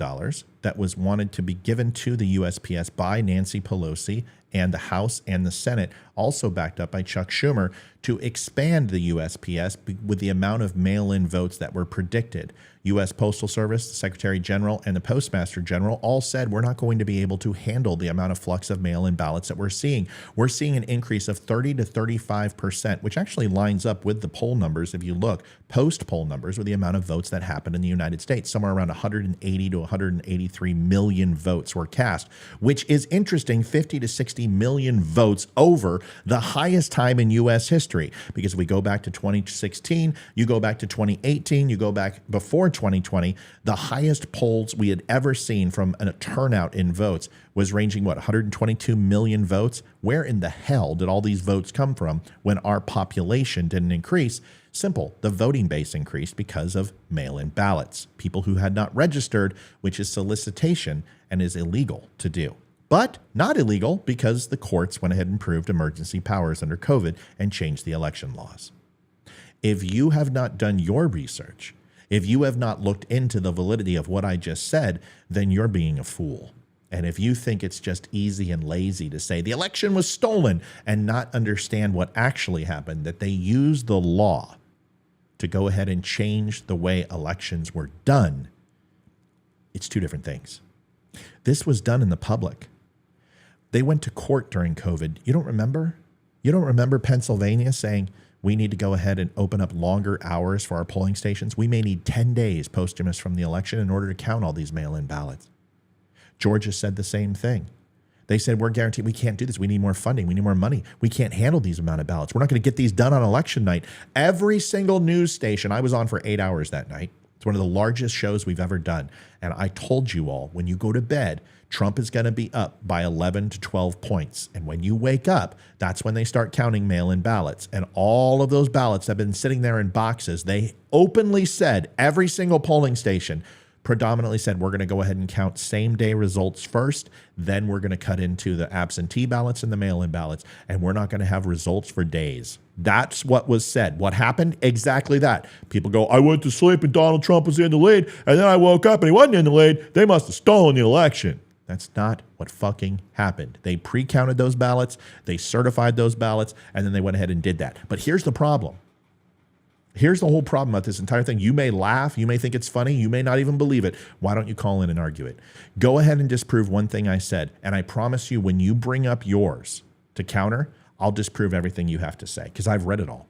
that was wanted to be given to the USPS by Nancy Pelosi and the House and the Senate, also backed up by Chuck Schumer, to expand the USPS with the amount of mail-in votes that were predicted. U.S. Postal Service, the Secretary General, and the Postmaster General all said we're not going to be able to handle the amount of flux of mail-in ballots that we're seeing. We're seeing an increase of 30 to 35%, which actually lines up with the poll numbers. If you look, post-poll numbers with the amount of votes that happened in the United States, somewhere around 180 to 183 million votes were cast, which is interesting, 50 to 60 million votes over the highest time in U.S. history. Because if we go back to 2016, you go back to 2018, you go back before 2020, the highest polls we had ever seen from a turnout in votes was ranging, 122 million votes? Where in the hell did all these votes come from when our population didn't increase? Simple. The voting base increased because of mail-in ballots. People who had not registered, which is solicitation and is illegal to do. but not illegal because the courts went ahead and proved emergency powers under COVID and changed the election laws. If you have not done your research, if you have not looked into the validity of what I just said, then you're being a fool. And if you think it's just easy and lazy to say the election was stolen and not understand what actually happened, that they used the law to go ahead and change the way elections were done, it's two different things. This was done in the public. They went to court during COVID. You don't remember? You don't remember Pennsylvania saying, we need to go ahead and open up longer hours for our polling stations? We may need 10 days posthumous from the election in order to count all these mail-in ballots. Georgia said the same thing. They said, we're guaranteed we can't do this. We need more funding. We need more money. We can't handle these amount of ballots. We're not going to get these done on election night. Every single news station, I was on for 8 hours that night. It's one of the largest shows we've ever done. And I told you all, when you go to bed, Trump is going to be up by 11 to 12 points. And when you wake up, that's when they start counting mail-in ballots. And all of those ballots have been sitting there in boxes. They openly said, every single polling station predominantly said, we're going to go ahead and count same-day results first. Then we're going to cut into the absentee ballots and the mail-in ballots. And we're not going to have results for days. That's what was said. What happened? Exactly that. People go, I went to sleep and Donald Trump was in the lead. And then I woke up and he wasn't in the lead. They must have stolen the election. That's not what fucking happened. They pre-counted those ballots, they certified those ballots, and then they went ahead and did that. But here's the problem. Here's the whole problem about this entire thing. You may laugh, you may think it's funny, you may not even believe it. Why don't you call in and argue it? Go ahead and disprove one thing I said, and I promise you when you bring up yours to counter, I'll disprove everything you have to say, because I've read it all.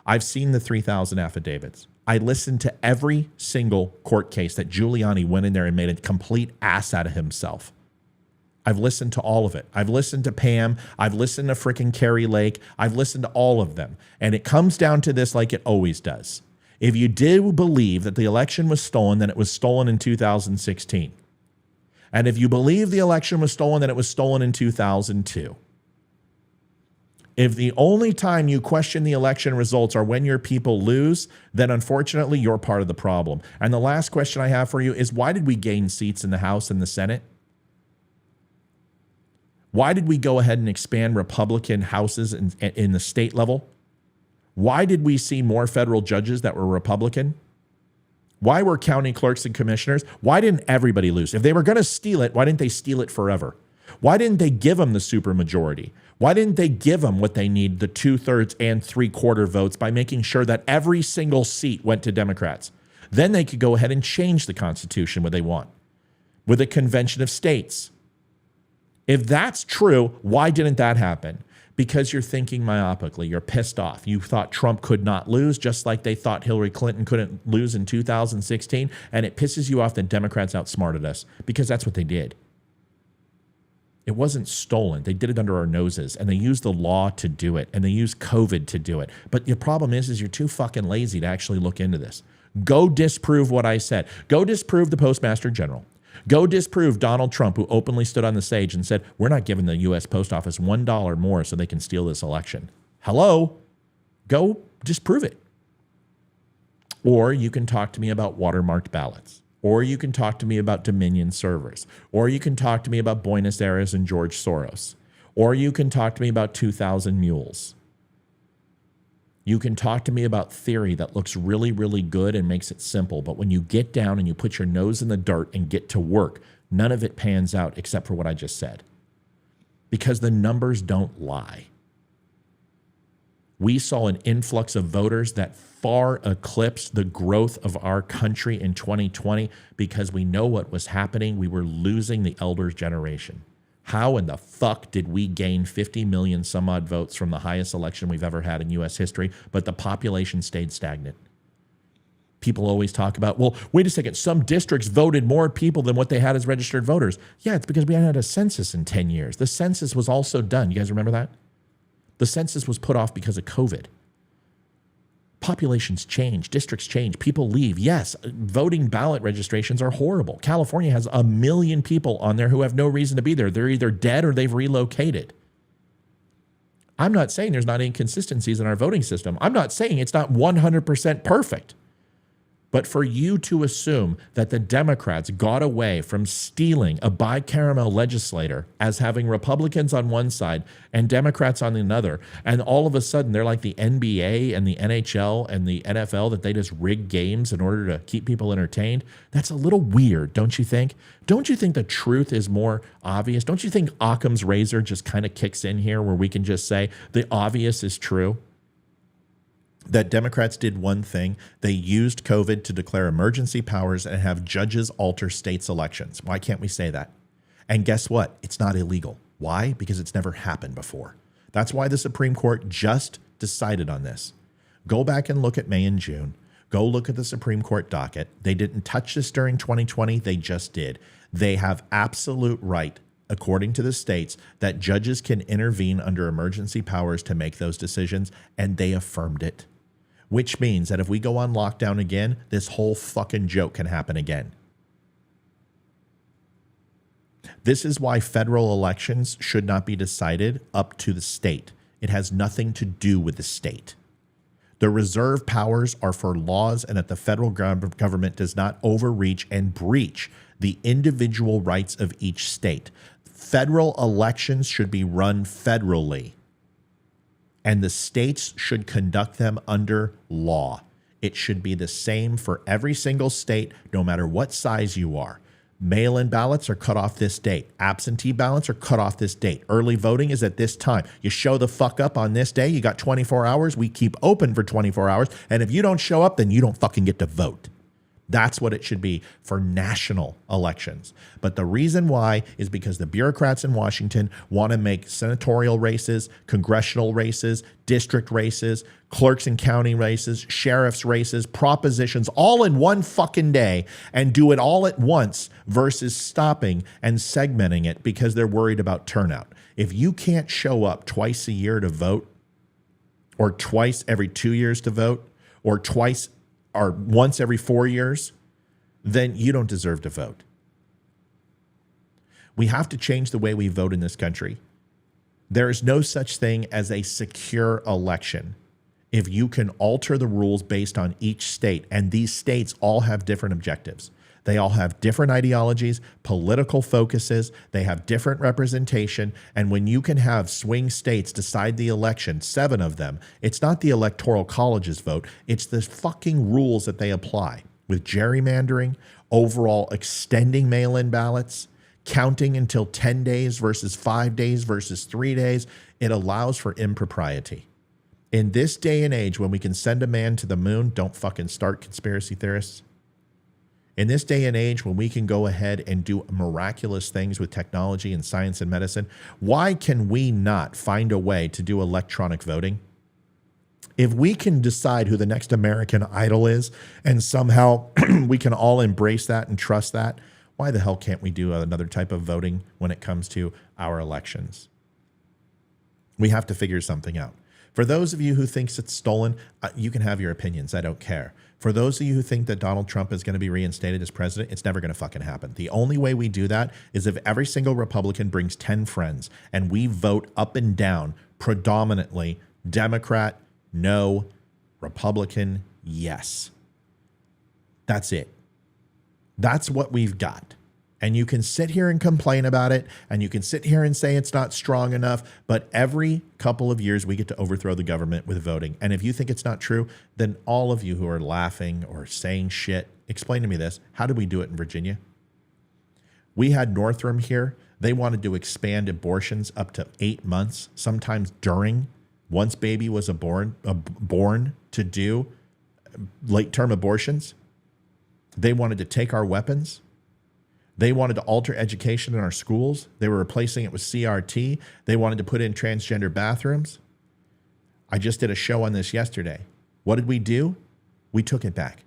I've seen the 3,000 affidavits. I listened to every single court case that Giuliani went in there and made a complete ass out of himself. I've listened to all of it. I've listened to Pam. I've listened to frickin' Carrie Lake. I've listened to all of them. And it comes down to this like it always does. If you do believe that the election was stolen, then it was stolen in 2016. And if you believe the election was stolen, then it was stolen in 2002. If the only time you question the election results are when your people lose, then unfortunately you're part of the problem. And the last question I have for you is, why did we gain seats in the House and the Senate? Why did we go ahead and expand Republican houses in the state level? Why did we see more federal judges that were Republican? Why were county clerks and commissioners? Why didn't everybody lose? If they were going to steal it, why didn't they steal it forever? Why didn't they give them the supermajority? Why didn't they give them what they need, the 2/3 and 3/4 votes, by making sure that every single seat went to Democrats? Then they could go ahead and change the Constitution what they want with a convention of states. If that's true, why didn't that happen? Because you're thinking myopically. You're pissed off. You thought Trump could not lose, just like they thought Hillary Clinton couldn't lose in 2016. And it pisses you off that Democrats outsmarted us, because that's what they did. It wasn't stolen. They did it under our noses, and they used the law to do it, and they used COVID to do it. But your problem is you're too fucking lazy to actually look into this. Go disprove what I said. Go disprove the Postmaster General. Go disprove Donald Trump, who openly stood on the stage and said, we're not giving the U.S. Post Office $1 more so they can steal this election. Hello? Go disprove it. Or you can talk to me about watermarked ballots. Or you can talk to me about Dominion servers. Or you can talk to me about Buenos Aires and George Soros. Or you can talk to me about 2,000 mules. You can talk to me about theory that looks really, really good and makes it simple. But when you get down and you put your nose in the dirt and get to work, none of it pans out except for what I just said. Because the numbers don't lie. We saw an influx of voters that far eclipsed the growth of our country in 2020 because we know what was happening. We were losing the elder generation. How in the fuck did we gain 50 million some odd votes from the highest election we've ever had in U.S. history, but the population stayed stagnant? People always talk about, well, wait a second, some districts voted more people than what they had as registered voters. Yeah, it's because we hadn't had a census in 10 years. The census was also done. You guys remember that? The census was put off because of COVID. Populations change, districts change, people leave. Yes, voting ballot registrations are horrible. California has 1 million people on there who have no reason to be there. They're either dead or they've relocated. I'm not saying there's not inconsistencies in our voting system. I'm not saying it's not 100% perfect. But for you to assume that the Democrats got away from stealing a bicameral legislator as having Republicans on one side and Democrats on another, and all of a sudden they're like the NBA and the NHL and the NFL, that they just rig games in order to keep people entertained, that's a little weird, don't you think? Don't you think the truth is more obvious? Don't you think Occam's razor just kind of kicks in here where we can just say the obvious is true? That Democrats did one thing. They used COVID to declare emergency powers and have judges alter states' elections. Why can't we say that? And guess what? It's not illegal. Why? Because it's never happened before. That's why the Supreme Court just decided on this. Go back and look at May and June. Go look at the Supreme Court docket. They didn't touch this during 2020. They just did. They have absolute right, according to the states, that judges can intervene under emergency powers to make those decisions, and they affirmed it. Which means that if we go on lockdown again, this whole fucking joke can happen again. This is why federal elections should not be decided up to the state. It has nothing to do with the state. The reserve powers are for laws, and that the federal government does not overreach and breach the individual rights of each state. Federal elections should be run federally, and the states should conduct them under law. It should be the same for every single state, no matter what size you are. Mail-in ballots are cut off this date. Absentee ballots are cut off this date. Early voting is at this time. You show the fuck up on this day, you got 24 hours. We keep open for 24 hours. And if you don't show up, then you don't fucking get to vote. That's what it should be for national elections. But the reason why is because the bureaucrats in Washington want to make senatorial races, congressional races, district races, clerks and county races, sheriffs races, propositions all in one fucking day, and do it all at once versus stopping and segmenting it because they're worried about turnout. If you can't show up twice a year to vote, or twice every 2 years to vote, or twice or once every 4 years, then you don't deserve to vote. We have to change the way we vote in this country. There is no such thing as a secure election if you can alter the rules based on each state, and these states all have different objectives. They all have different ideologies, political focuses, they have different representation, and when you can have swing states decide the election, 7 of them, it's not the Electoral College's vote, it's the fucking rules that they apply with gerrymandering, overall extending mail-in ballots, counting until 10 days versus 5 days versus 3 days. It allows for impropriety. In this day and age, when we can send a man to the moon, don't fucking start, conspiracy theorists. In this day and age, when we can go ahead and do miraculous things with technology and science and medicine, why can we not find a way to do electronic voting? If we can decide who the next American Idol is, and somehow we can all embrace that and trust that, why the hell can't we do another type of voting when it comes to our elections? We have to figure something out. For those of you who thinks it's stolen, you can have your opinions. I don't care. For those of you who think that Donald Trump is going to be reinstated as president, it's never going to fucking happen. The only way we do that is if every single Republican brings 10 friends and we vote up and down predominantly Democrat, no, Republican, yes. That's it. That's what we've got. And you can sit here and complain about it, and you can sit here and say it's not strong enough, but every couple of years we get to overthrow the government with voting. And if you think it's not true, then all of you who are laughing or saying shit, explain to me this. How did we do it in Virginia? We had Northam here. They wanted to expand abortions up to 8 months, sometimes during, once baby was born to do late-term abortions. They wanted to take our weapons. They wanted to alter education in our schools. They were replacing it with CRT. They wanted to put in transgender bathrooms. I just did a show on this yesterday. What did we do? We took it back.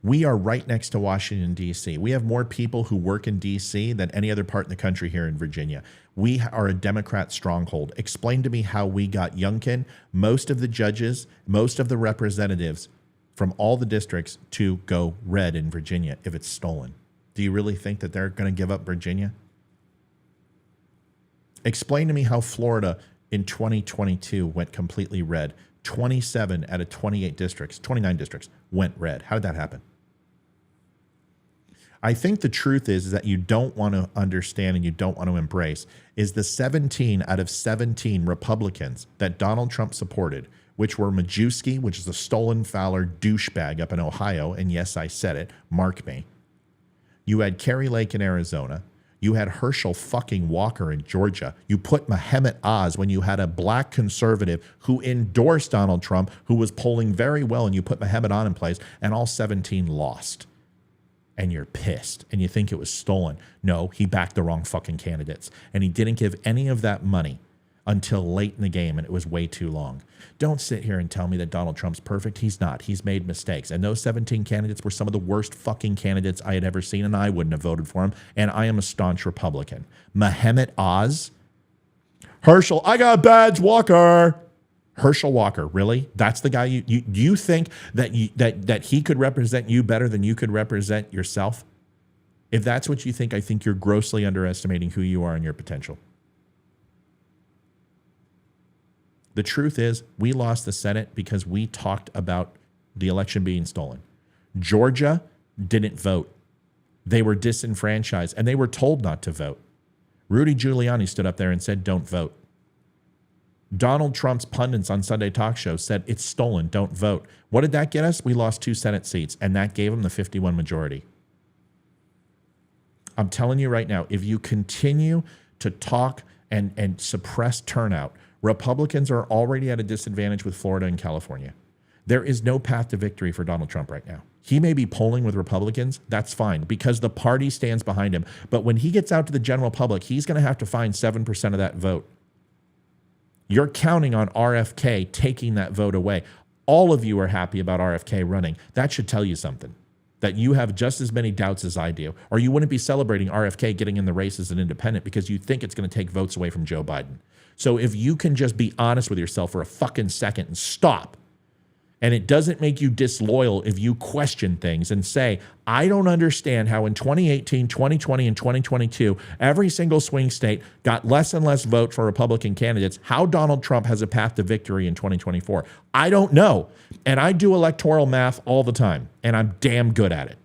We are right next to Washington, D.C. We have more people who work in D.C. than any other part in the country here in Virginia. We are a Democrat stronghold. Explain to me how we got Youngkin, most of the judges, most of the representatives from all the districts to go red in Virginia if it's stolen. Do you really think that they're going to give up Virginia? Explain to me how Florida in 2022 went completely red. 27 out of 28 districts, 29 districts went red. How did that happen? I think the truth is that you don't want to understand and you don't want to embrace is the 17 out of 17 Republicans that Donald Trump supported, which were Majewski, which is a stolen Fowler douchebag up in Ohio. And yes, I said it. Mark me. You had Kerry Lake in Arizona. You had Herschel fucking Walker in Georgia. You put Mehmet Oz when you had a black conservative who endorsed Donald Trump, who was polling very well, and you put Mehmet On in place, and all 17 lost. And you're pissed, and you think it was stolen. No, he backed the wrong fucking candidates, and he didn't give any of that money until late in the game, and it was way too long. Don't sit here and tell me that Donald Trump's perfect. He's not. He's made mistakes. And those 17 candidates were some of the worst fucking candidates I had ever seen, and I wouldn't have voted for him. And I am a staunch Republican. Mehmet Oz, Herschel, I got badge Walker. Herschel Walker, really? That's the guy you think that that he could represent you better than you could represent yourself? If that's what you think, I think you're grossly underestimating who you are and your potential. The truth is, we lost the Senate because we talked about the election being stolen. Georgia didn't vote. They were disenfranchised, and they were told not to vote. Rudy Giuliani stood up there and said, don't vote. Donald Trump's pundits on Sunday talk shows said, it's stolen, don't vote. What did that get us? We lost 2 Senate seats, and that gave them the 51 majority. I'm telling you right now, if you continue to talk and suppress turnout, Republicans are already at a disadvantage with Florida and California. There is no path to victory for Donald Trump right now. He may be polling with Republicans. That's fine because the party stands behind him. But when he gets out to the general public, he's going to have to find 7% of that vote. You're counting on RFK taking that vote away. All of you are happy about RFK running. That should tell you something, that you have just as many doubts as I do, or you wouldn't be celebrating RFK getting in the race as an independent because you think it's going to take votes away from Joe Biden. So if you can just be honest with yourself for a fucking second and stop, and it doesn't make you disloyal if you question things and say, I don't understand how in 2018, 2020, and 2022, every single swing state got less and less vote for Republican candidates, how Donald Trump has a path to victory in 2024. I don't know. And I do electoral math all the time, and I'm damn good at it.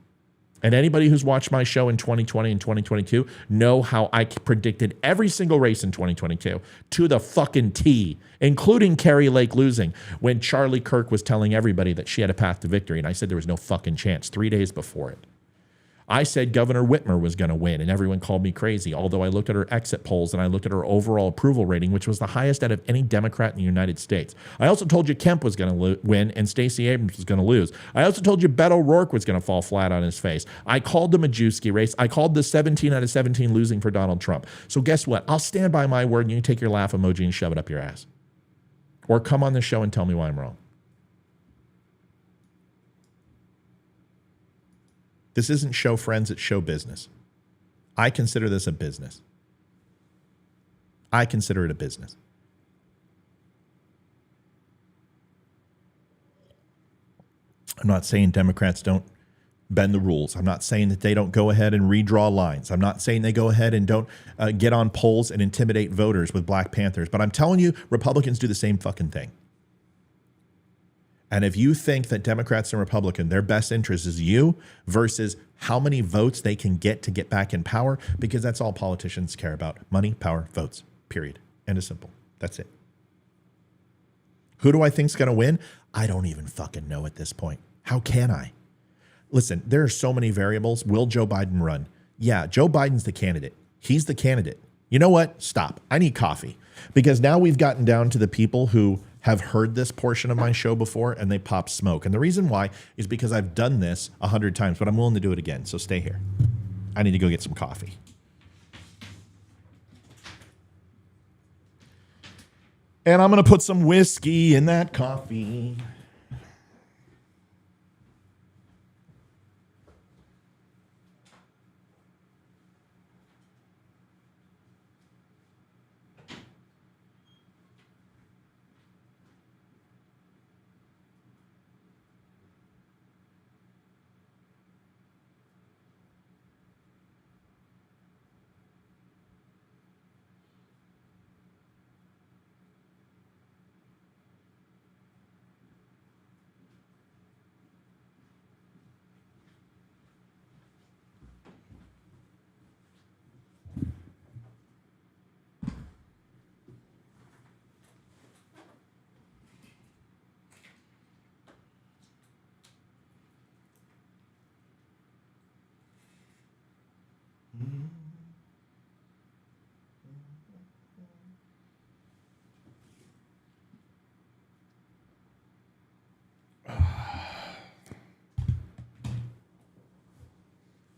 And anybody who's watched my show in 2020 and 2022 know how I predicted every single race in 2022 to the fucking T, including Kerry Lake losing when Charlie Kirk was telling everybody that she had a path to victory. And I said there was no fucking chance 3 days before it. I said Governor Whitmer was going to win, and everyone called me crazy, although I looked at her exit polls and I looked at her overall approval rating, which was the highest out of any Democrat in the United States. I also told you Kemp was going to win and Stacey Abrams was going to lose. I also told you Beto O'Rourke was going to fall flat on his face. I called the Majewski race. I called the 17 out of 17 losing for Donald Trump. So guess what? I'll stand by my word, and you can take your laugh emoji and shove it up your ass. Or come on the show and tell me why I'm wrong. This isn't show friends, it's show business. I consider this a business. I consider it a business. I'm not saying Democrats don't bend the rules. I'm not saying that they don't go ahead and redraw lines. I'm not saying they go ahead and don't get on polls and intimidate voters with Black Panthers. But I'm telling you, Republicans do the same fucking thing. And if you think that Democrats and Republicans, their best interest is you versus how many votes they can get to get back in power, because that's all politicians care about. Money, power, votes, period. End of simple. That's it. Who do I think's going to win? I don't even fucking know at this point. How can I? Listen, there are so many variables. Will Joe Biden run? Yeah, Joe Biden's the candidate. He's the candidate. You know what? Stop. I need coffee. Because now we've gotten down to the people who have heard this portion of my show before and they pop smoke. And the reason why is because I've done this 100 times, but I'm willing to do it again. So stay here. I need to go get some coffee. And I'm going to put some whiskey in that coffee.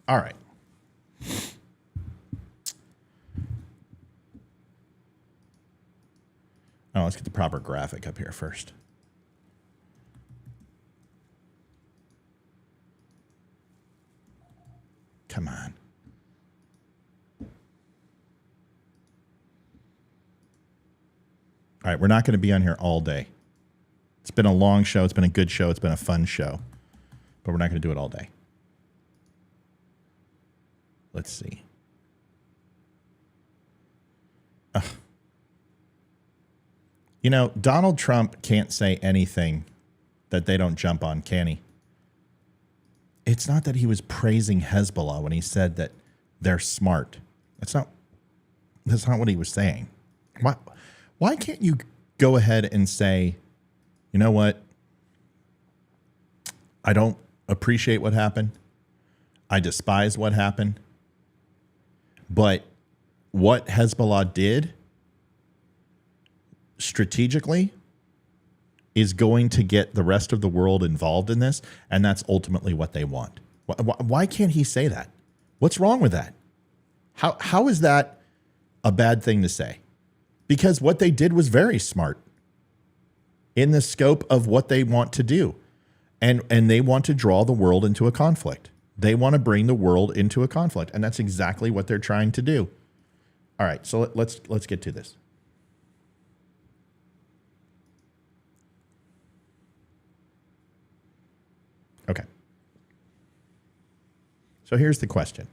All right. Oh, let's get the proper graphic up here first. Come on. All right, we're not going to be on here all day. It's been a long show. It's been a good show. It's been a fun show. But we're not going to do it all day. Let's see. You know, Donald Trump can't say anything that they don't jump on, can he? It's not that he was praising Hezbollah when he said that they're smart. That's not what he was saying. Why can't you go ahead and say, you know what? I don't appreciate what happened. I despise what happened. But what Hezbollah did strategically is going to get the rest of the world involved in this, and that's ultimately what they want. Why can't he say that? What's wrong with that? How is that a bad thing to say? Because what they did was very smart in the scope of what they want to do. And they want to draw the world into a conflict. They want to bring the world into a conflict. And that's exactly what they're trying to do. All right, so let's get to this. Okay. So here's the question.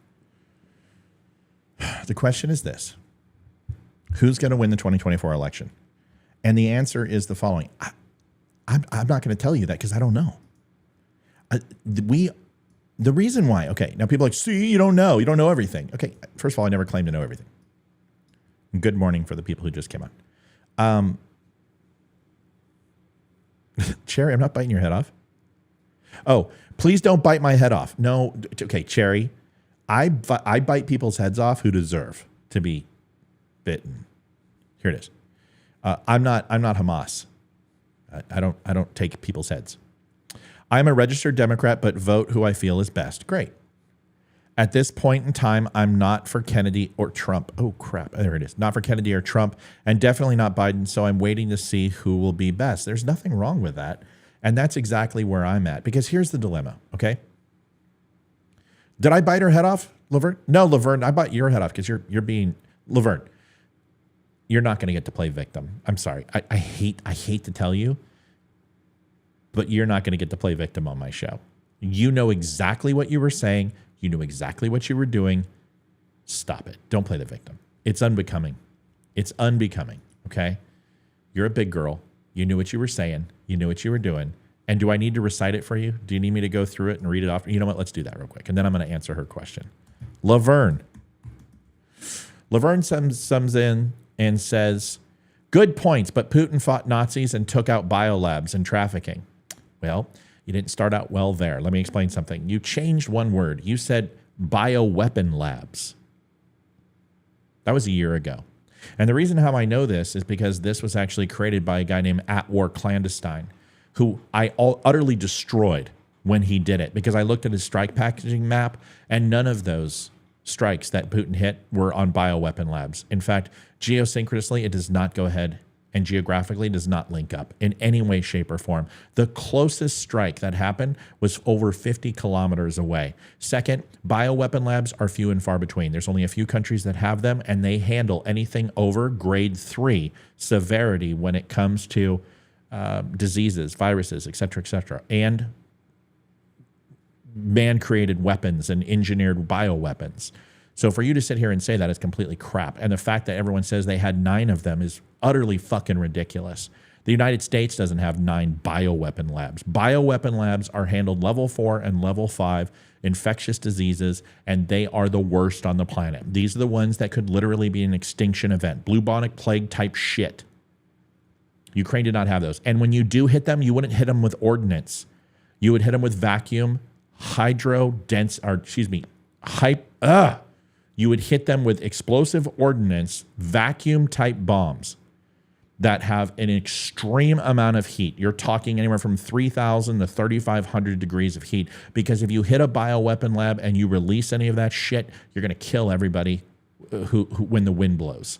The question is this. Who's going to win the 2024 election? And the answer is the following. I'm not going to tell you that because I don't know. The reason why, okay, now people are like, see, you don't know everything. Okay, first of all, I never claimed to know everything. Good morning for the people who just came on. Cherry, I'm not biting your head off. Oh, please don't bite my head off. No, okay, Cherry, I bite people's heads off who deserve to be bitten. Here it is. I'm not Hamas. I don't take people's heads. I'm a registered Democrat, but vote who I feel is best. Great. At this point in time, I'm not for Kennedy or Trump. Oh, crap. There it is. Not for Kennedy or Trump, and definitely not Biden, so I'm waiting to see who will be best. There's nothing wrong with that, and that's exactly where I'm at, because here's the dilemma, okay? Did I bite her head off, Laverne? No, Laverne, I bite your head off because you're being... Laverne, you're not going to get to play victim. I'm sorry. I hate to tell you, but you're not going to get to play victim on my show. You know exactly what you were saying. You knew exactly what you were doing. Stop it. Don't play the victim. It's unbecoming. It's unbecoming, okay? You're a big girl. You knew what you were saying. You knew what you were doing. And do I need to recite it for you? Do you need me to go through it and read it off? You know what? Let's do that real quick. And then I'm going to answer her question. Laverne sums in and says, good points, but Putin fought Nazis and took out biolabs and trafficking. Well, you didn't start out well there. Let me explain something. You changed one word. You said bioweapon labs. That was a year ago. And the reason how I know this is because this was actually created by a guy named At War Clandestine, who I utterly destroyed when he did it, because I looked at his strike packaging map and none of those strikes that Putin hit were on bioweapon labs. In fact, geosynchronously, it does not go ahead and geographically does not link up in any way, shape, or form. The closest strike that happened was over 50 kilometers away. Second, bioweapon labs are few and far between. There's only a few countries that have them, and they handle anything over grade 3 severity when it comes to diseases, viruses, et cetera, and man-created weapons and engineered bioweapons. So for you to sit here and say that is completely crap. And the fact that everyone says they had 9 of them is utterly fucking ridiculous. The United States doesn't have 9 bioweapon labs. Bioweapon labs are handled level 4 and level 5 infectious diseases, and they are the worst on the planet. These are the ones that could literally be an extinction event. Bubonic plague type shit. Ukraine did not have those. And when you do hit them, you wouldn't hit them with ordnance. You would hit them with vacuum, you would hit them with explosive ordnance, vacuum type bombs. that have an extreme amount of heat. You're talking anywhere from 3,000 to 3,500 degrees of heat, because if you hit a bioweapon lab and you release any of that shit, you're going to kill everybody who when the wind blows.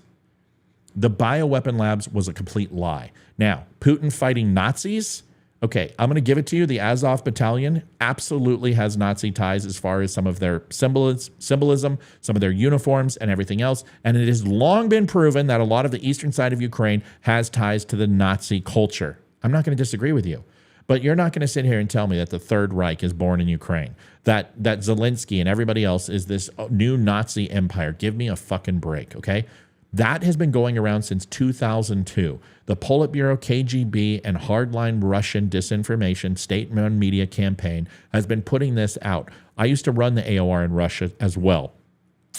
The bioweapon labs was a complete lie. Now, Putin fighting Nazis? Okay, I'm going to give it to you. The Azov Battalion absolutely has Nazi ties as far as some of their symbolism, some of their uniforms, and everything else. And it has long been proven that a lot of the eastern side of Ukraine has ties to the Nazi culture. I'm not going to disagree with you. But you're not going to sit here and tell me that the Third Reich is born in Ukraine, that Zelensky and everybody else is this new Nazi empire. Give me a fucking break, okay? That has been going around since 2002. The Politburo, KGB, and hardline Russian disinformation state-run media campaign has been putting this out. I used to run the AOR in Russia as well.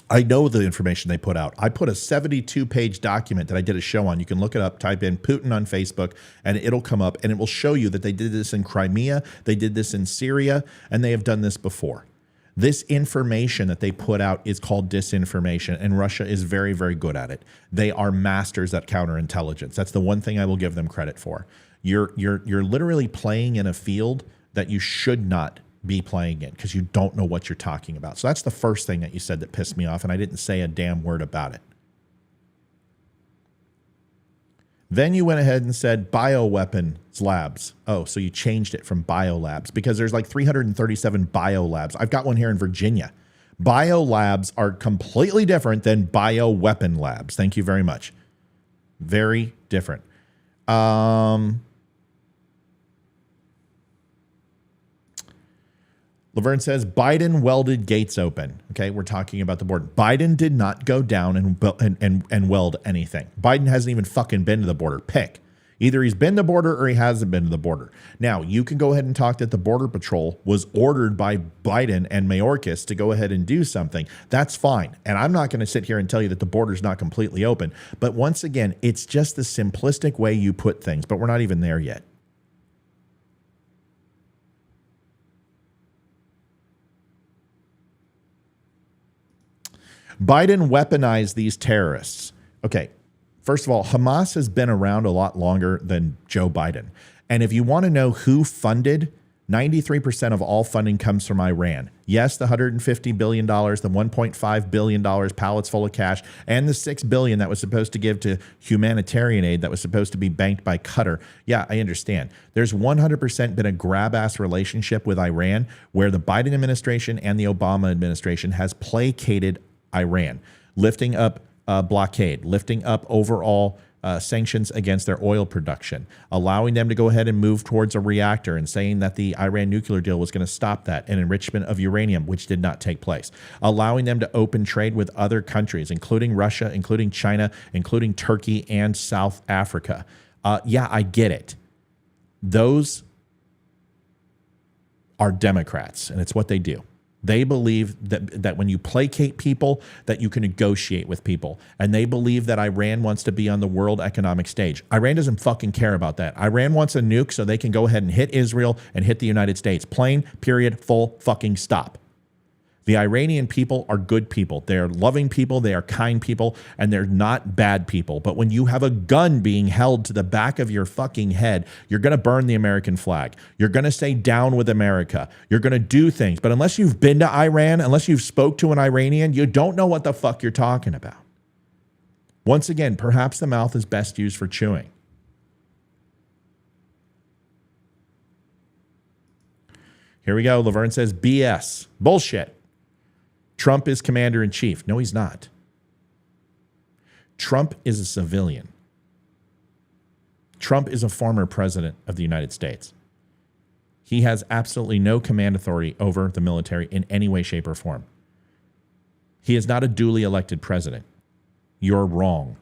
I know the information they put out. I put a 72-page document that I did a show on. You can look it up, type in Putin on Facebook, and it'll come up, and it will show you that they did this in Crimea, they did this in Syria, and they have done this before. This information that they put out is called disinformation, and Russia is very, very good at it. They are masters at counterintelligence. That's the one thing I will give them credit for. You're literally playing in a field that you should not be playing in because you don't know what you're talking about. So that's the first thing that you said that pissed me off, and I didn't say a damn word about it. Then you went ahead and said bioweapons labs. Oh, so you changed it from biolabs because there's like 337 biolabs. I've got one here in Virginia. Biolabs are completely different than bioweapon labs. Thank you very much. Very different. Laverne says Biden welded gates open. Okay, we're talking about the border. Biden did not go down and weld anything. Biden hasn't even fucking been to the border. Pick. Either he's been to the border or he hasn't been to the border. Now, you can go ahead and talk that the Border Patrol was ordered by Biden and Mayorkas to go ahead and do something. That's fine. And I'm not going to sit here and tell you that the border's not completely open. But once again, it's just the simplistic way you put things. But we're not even there yet. Biden weaponized these terrorists. Okay, first of all, Hamas has been around a lot longer than Joe Biden. And if you want to know who funded, 93% of all funding comes from Iran. Yes, the $150 billion, the $1.5 billion pallets full of cash, and the $6 billion that was supposed to give to humanitarian aid that was supposed to be banked by Qatar. Yeah, I understand. There's 100% been a grab-ass relationship with Iran where the Biden administration and the Obama administration has placated Iran, lifting up blockade, lifting up overall sanctions against their oil production, allowing them to go ahead and move towards a reactor and saying that the Iran nuclear deal was going to stop that, and enrichment of uranium, which did not take place, allowing them to open trade with other countries, including Russia, including China, including Turkey and South Africa. Yeah, I get it. Those are Democrats, and it's what they do. They believe that when you placate people, that you can negotiate with people. And they believe that Iran wants to be on the world economic stage. Iran doesn't fucking care about that. Iran wants a nuke so they can go ahead and hit Israel and hit the United States. Plain, period, full fucking stop. The Iranian people are good people. They are loving people. They are kind people. And they're not bad people. But when you have a gun being held to the back of your fucking head, you're going to burn the American flag. You're going to say down with America. You're going to do things. But unless you've been to Iran, unless you've spoke to an Iranian, you don't know what the fuck you're talking about. Once again, perhaps the mouth is best used for chewing. Here we go. Laverne says BS. Bullshit. Trump is commander-in-chief. No, he's not. Trump is a civilian. Trump is a former president of the United States. He has absolutely no command authority over the military in any way, shape, or form. He is not a duly elected president. You're wrong.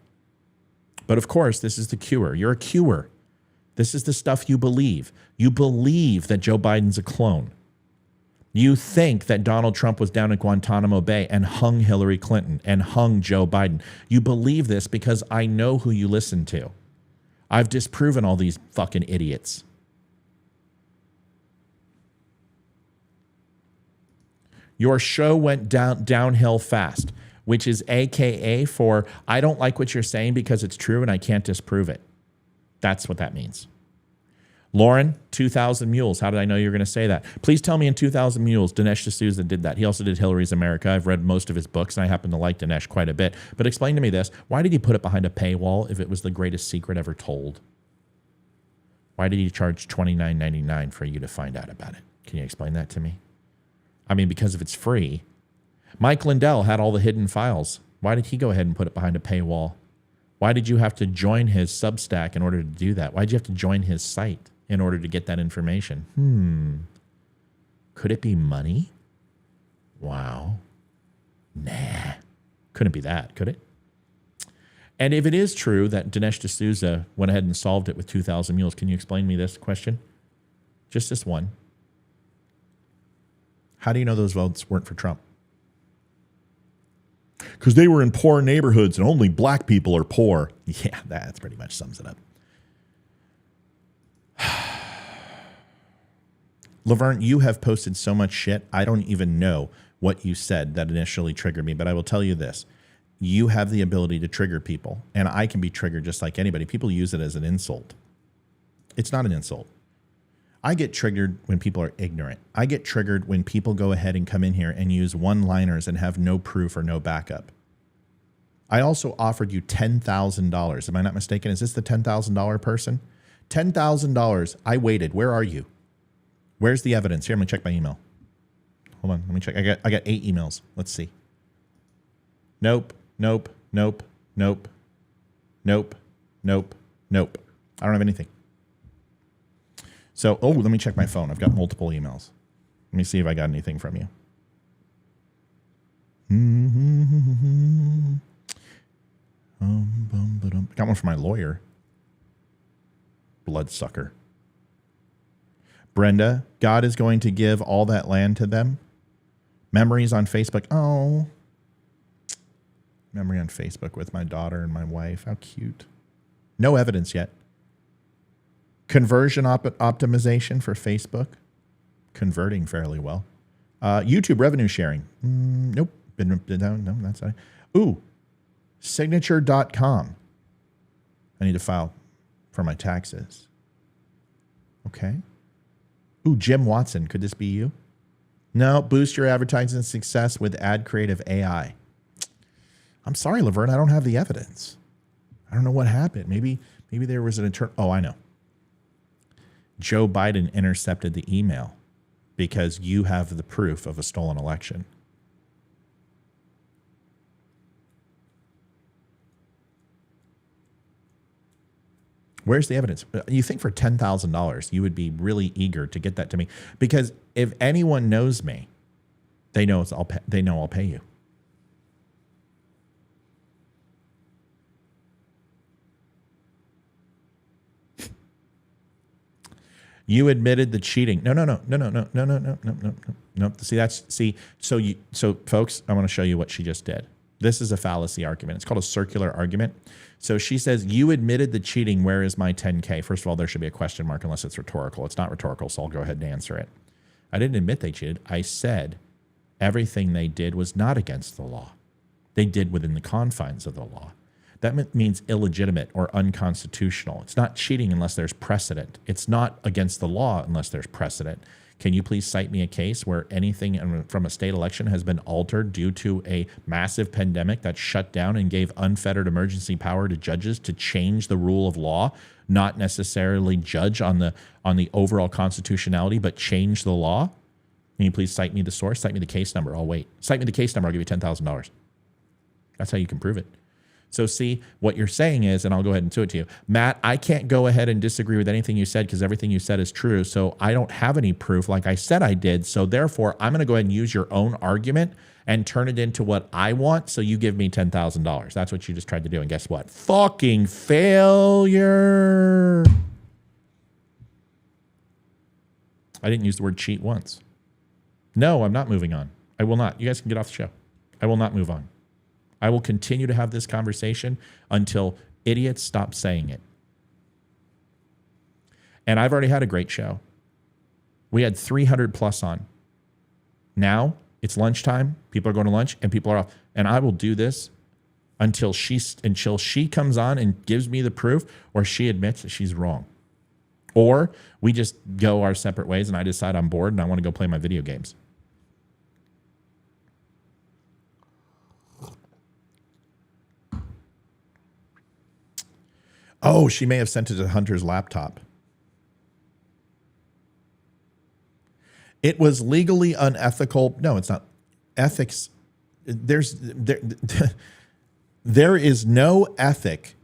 But of course, this is the cure. You're a cure. This is the stuff you believe. You believe that Joe Biden's a clone. You think that Donald Trump was down at Guantanamo Bay and hung Hillary Clinton and hung Joe Biden. You believe this because I know who you listen to. I've disproven all these fucking idiots. Your show went downhill fast, which is AKA for I don't like what you're saying because it's true and I can't disprove it. That's what that means. Lauren, 2,000 Mules. How did I know you were going to say that? Please tell me in 2,000 Mules, Dinesh D'Souza did that. He also did Hillary's America. I've read most of his books, and I happen to like Dinesh quite a bit. But explain to me this. Why did he put it behind a paywall if it was the greatest secret ever told? Why did he charge $29.99 for you to find out about it? Can you explain that to me? I mean, because if it's free. Mike Lindell had all the hidden files. Why did he go ahead and put it behind a paywall? Why did you have to join his Substack in order to do that? Why did you have to join his site in order to get that information? Could it be money? Wow. Nah. Couldn't be that, could it? And if it is true that Dinesh D'Souza went ahead and solved it with 2,000 Mules, can you explain me this question? Just this one. How do you know those votes weren't for Trump? Because they were in poor neighborhoods and only black people are poor. Yeah, that pretty much sums it up. Laverne, you have posted so much shit. I don't even know what you said that initially triggered me, but I will tell you this. You have the ability to trigger people, and I can be triggered just like anybody. People use it as an insult. It's not an insult. I get triggered when people are ignorant. I get triggered when people go ahead and come in here and use one-liners and have no proof or no backup. I also offered you $10,000. Am I not mistaken? Is this the $10,000 person? $10,000. I waited. Where are you? Where's the evidence? Here, I'm going to check my email. Hold on. Let me check. I got 8 emails. Let's see. Nope. Nope. Nope. Nope. Nope. Nope. Nope. I don't have anything. So, let me check my phone. I've got multiple emails. Let me see if I got anything from you. Got one from my lawyer. Bloodsucker. Brenda, God is going to give all that land to them. Memories on Facebook. Oh. Memory on Facebook with my daughter and my wife. How cute. No evidence yet. Conversion optimization for Facebook. Converting fairly well. YouTube revenue sharing. Nope. No, that's not. Ooh. Signature.com. I need to file for my taxes. Okay. Ooh, Jim Watson. Could this be you? No. Boost your advertising success with ad creative AI. I'm sorry, Laverne. I don't have the evidence. I don't know what happened. Maybe there was an internal. Oh, I know. Joe Biden intercepted the email because you have the proof of a stolen election. Where's the evidence? You think for $10,000 you would be really eager to get that to me, because if anyone knows me, they know I'll pay you. You admitted the cheating. No. So folks, I want to show you what she just did. This is a fallacy argument. It's called a circular argument. So she says, you admitted the cheating. Where is my 10K? First of all, there should be a question mark unless it's rhetorical. It's not rhetorical, so I'll go ahead and answer it. I didn't admit they cheated. I said everything they did was not against the law. They did within the confines of the law. That means illegitimate or unconstitutional. It's not cheating unless there's precedent. It's not against the law unless there's precedent. Can you please cite me a case where anything from a state election has been altered due to a massive pandemic that shut down and gave unfettered emergency power to judges to change the rule of law, not necessarily judge on the overall constitutionality, but change the law? Can you please cite me the source? Cite me the case number. I'll wait. Cite me the case number. I'll give you $10,000. That's how you can prove it. So see, what you're saying is, and I'll go ahead and do it to you, Matt, I can't go ahead and disagree with anything you said because everything you said is true. So I don't have any proof like I said I did. So therefore, I'm going to go ahead and use your own argument and turn it into what I want. So you give me $10,000. That's what you just tried to do. And guess what? Fucking failure. I didn't use the word cheat once. No, I'm not moving on. I will not. You guys can get off the show. I will not move on. I will continue to have this conversation until idiots stop saying it. And I've already had a great show. We had 300 plus on. Now it's lunchtime. People are going to lunch and people are off. And I will do this until she comes on and gives me the proof, or she admits that she's wrong. Or we just go our separate ways and I decide I'm bored and I want to go play my video games. Oh, she may have sent it to Hunter's laptop. It was legally unethical. No, it's not. Ethics. There is no ethic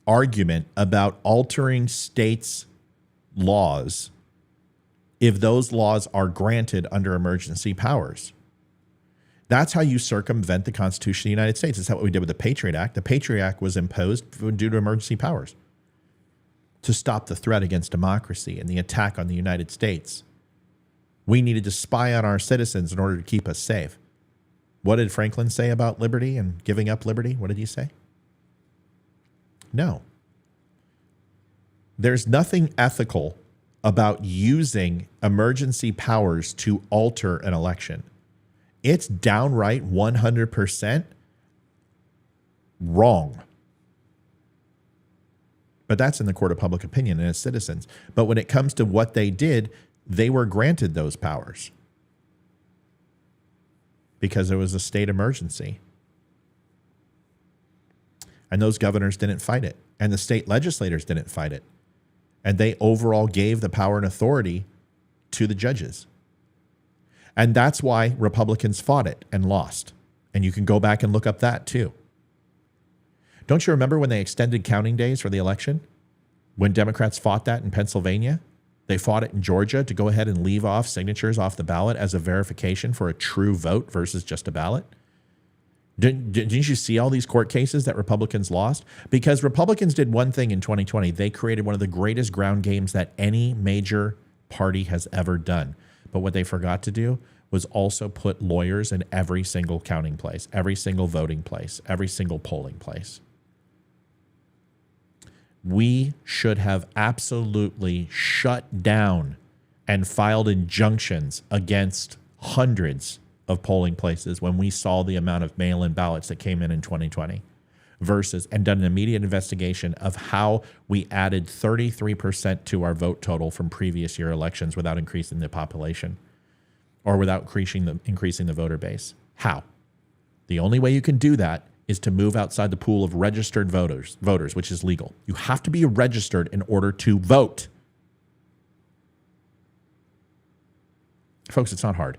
argument about altering states' laws if those laws are granted under emergency powers. That's how you circumvent the Constitution of the United States. It's what we did with the Patriot Act. The Patriot Act was imposed due to emergency powers to stop the threat against democracy and the attack on the United States. We needed to spy on our citizens in order to keep us safe. What did Franklin say about liberty and giving up liberty? What did he say? No. There's nothing ethical about using emergency powers to alter an election. It's downright 100% wrong. But that's in the court of public opinion and as citizens. But when it comes to what they did, they were granted those powers because it was a state emergency. And those governors didn't fight it. And the state legislators didn't fight it. And they overall gave the power and authority to the judges. And that's why Republicans fought it and lost. And you can go back and look up that too. Don't you remember when they extended counting days for the election? When Democrats fought that in Pennsylvania? They fought it in Georgia to go ahead and leave off signatures off the ballot as a verification for a true vote versus just a ballot. Didn't you see all these court cases that Republicans lost? Because Republicans did one thing in 2020. They created one of the greatest ground games that any major party has ever done. But what they forgot to do was also put lawyers in every single counting place, every single voting place, every single polling place. We should have absolutely shut down and filed injunctions against hundreds of polling places when we saw the amount of mail-in ballots that came in 2020 and done an immediate investigation of how we added 33% to our vote total from previous year elections without increasing the population or without increasing the voter base. How? The only way you can do that is to move outside the pool of registered voters, which is legal. You have to be registered in order to vote. Folks, it's not hard.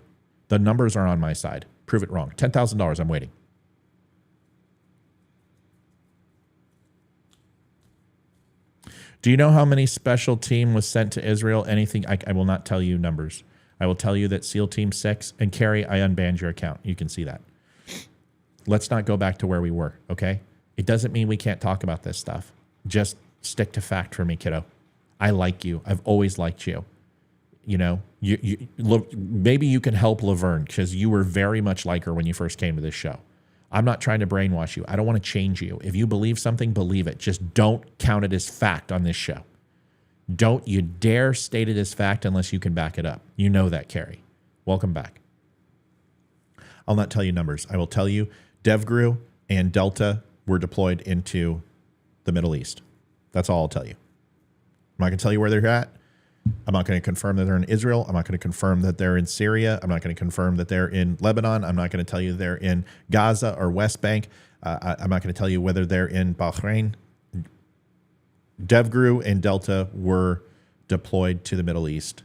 The numbers are on my side. Prove it wrong. $10,000, I'm waiting. Do you know how many special team was sent to Israel? Anything? I will not tell you numbers. I will tell you that SEAL Team 6, and Carrie, I unbanned your account. You can see that. Let's not go back to where we were, okay? It doesn't mean we can't talk about this stuff. Just stick to fact for me, kiddo. I like you. I've always liked you. You know, maybe you can help Laverne because you were very much like her when you first came to this show. I'm not trying to brainwash you. I don't want to change you. If you believe something, believe it. Just don't count it as fact on this show. Don't you dare state it as fact unless you can back it up. You know that, Carrie. Welcome back. I'll not tell you numbers. I will tell you DevGru and Delta were deployed into the Middle East. That's all I'll tell you. I'm not going to tell you where they're at. I'm not going to confirm that they're in Israel. I'm not going to confirm that they're in Syria. I'm not going to confirm that they're in Lebanon. I'm not going to tell you they're in Gaza or West Bank. I'm not going to tell you whether they're in Bahrain. DevGru and Delta were deployed to the Middle East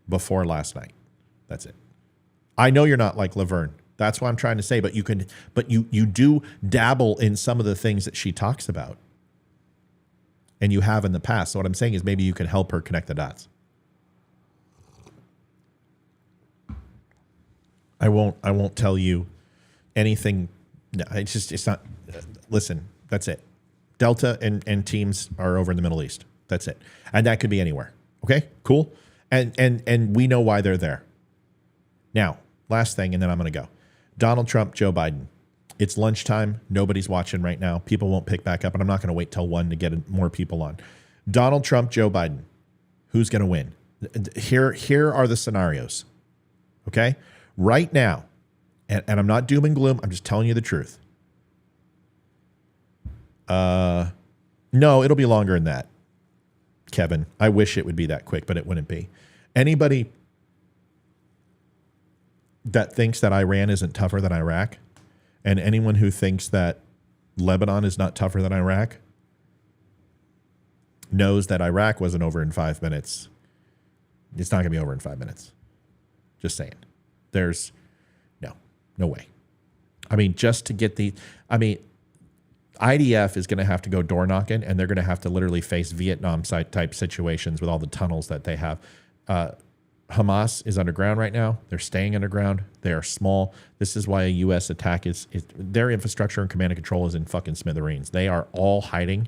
before last night. That's it. I know you're not like Laverne. That's what I'm trying to say. But you do dabble in some of the things that she talks about. And you have in the past. So what I'm saying is maybe you can help her connect the dots. I won't tell you anything. No, it's not. Listen, that's it. Delta and teams are over in the Middle East. That's it. And that could be anywhere. Okay, cool. And we know why they're there. Now, last thing, and then I'm going to go. Donald Trump, Joe Biden. It's lunchtime. Nobody's watching right now. People won't pick back up, and I'm not going to wait till 1 to get more people on. Donald Trump, Joe Biden. Who's going to win? Here are the scenarios. Okay? Right now, And I'm not doom and gloom. I'm just telling you the truth. No, it'll be longer than that, Kevin. I wish it would be that quick, but it wouldn't be. Anybody that thinks that Iran isn't tougher than Iraq, and anyone who thinks that Lebanon is not tougher than Iraq, knows that Iraq wasn't over in 5 minutes. It's not going to be over in 5 minutes. Just saying. There's no way. I mean, just to get IDF is going to have to go door knocking, and they're going to have to literally face Vietnam type situations with all the tunnels that they have. Hamas is underground right now. They're staying underground. They are small. This is why a U.S. attack is their infrastructure and command and control is in fucking smithereens. They are all hiding,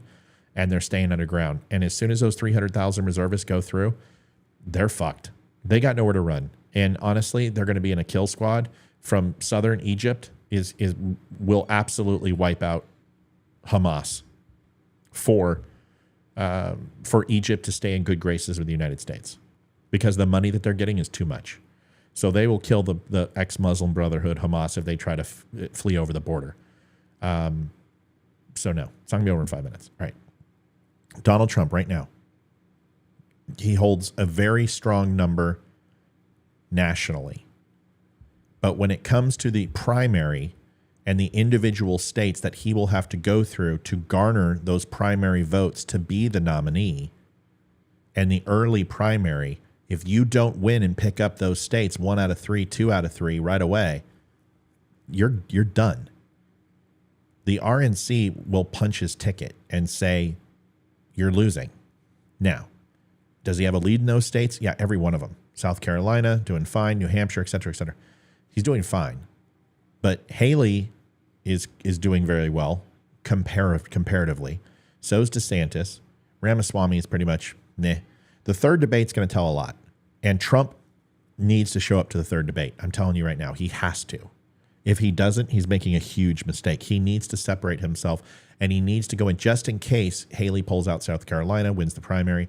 and they're staying underground. And as soon as those 300,000 reservists go through, they're fucked. They got nowhere to run. And honestly, they're going to be in a kill squad from southern Egypt. Will absolutely wipe out Hamas for Egypt to stay in good graces with the United States, because the money that they're getting is too much. So they will kill the ex-Muslim Brotherhood, Hamas, if they try to flee over the border. So no, it's not going to be over in 5 minutes. All right. Donald Trump right now, he holds a very strong number nationally. But when it comes to the primary and the individual states that he will have to go through to garner those primary votes to be the nominee, and the early primary, if you don't win and pick up those states 1 out of 3, 2 out of 3 right away, you're done. The RNC will punch his ticket and say, you're losing. Now, does he have a lead in those states? Yeah, every one of them. South Carolina, doing fine. New Hampshire, et cetera, et cetera. He's doing fine. But Haley is doing very well comparatively. So is DeSantis. Ramaswamy is pretty much meh. The third debate's going to tell a lot. And Trump needs to show up to the third debate. I'm telling you right now, he has to. If he doesn't, he's making a huge mistake. He needs to separate himself, and he needs to go in just in case Haley pulls out South Carolina, wins the primary.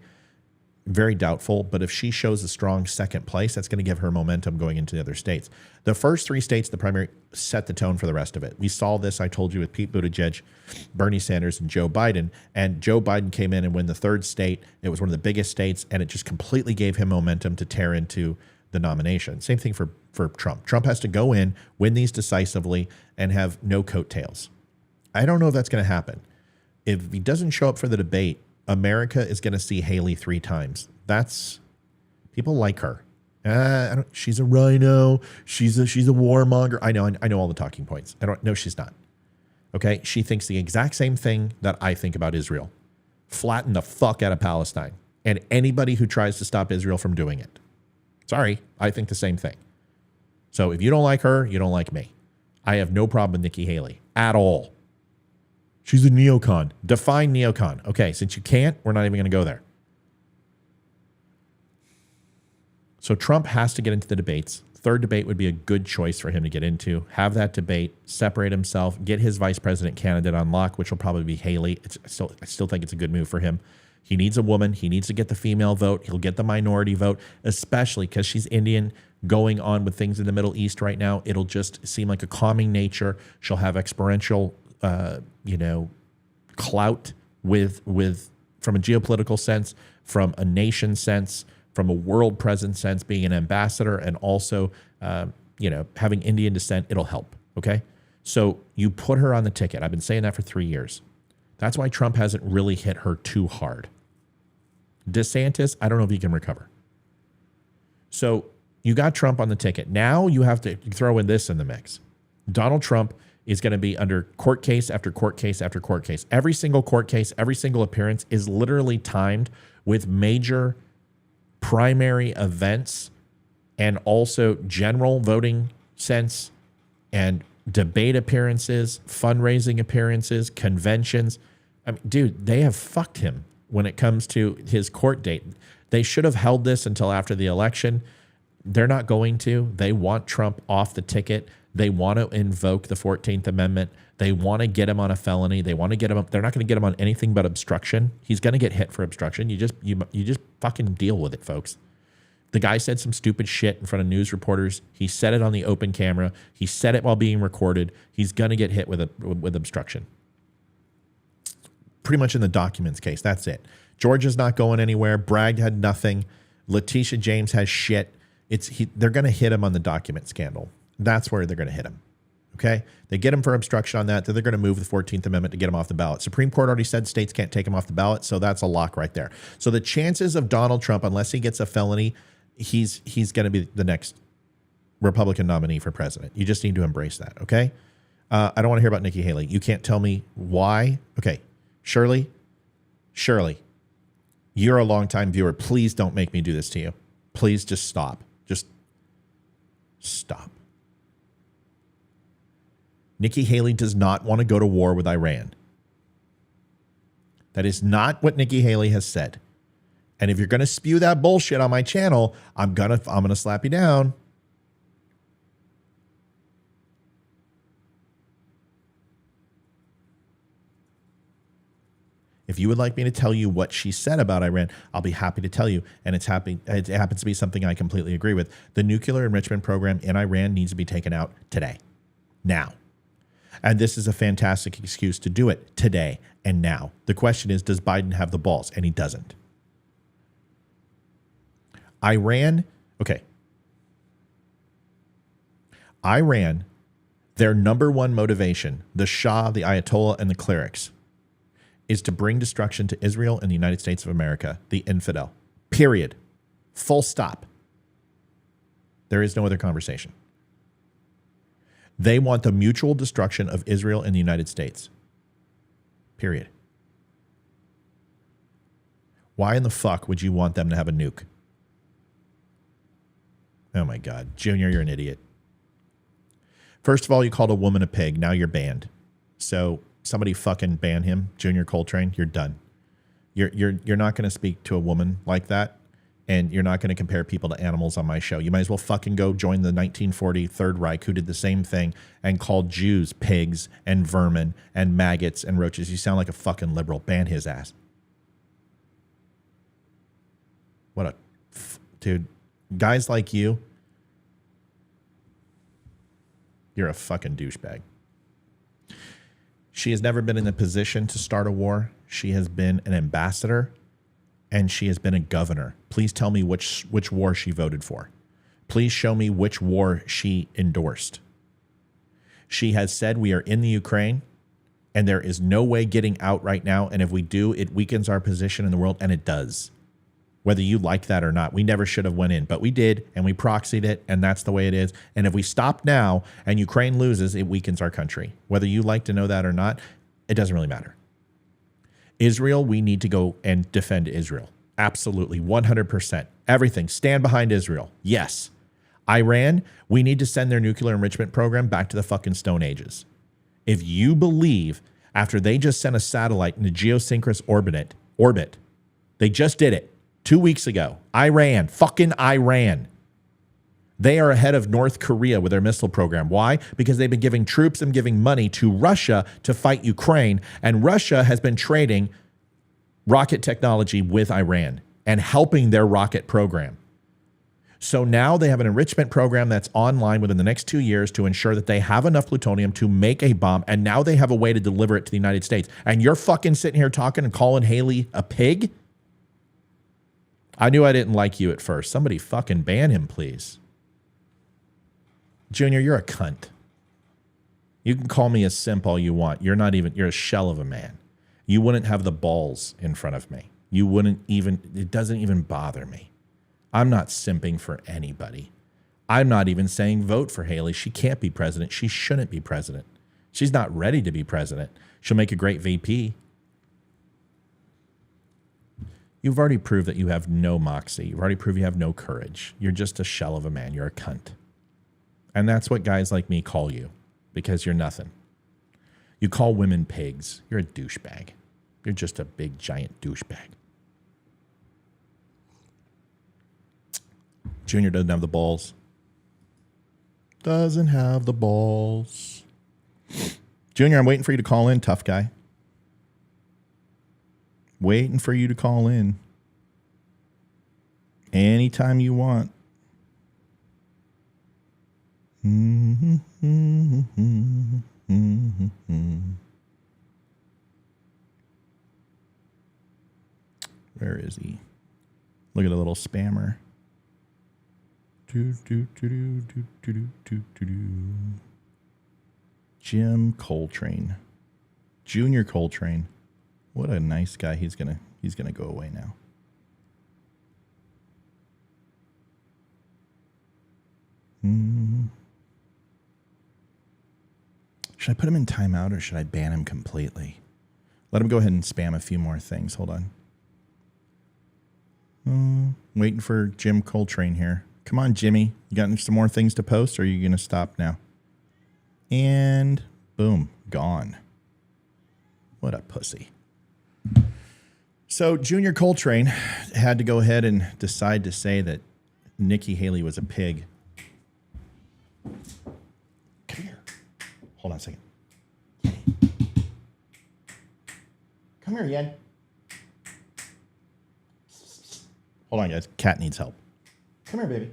Very doubtful, but if she shows a strong second place, that's going to give her momentum going into the other states. The first 3 states, the primary, set the tone for the rest of it. We saw this, I told you, with Pete Buttigieg, Bernie Sanders, and Joe Biden. And Joe Biden came in and won the third state. It was one of the biggest states, and it just completely gave him momentum to tear into the nomination. Same thing for Trump. Trump has to go in, win these decisively, and have no coattails. I don't know if that's going to happen. If he doesn't show up for the debate, America is going to see Haley 3 times. People like her. She's a rhino. She's a warmonger. I know all the talking points. No, she's not. Okay. She thinks the exact same thing that I think about Israel. Flatten the fuck out of Palestine and anybody who tries to stop Israel from doing it. Sorry. I think the same thing. So if you don't like her, you don't like me. I have no problem with Nikki Haley at all. She's a neocon. Define neocon. Okay, since you can't, we're not even going to go there. So Trump has to get into the debates. Third debate would be a good choice for him to get into. Have that debate, separate himself, get his vice president candidate on lock, which will probably be Haley. I still think it's a good move for him. He needs a woman. He needs to get the female vote. He'll get the minority vote, especially because she's Indian, going on with things in the Middle East right now. It'll just seem like a calming nature. She'll have exponential clout with from a geopolitical sense, from a nation sense, from a world presence sense, being an ambassador, and also having Indian descent. It'll help. Okay, so you put her on the ticket. I've been saying that for 3 years. That's why Trump hasn't really hit her too hard. DeSantis, I don't know if he can recover. So you got Trump on the ticket. Now you have to throw in this in the mix. Donald Trump is going to be under court case after court case after court case. Every single court case, every single appearance is literally timed with major primary events and also general voting sense and debate appearances, fundraising appearances, conventions. I mean, dude, they have fucked him when it comes to his court date. They should have held this until after the election. They're not going to. They want Trump off the ticket. They want to invoke the 14th Amendment. They want to get him on a felony. They want to get him up. They're not going to get him on anything but obstruction. He's going to get hit for obstruction. You just fucking deal with it, folks. The guy said some stupid shit in front of news reporters. He said it on the open camera. He said it while being recorded. He's going to get hit with obstruction. Pretty much in the documents case. That's it. Georgia's not going anywhere. Bragg had nothing. Letitia James has shit. They're going to hit him on the document scandal. That's where they're going to hit him. Okay? They get him for obstruction on that. Then they're going to move the 14th Amendment to get him off the ballot. Supreme Court already said states can't take him off the ballot, so that's a lock right there. So the chances of Donald Trump, unless he gets a felony, he's going to be the next Republican nominee for president. You just need to embrace that, okay? I don't want to hear about Nikki Haley. You can't tell me why. Okay, Shirley, you're a longtime viewer. Please don't make me do this to you. Please just stop. Just stop. Nikki Haley does not want to go to war with Iran. That is not what Nikki Haley has said. And if you're going to spew that bullshit on my channel, I'm going to slap you down. If you would like me to tell you what she said about Iran, I'll be happy to tell you. And it happens to be something I completely agree with. The nuclear enrichment program in Iran needs to be taken out today, now. And this is a fantastic excuse to do it today and now. The question is, does Biden have the balls? And he doesn't. Iran, their number one motivation, the Shah, the Ayatollah, and the clerics, is to bring destruction to Israel and the United States of America, the infidel. Period. Full stop. There is no other conversation. They want the mutual destruction of Israel and the United States. Period. Why in the fuck would you want them to have a nuke? Oh my God. Junior, you're an idiot. First of all, you called a woman a pig. Now you're banned. So somebody fucking ban him, Junior Coltrane. You're done. You're not going to speak to a woman like that. And you're not going to compare people to animals on my show. You might as well fucking go join the 1940 Third Reich, who did the same thing and called Jews pigs and vermin and maggots and roaches. You sound like a fucking liberal. Ban his ass. Dude, guys like you, you're a fucking douchebag. She has never been in a position to start a war. She has been an ambassador. And she has been a governor. Please tell me which war she voted for. Please show me which war she endorsed. She has said we are in the Ukraine and there is no way getting out right now. And if we do, it weakens our position in the world, and it does. Whether you like that or not, we never should have went in, but we did, and we proxied it, and that's the way it is. And if we stop now and Ukraine loses, it weakens our country. Whether you like to know that or not, it doesn't really matter. Israel, we need to go and defend Israel. Absolutely, 100%. Everything. Stand behind Israel. Yes. Iran, we need to send their nuclear enrichment program back to the fucking Stone Ages. If you believe, after they just sent a satellite into geosynchronous orbit, they just did it 2 weeks ago. Fucking Iran. They are ahead of North Korea with their missile program. Why? Because they've been giving troops and giving money to Russia to fight Ukraine. And Russia has been trading rocket technology with Iran and helping their rocket program. So now they have an enrichment program that's online within the next 2 years to ensure that they have enough plutonium to make a bomb. And now they have a way to deliver it to the United States. And you're fucking sitting here talking and calling Haley a pig? I knew I didn't like you at first. Somebody fucking ban him, please. Junior, you're a cunt. You can call me a simp all you want. You're a shell of a man. You wouldn't have the balls in front of me. It doesn't even bother me. I'm not simping for anybody. I'm not even saying vote for Haley. She can't be president. She shouldn't be president. She's not ready to be president. She'll make a great VP. You've already proved that you have no moxie. You've already proved you have no courage. You're just a shell of a man. You're a cunt. And that's what guys like me call you, because you're nothing. You call women pigs. You're a douchebag. You're just a big, giant douchebag. Junior doesn't have the balls. Doesn't have the balls. Junior, I'm waiting for you to call in, tough guy. Waiting for you to call in. Anytime you want. Where is he? Look at a little spammer. Jim Coltrane. Junior Coltrane. What a nice guy. He's gonna go away now. Should I put him in timeout or should I ban him completely? Let him go ahead and spam a few more things. Hold on. Waiting for Jim Coltrane here. Come on, Jimmy. You got some more things to post or are you going to stop now? And boom, gone. What a pussy. So Junior Coltrane had to go ahead and decide to say that Nikki Haley was a pig. Come here. Hold on a second. Come here, Yen. Hold on, guys. Cat needs help. Come here, baby.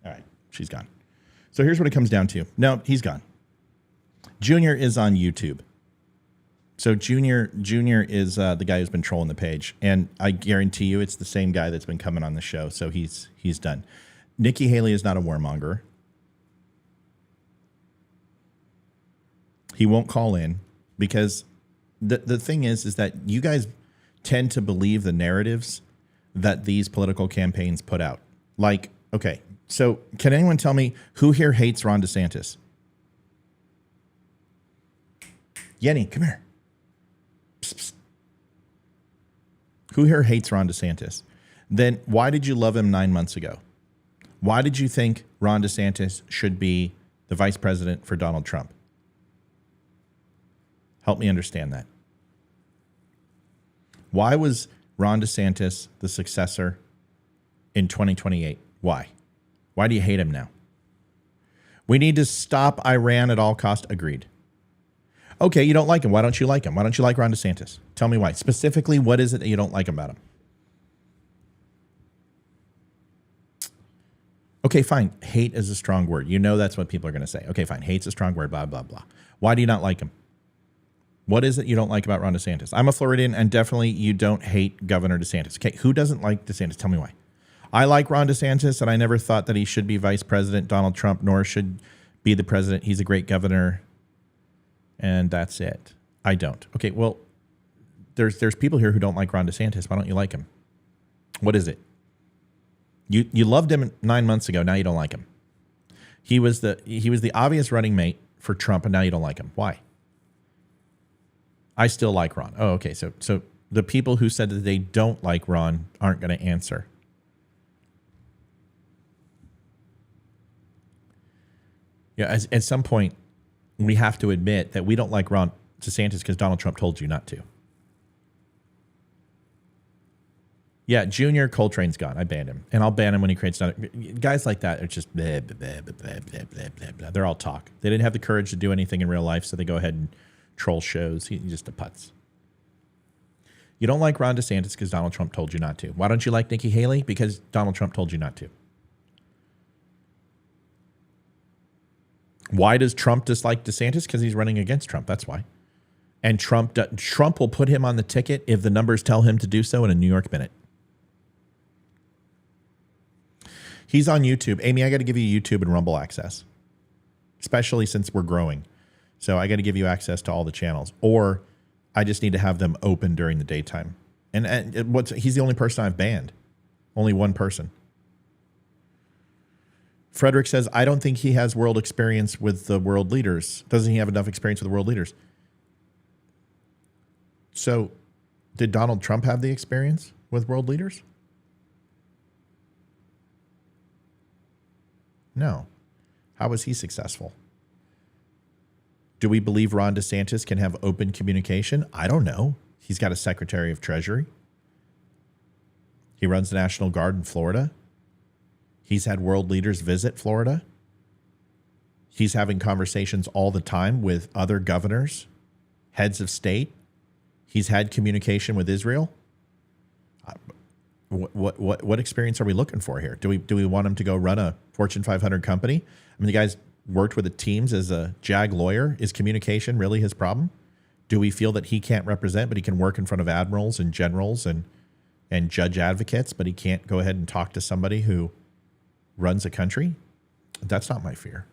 All right. She's gone. So here's what it comes down to. No, he's gone. Junior is on YouTube. So Junior is the guy who's been trolling the page. And I guarantee you it's the same guy that's been coming on the show. So he's done. Nikki Haley is not a warmonger. He won't call in because the thing is that you guys tend to believe the narratives that these political campaigns put out. Like, okay, so can anyone tell me who here hates Ron DeSantis? Yenny, come here. Psst, psst. Who here hates Ron DeSantis? Then why did you love him 9 months ago? Why did you think Ron DeSantis should be the vice president for Donald Trump? Help me understand that. Why was Ron DeSantis the successor in 2028? Why? Why do you hate him now? We need to stop Iran at all costs. Agreed. Okay, you don't like him. Why don't you like him? Why don't you like Ron DeSantis? Tell me why. Specifically, what is it that you don't like about him? Okay, fine. Hate is a strong word. You know that's what people are going to say. Okay, fine. Hate's a strong word, blah, blah, blah. Why do you not like him? What is it you don't like about Ron DeSantis? I'm a Floridian, and definitely you don't hate Governor DeSantis. Okay, who doesn't like DeSantis? Tell me why. I like Ron DeSantis, and I never thought that he should be Vice President Donald Trump, nor should be the president. He's a great governor, and that's it. I don't. Okay, well, there's people here who don't like Ron DeSantis. Why don't you like him? What is it? You loved him 9 months ago. Now you don't like him. He was the obvious running mate for Trump, and now you don't like him. Why? I still like Ron. Oh, okay. So the people who said that they don't like Ron aren't going to answer. Yeah, at some point, we have to admit that we don't like Ron DeSantis because Donald Trump told you not to. Yeah, Junior Coltrane's gone. I banned him. And I'll ban him when he creates another. Guys like that are just blah, blah, blah, blah, blah, blah, blah, blah. They're all talk. They didn't have the courage to do anything in real life, so they go ahead and troll shows. He's just a putz. You don't like Ron DeSantis because Donald Trump told you not to. Why don't you like Nikki Haley? Because Donald Trump told you not to. Why does Trump dislike DeSantis? Because he's running against Trump. That's why. And Trump will put him on the ticket if the numbers tell him to do so in a New York minute. He's on YouTube. Amy, I got to give you YouTube and Rumble access, especially since we're growing. So I got to give you access to all the channels, or I just need to have them open during the daytime. And he's the only person I've banned. Only one person. Frederick says, I don't think he has world experience with the world leaders. Doesn't he have enough experience with the world leaders? So did Donald Trump have the experience with world leaders? No. How was he successful? Do we believe Ron DeSantis can have open communication? I don't know. He's got a Secretary of Treasury. He runs the National Guard in Florida. He's had world leaders visit Florida. He's having conversations all the time with other governors, heads of state. He's had communication with Israel. What experience are we looking for here? Do we want him to go run a Fortune 500 company? I mean, the guy's worked with the teams as a JAG lawyer. Is communication really his problem? Do we feel that he can't represent, but he can work in front of admirals and generals and judge advocates, but he can't go ahead and talk to somebody who runs a country? That's not my fear.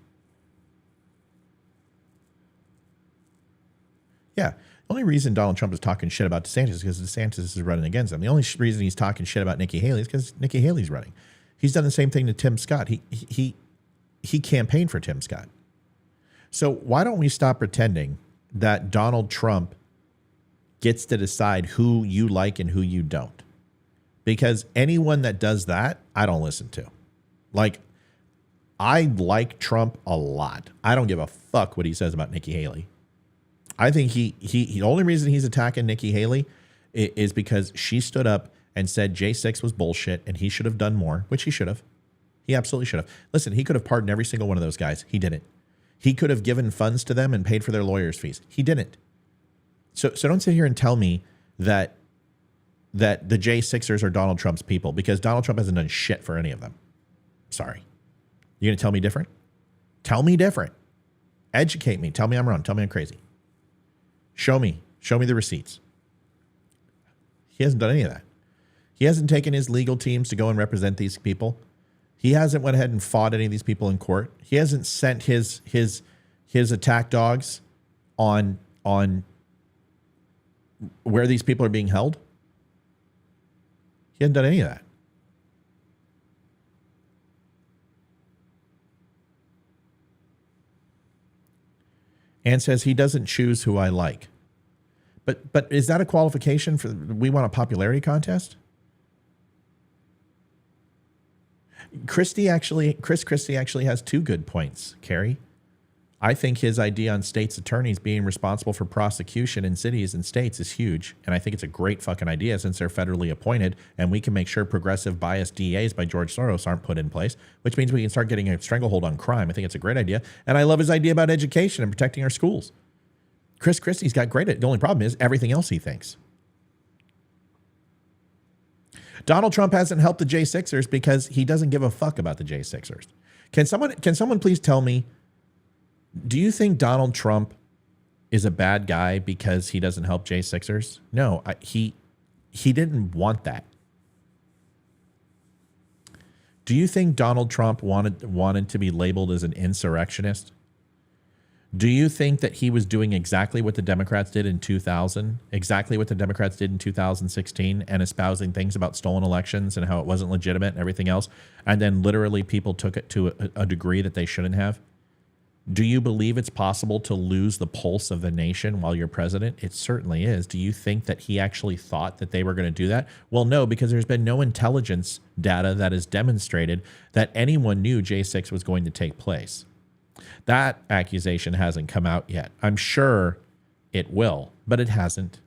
Yeah. The only reason Donald Trump is talking shit about DeSantis is because DeSantis is running against him. The only reason he's talking shit about Nikki Haley is because Nikki Haley's running. He's done the same thing to Tim Scott. He campaigned for Tim Scott. So why don't we stop pretending that Donald Trump gets to decide who you like and who you don't? Because anyone that does that, I don't listen to. Like, I like Trump a lot. I don't give a fuck what he says about Nikki Haley. I think the only reason he's attacking Nikki Haley is because she stood up and said J6 was bullshit and he should have done more, which he should have. He absolutely should have. Listen, he could have pardoned every single one of those guys. He didn't. He could have given funds to them and paid for their lawyers' fees. He didn't. So don't sit here and tell me that the J6ers are Donald Trump's people, because Donald Trump hasn't done shit for any of them. Sorry. You going to tell me different? Tell me different. Educate me. Tell me I'm wrong. Tell me I'm crazy. Show me the receipts. He hasn't done any of that. He hasn't taken his legal teams to go and represent these people. He hasn't went ahead and fought any of these people in court. He hasn't sent his attack dogs on where these people are being held. He hasn't done any of that. And says he doesn't choose who I like. But is that a qualification for we want a popularity contest? Chris Christie actually has two good points, Carrie. I think his idea on states' attorneys being responsible for prosecution in cities and states is huge. And I think it's a great fucking idea since they're federally appointed and we can make sure progressive biased DAs by George Soros aren't put in place, which means we can start getting a stranglehold on crime. I think it's a great idea. And I love his idea about education and protecting our schools. Chris Christie's got great. The only problem is everything else he thinks. Donald Trump hasn't helped the J6ers because he doesn't give a fuck about the J6ers. Can someone please tell me, do you think Donald Trump is a bad guy because he doesn't help J6ers? No, he didn't want that. Do you think Donald Trump wanted to be labeled as an insurrectionist? Do you think that he was doing exactly what the Democrats did in 2000, exactly what the Democrats did in 2016, and espousing things about stolen elections and how it wasn't legitimate and everything else, and then literally people took it to a degree that they shouldn't have? Do you believe it's possible to lose the pulse of the nation while you're president? It certainly is. Do you think that he actually thought that they were going to do that? Well, no, because there's been no intelligence data that has demonstrated that anyone knew J6 was going to take place. That accusation hasn't come out yet. I'm sure it will, but it hasn't.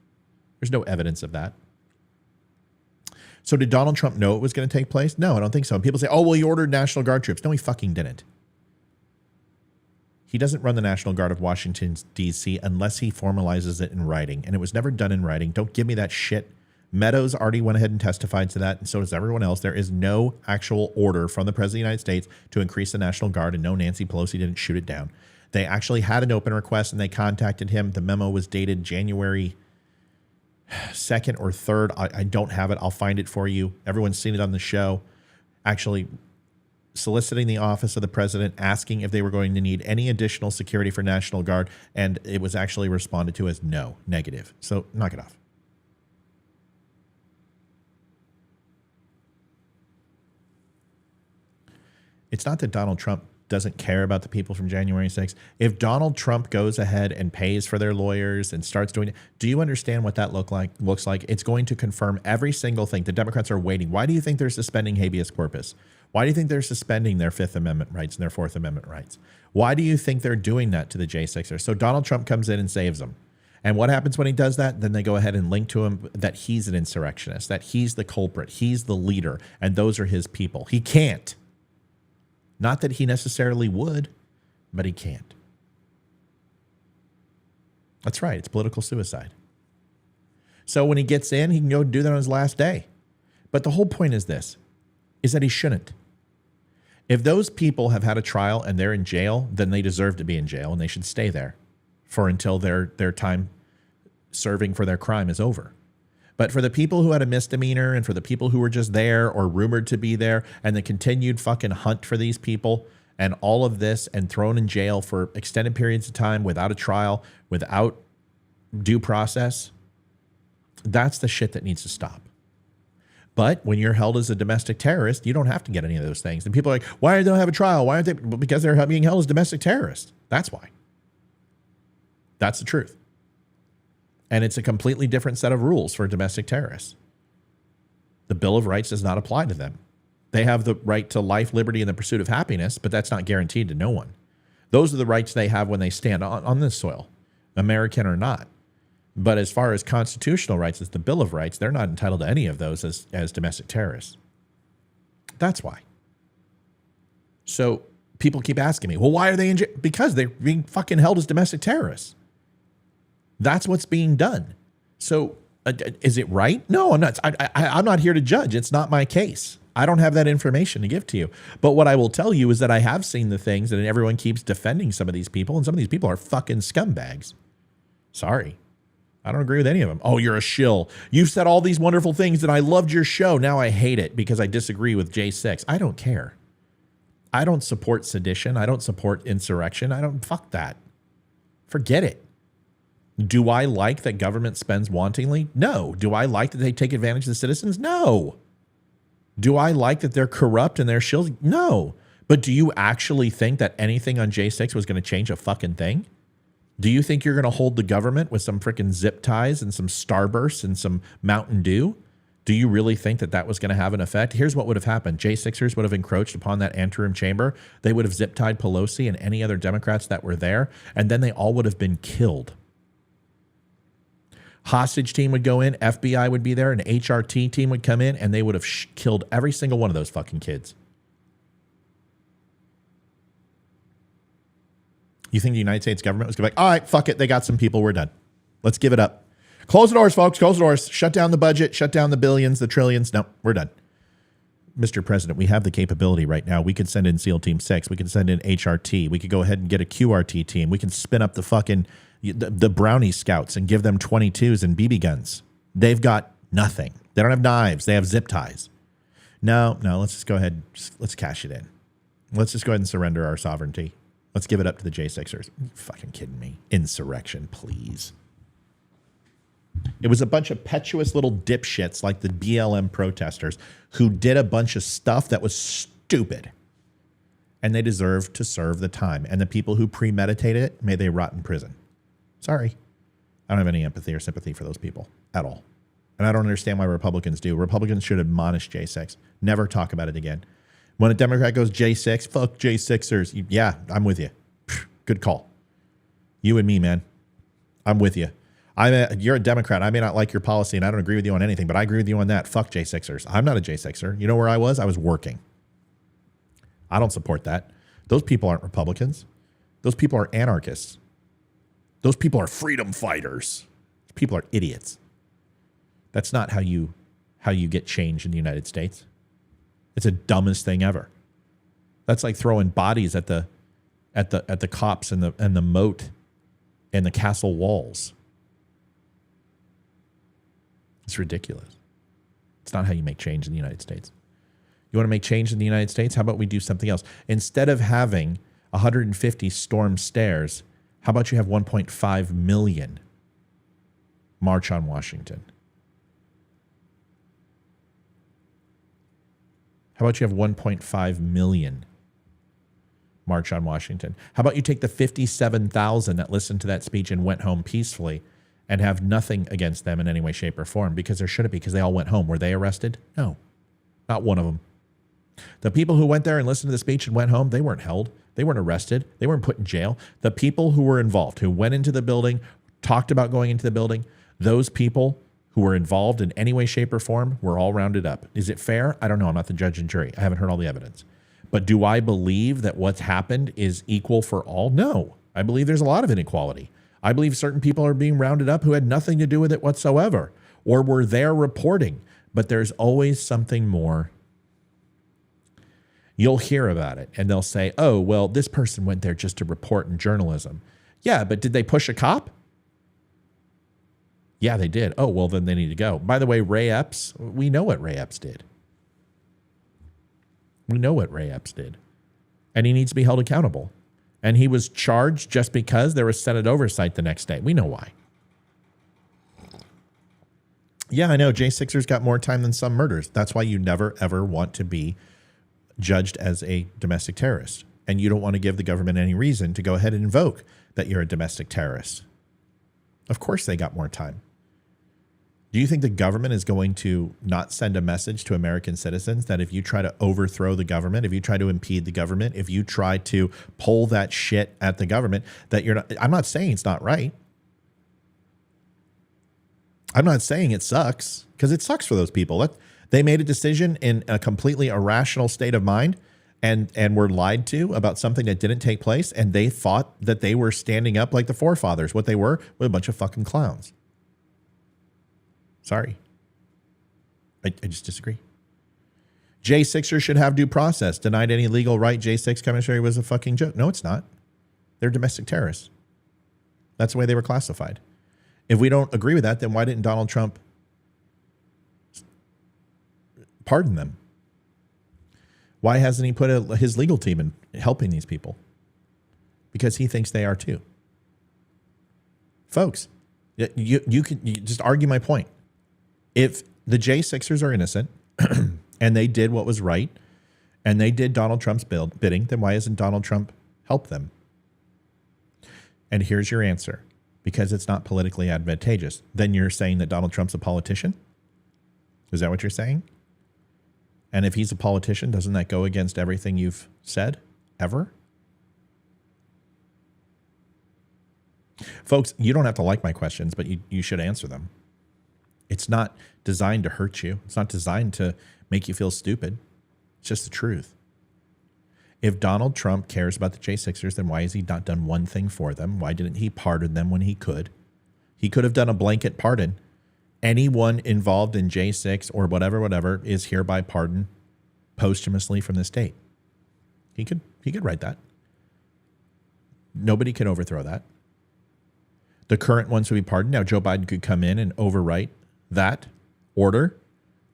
There's no evidence of that. So did Donald Trump know it was going to take place? No, I don't think so. And people say, oh, well, he ordered National Guard troops. No, he fucking didn't. He doesn't run the National Guard of Washington, D.C. unless he formalizes it in writing. And it was never done in writing. Don't give me that shit. Meadows already went ahead and testified to that, and so does everyone else. There is no actual order from the President of the United States to increase the National Guard, and no, Nancy Pelosi didn't shoot it down. They actually had an open request, and they contacted him. The memo was dated January 2nd or 3rd. I don't have it. I'll find it for you. Everyone's seen it on the show. Actually soliciting the office of the president, asking if they were going to need any additional security for National Guard, and it was actually responded to as no, negative. So knock it off. It's not that Donald Trump doesn't care about the people from January 6th. If Donald Trump goes ahead and pays for their lawyers and starts doing it, do you understand what that looks like? It's going to confirm every single thing. The Democrats are waiting. Why do you think they're suspending habeas corpus? Why do you think they're suspending their Fifth Amendment rights and their Fourth Amendment rights? Why do you think they're doing that to the J6ers? So Donald Trump comes in and saves them. And what happens when he does that? Then they go ahead and link to him that he's an insurrectionist, that he's the culprit, he's the leader, and those are his people. He can't. Not that he necessarily would, but he can't. That's right. It's political suicide. So when he gets in, he can go do that on his last day. But the whole point is this, is that he shouldn't. If those people have had a trial and they're in jail, then they deserve to be in jail and they should stay there for until their time serving for their crime is over. But for the people who had a misdemeanor and for the people who were just there or rumored to be there and the continued fucking hunt for these people and all of this and thrown in jail for extended periods of time without a trial, without due process, that's the shit that needs to stop. But when you're held as a domestic terrorist, you don't have to get any of those things. And people are like, why don't they have a trial? Why aren't they? Well, because they're being held as domestic terrorists. That's why. That's the truth. And it's a completely different set of rules for domestic terrorists. The Bill of Rights does not apply to them. They have the right to life, liberty, and the pursuit of happiness, but that's not guaranteed to no one. Those are the rights they have when they stand on this soil, American or not. But as far as constitutional rights, as the Bill of Rights, they're not entitled to any of those as domestic terrorists. That's why. So people keep asking me, well, why are they in jail? Because they're being fucking held as domestic terrorists. That's what's being done. So is it right? No, I'm not. I'm not here to judge. It's not my case. I don't have that information to give to you. But what I will tell you is that I have seen the things, and everyone keeps defending some of these people, and some of these people are fucking scumbags. Sorry. I don't agree with any of them. Oh, you're a shill. You've said all these wonderful things, and I loved your show. Now I hate it because I disagree with J6. I don't care. I don't support sedition. I don't support insurrection. Fuck that. Forget it. Do I like that government spends wantingly? No. Do I like that they take advantage of the citizens? No. Do I like that they're corrupt and they're shills? No. But do you actually think that anything on J6 was going to change a fucking thing? Do you think you're going to hold the government with some freaking zip ties and some Starbursts and some Mountain Dew? Do you really think that that was going to have an effect? Here's what would have happened. J6ers would have encroached upon that anteroom chamber. They would have zip tied Pelosi and any other Democrats that were there, and then they all would have been killed. Hostage team would go in, FBI would be there, an HRT team would come in, and they would have killed every single one of those fucking kids. You think the United States government was going to be like, all right, fuck it, they got some people, we're done. Let's give it up. Close the doors, folks, close the doors. Shut down the budget, shut down the billions, the trillions. No, we're done. Mr. President, we have the capability right now. We could send in SEAL Team 6. We could send in HRT. We could go ahead and get a QRT team. We can spin up the fucking the Brownie Scouts and give them 22s and BB guns. They've got nothing. They don't have knives. They have zip ties. No, let's just go ahead. Let's cash it in. Let's just go ahead and surrender our sovereignty. Let's give it up to the J6ers. Are you fucking kidding me? Insurrection, please. It was a bunch of petuous little dipshits like the BLM protesters who did a bunch of stuff that was stupid. And they deserve to serve the time. And the people who premeditated it, may they rot in prison. Sorry. I don't have any empathy or sympathy for those people at all. And I don't understand why Republicans do. Republicans should admonish J6. Never talk about it again. When a Democrat goes J6, fuck J6ers. Yeah, I'm with you. Good call. You and me, man. I'm with you. You're a Democrat. I may not like your policy, and I don't agree with you on anything, but I agree with you on that. Fuck J6ers. I'm not a J6er. You know where I was? I was working. I don't support that. Those people aren't Republicans. Those people are anarchists. Those people are freedom fighters. Those people are idiots. That's not how you get change in the United States. It's the dumbest thing ever. That's like throwing bodies at the cops and the moat and the castle walls. It's ridiculous. It's not how you make change in the United States. You want to make change in the United States? How about we do something else? Instead of having 150 storm stairs, how about you have 1.5 million march on Washington? How about you have 1.5 million march on Washington? How about you take the 57,000 that listened to that speech and went home peacefully and have nothing against them in any way, shape, or form? Because there shouldn't be, because they all went home. Were they arrested? No, not one of them. The people who went there and listened to the speech and went home, they weren't held. They weren't arrested. They weren't put in jail. The people who were involved, who went into the building, talked about going into the building, those people who were involved in any way, shape, or form were all rounded up. Is it fair? I don't know. I'm not the judge and jury. I haven't heard all the evidence. But do I believe that what's happened is equal for all? No. I believe there's a lot of inequality. I believe certain people are being rounded up who had nothing to do with it whatsoever, or were there reporting. But there's always something more. You'll hear about it and they'll say, oh, well, this person went there just to report in journalism. Yeah, but did they push a cop? Yeah, they did. Oh, well, then they need to go. By the way, Ray Epps, we know what Ray Epps did. We know what Ray Epps did. And he needs to be held accountable. And he was charged just because there was Senate oversight the next day. We know why. Yeah, I know. J6ers got more time than some murders. That's why you never, ever want to be judged as a domestic terrorist. And you don't want to give the government any reason to go ahead and invoke that you're a domestic terrorist. Of course they got more time. Do you think the government is going to not send a message to American citizens that if you try to overthrow the government, if you try to impede the government, if you try to pull that shit at the government, that you're not, I'm not saying it's not right. I'm not saying it sucks, because it sucks for those people. They made a decision in a completely irrational state of mind and were lied to about something that didn't take place, and they thought that they were standing up like the forefathers. What they were a bunch of fucking clowns. Sorry. I just disagree. J6ers should have due process. Denied any legal right. J6 commissary was a fucking joke. No, it's not. They're domestic terrorists. That's the way they were classified. If we don't agree with that, then why didn't Donald Trump pardon them? Why hasn't he put his legal team in helping these people? Because he thinks they are too. Folks, you can just argue my point. If the J6ers are innocent and they did what was right and they did Donald Trump's bidding, then why isn't Donald Trump help them? And here's your answer. Because it's not politically advantageous. Then you're saying that Donald Trump's a politician? Is that what you're saying? And if he's a politician, doesn't that go against everything you've said ever? Folks, you don't have to like my questions, but you should answer them. It's not designed to hurt you. It's not designed to make you feel stupid. It's just the truth. If Donald Trump cares about the J6ers, then why has he not done one thing for them? Why didn't he pardon them when he could? He could have done a blanket pardon. Anyone involved in J6 or whatever is hereby pardoned posthumously from the state. He could write that. Nobody can overthrow that. The current ones would be pardoned. Now, Joe Biden could come in and overwrite that order,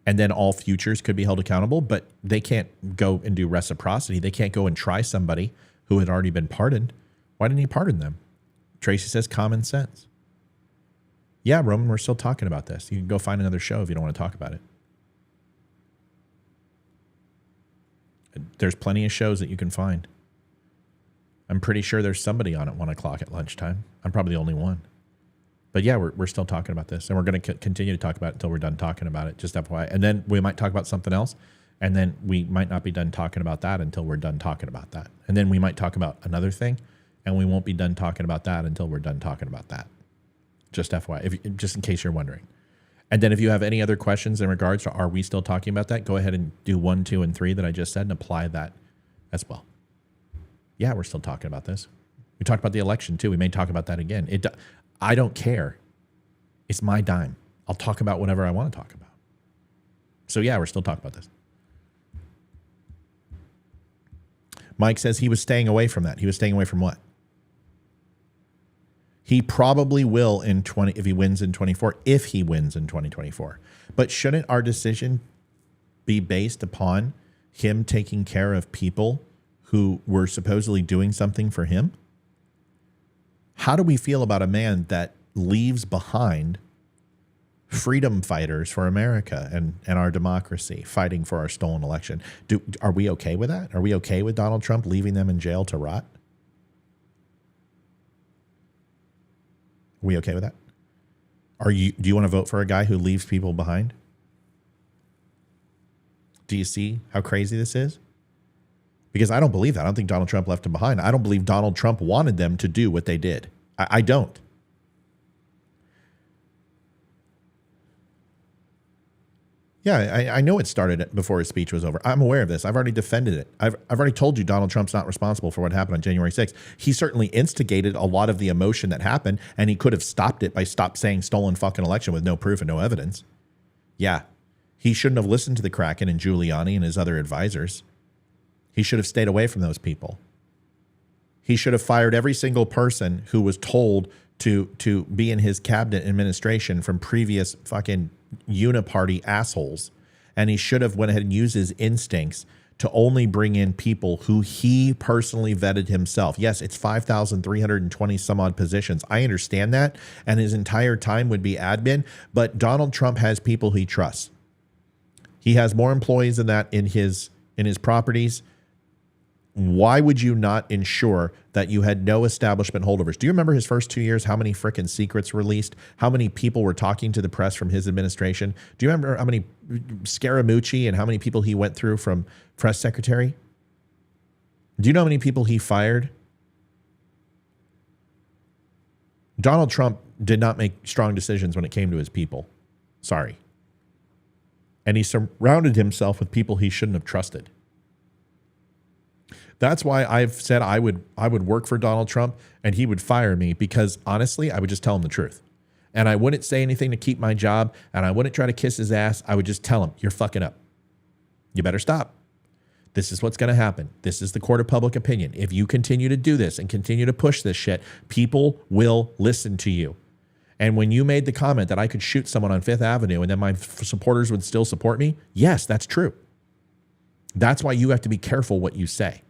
and then all futures could be held accountable, but they can't go and do reciprocity. They can't go and try somebody who had already been pardoned. Why didn't he pardon them? Tracy says common sense. Yeah, Roman, we're still talking about this. You can go find another show if you don't want to talk about it. There's plenty of shows that you can find. I'm pretty sure there's somebody on at 1 o'clock at lunchtime. I'm probably the only one. But yeah, we're still talking about this, and we're going to continue to talk about it until we're done talking about it, just FYI. And then we might talk about something else, and then we might not be done talking about that until we're done talking about that. And then we might talk about another thing, and we won't be done talking about that until we're done talking about that. Just FYI, just in case you're wondering. And then if you have any other questions in regards to are we still talking about that, go ahead and do 1, 2, and 3 that I just said and apply that as well. Yeah, we're still talking about this. We talked about the election too. We may talk about that again. I don't care. It's my dime. I'll talk about whatever I want to talk about. So yeah, we're still talking about this. Mike says he was staying away from that. He was staying away from what? He probably will if he wins in 24, if he wins in 2024. But shouldn't our decision be based upon him taking care of people who were supposedly doing something for him? How do we feel about a man that leaves behind freedom fighters for America and our democracy fighting for our stolen election? Are we okay with that? Are we okay with Donald Trump leaving them in jail to rot? Are we okay with that? Do you want to vote for a guy who leaves people behind? Do you see how crazy this is? Because I don't believe that. I don't think Donald Trump left them behind. I don't believe Donald Trump wanted them to do what they did. I don't. Yeah, I know it started before his speech was over. I'm aware of this. I've already defended it. I've already told you Donald Trump's not responsible for what happened on January 6th. He certainly instigated a lot of the emotion that happened, and he could have stopped it by saying stolen fucking election with no proof and no evidence. Yeah, He shouldn't have listened to the Kraken and Giuliani and his other advisors. He should have stayed away from those people. He should have fired every single person who was told to be in his cabinet administration from previous fucking uniparty assholes. And he should have went ahead and used his instincts to only bring in people who he personally vetted himself. Yes, it's 5,320 some odd positions. I understand that. And his entire time would be admin. But Donald Trump has people he trusts. He has more employees than that in his properties. Why would you not ensure that you had no establishment holdovers? Do you remember his first 2 years, how many frickin' secrets released? How many people were talking to the press from his administration? Do you remember how many Scaramucci and how many people he went through from press secretary? Do you know how many people he fired? Donald Trump did not make strong decisions when it came to his people. Sorry. And he surrounded himself with people he shouldn't have trusted. That's why I've said I would work for Donald Trump and he would fire me, because honestly, I would just tell him the truth. And I wouldn't say anything to keep my job, and I wouldn't try to kiss his ass. I would just tell him, you're fucking up. You better stop. This is what's going to happen. This is the court of public opinion. If you continue to do this and continue to push this shit, people will listen to you. And when you made the comment that I could shoot someone on Fifth Avenue and then my supporters would still support me, yes, that's true. That's why you have to be careful what you say.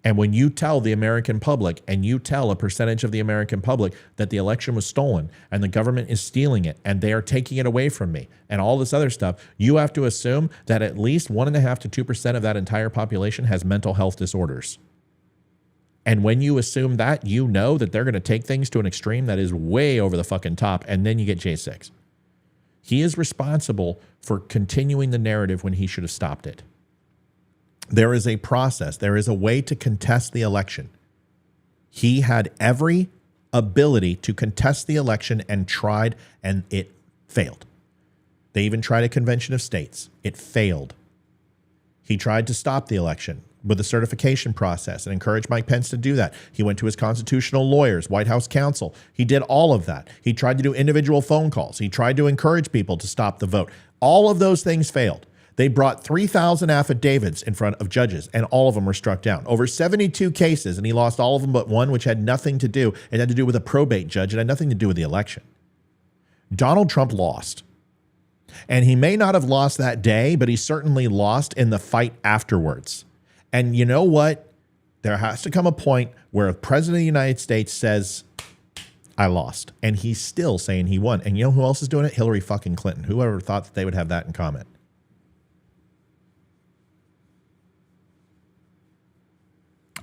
And when you tell the American public, and you tell a percentage of the American public that the election was stolen and the government is stealing it and they are taking it away from me and all this other stuff, you have to assume that at least 1.5% to 2% of that entire population has mental health disorders. And when you assume that, you know that they're going to take things to an extreme that is way over the fucking top, and then you get J6. He is responsible for continuing the narrative when he should have stopped it. There is a process. There is a way to contest the election. He had every ability to contest the election and tried, and it failed. They even tried a convention of states. It failed. He tried to stop the election with the certification process and encouraged Mike Pence to do that. He went to his constitutional lawyers, White House counsel. He did all of that. He tried to do individual phone calls. He tried to encourage people to stop the vote. All of those things failed. They brought 3,000 affidavits in front of judges, and all of them were struck down. Over 72 cases, and he lost all of them but one, which had nothing to do. It had to do with a probate judge. It had nothing to do with the election. Donald Trump lost. And he may not have lost that day, but he certainly lost in the fight afterwards. And you know what? There has to come a point where a president of the United States says, I lost. And he's still saying he won. And you know who else is doing it? Hillary fucking Clinton. Whoever thought that they would have that in common?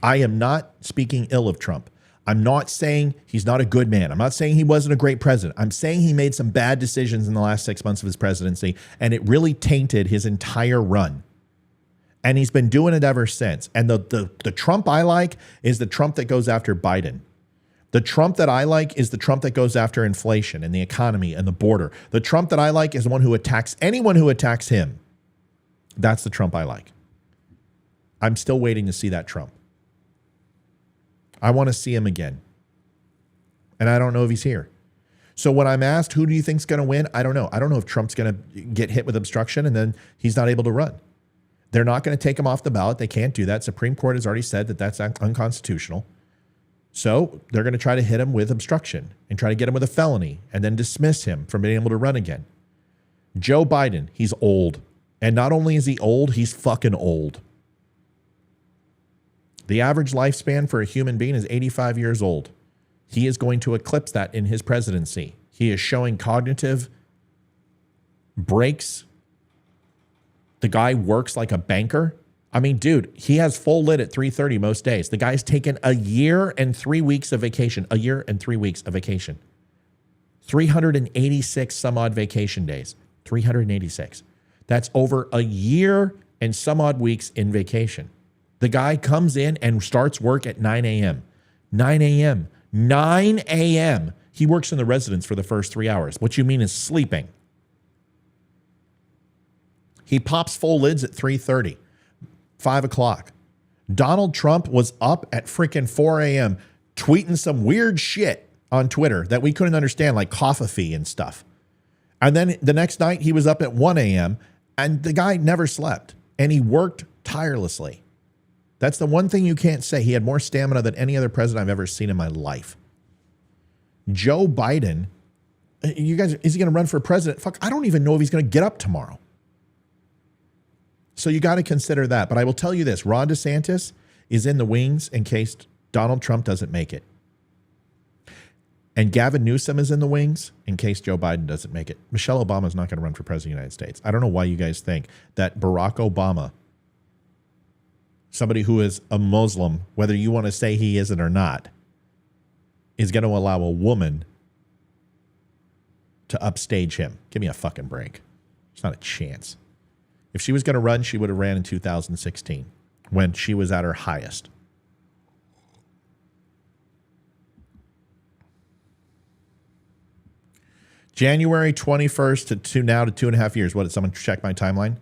I am not speaking ill of Trump. I'm not saying he's not a good man. I'm not saying he wasn't a great president. I'm saying he made some bad decisions in the last 6 months of his presidency, and it really tainted his entire run. And he's been doing it ever since. And the Trump I like is the Trump that goes after Biden. The Trump that I like is the Trump that goes after inflation and the economy and the border. The Trump that I like is the one who attacks anyone who attacks him. That's the Trump I like. I'm still waiting to see that Trump. I want to see him again. And I don't know if he's here. So when I'm asked, who do you think's going to win? I don't know. I don't know if Trump's going to get hit with obstruction and then he's not able to run. They're not going to take him off the ballot. They can't do that. Supreme Court has already said that that's unconstitutional. So they're going to try to hit him with obstruction and try to get him with a felony and then dismiss him from being able to run again. Joe Biden, he's old. And not only is he old, he's fucking old. The average lifespan for a human being is 85 years old. He is going to eclipse that in his presidency. He is showing cognitive breaks. The guy works like a banker. I mean, dude, he has full lit at 3:30 most days. The guy's taken a year and 3 weeks of vacation. A year and 3 weeks of vacation. 386 some odd vacation days. 386. That's over a year and some odd weeks in vacation. The guy comes in and starts work at 9 a.m. 9 a.m. 9 a.m. He works in the residence for the first 3 hours. What you mean is sleeping. He pops full lids at 3:30, 5 o'clock. Donald Trump was up at freaking 4 a.m. tweeting some weird shit on Twitter that we couldn't understand, like coffee and stuff. And then the next night he was up at 1 a.m. and the guy never slept and he worked tirelessly. That's the one thing you can't say. He had more stamina than any other president I've ever seen in my life. Joe Biden, you guys, is he going to run for president? Fuck, I don't even know if he's going to get up tomorrow. So you got to consider that. But I will tell you this, Ron DeSantis is in the wings in case Donald Trump doesn't make it. And Gavin Newsom is in the wings in case Joe Biden doesn't make it. Michelle Obama is not going to run for president of the United States. I don't know why you guys think that Barack Obama, somebody who is a Muslim, whether you want to say he isn't or not, is going to allow a woman to upstage him. Give me a fucking break. There's not a chance. If she was going to run, she would have ran in 2016 when she was at her highest. January 21st to now to 2.5 years. What, did someone check my timeline?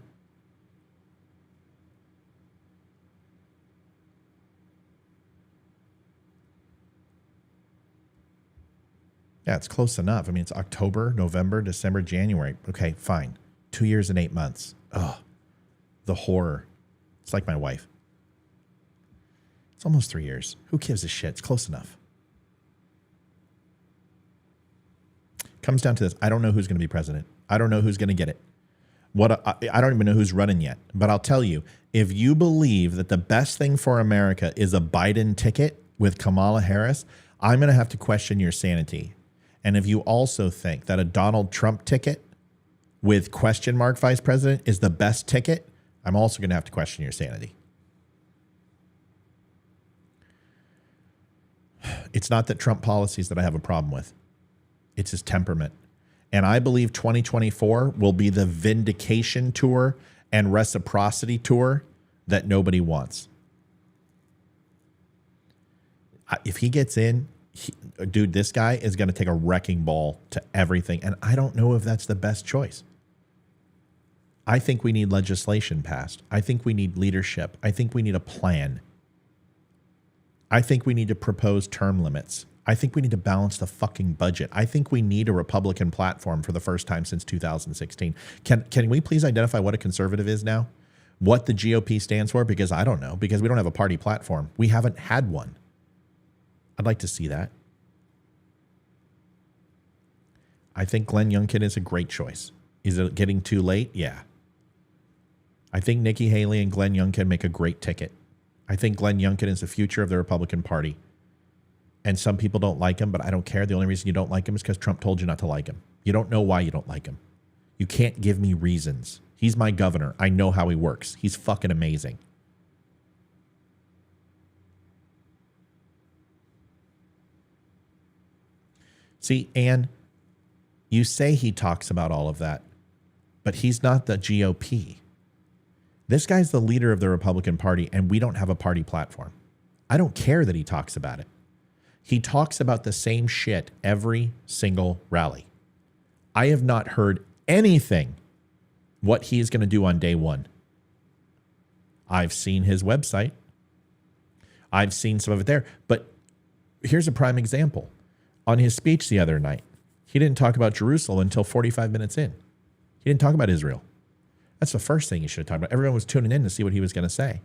Yeah, it's close enough. I mean, it's October, November, December, January. Okay, fine. 2 years and 8 months. Oh, the horror. It's like my wife. It's almost 3 years. Who gives a shit? It's close enough. Comes down to this. I don't know who's going to be president. I don't know who's going to get it. I don't even know who's running yet. But I'll tell you, if you believe that the best thing for America is a Biden ticket with Kamala Harris, I'm going to have to question your sanity. And if you also think that a Donald Trump ticket with question mark vice president is the best ticket, I'm also going to have to question your sanity. It's not that Trump policies that I have a problem with. It's his temperament. And I believe 2024 will be the vindication tour and reciprocity tour that nobody wants. If he gets in, dude, this guy is going to take a wrecking ball to everything. And I don't know if that's the best choice. I think we need legislation passed. I think we need leadership. I think we need a plan. I think we need to propose term limits. I think we need to balance the fucking budget. I think we need a Republican platform for the first time since 2016. Can we please identify what a conservative is now? What the GOP stands for? Because I don't know. Because we don't have a party platform. We haven't had one. I'd like to see that. I think Glenn Youngkin is a great choice. Is it getting too late? Yeah. I think Nikki Haley and Glenn Youngkin make a great ticket. I think Glenn Youngkin is the future of the Republican Party. And some people don't like him, but I don't care. The only reason you don't like him is because Trump told you not to like him. You don't know why you don't like him. You can't give me reasons. He's my governor. I know how he works. He's fucking amazing. See, Ann, you say he talks about all of that, but he's not the GOP. This guy's the leader of the Republican Party, and we don't have a party platform. I don't care that he talks about it. He talks about the same shit every single rally. I have not heard anything what he's going to do on day one. I've seen his website. I've seen some of it there. But here's a prime example. On his speech the other night, he didn't talk about Jerusalem until 45 minutes in. He didn't talk about Israel. That's the first thing he should have talked about. Everyone was tuning in to see what he was going to say.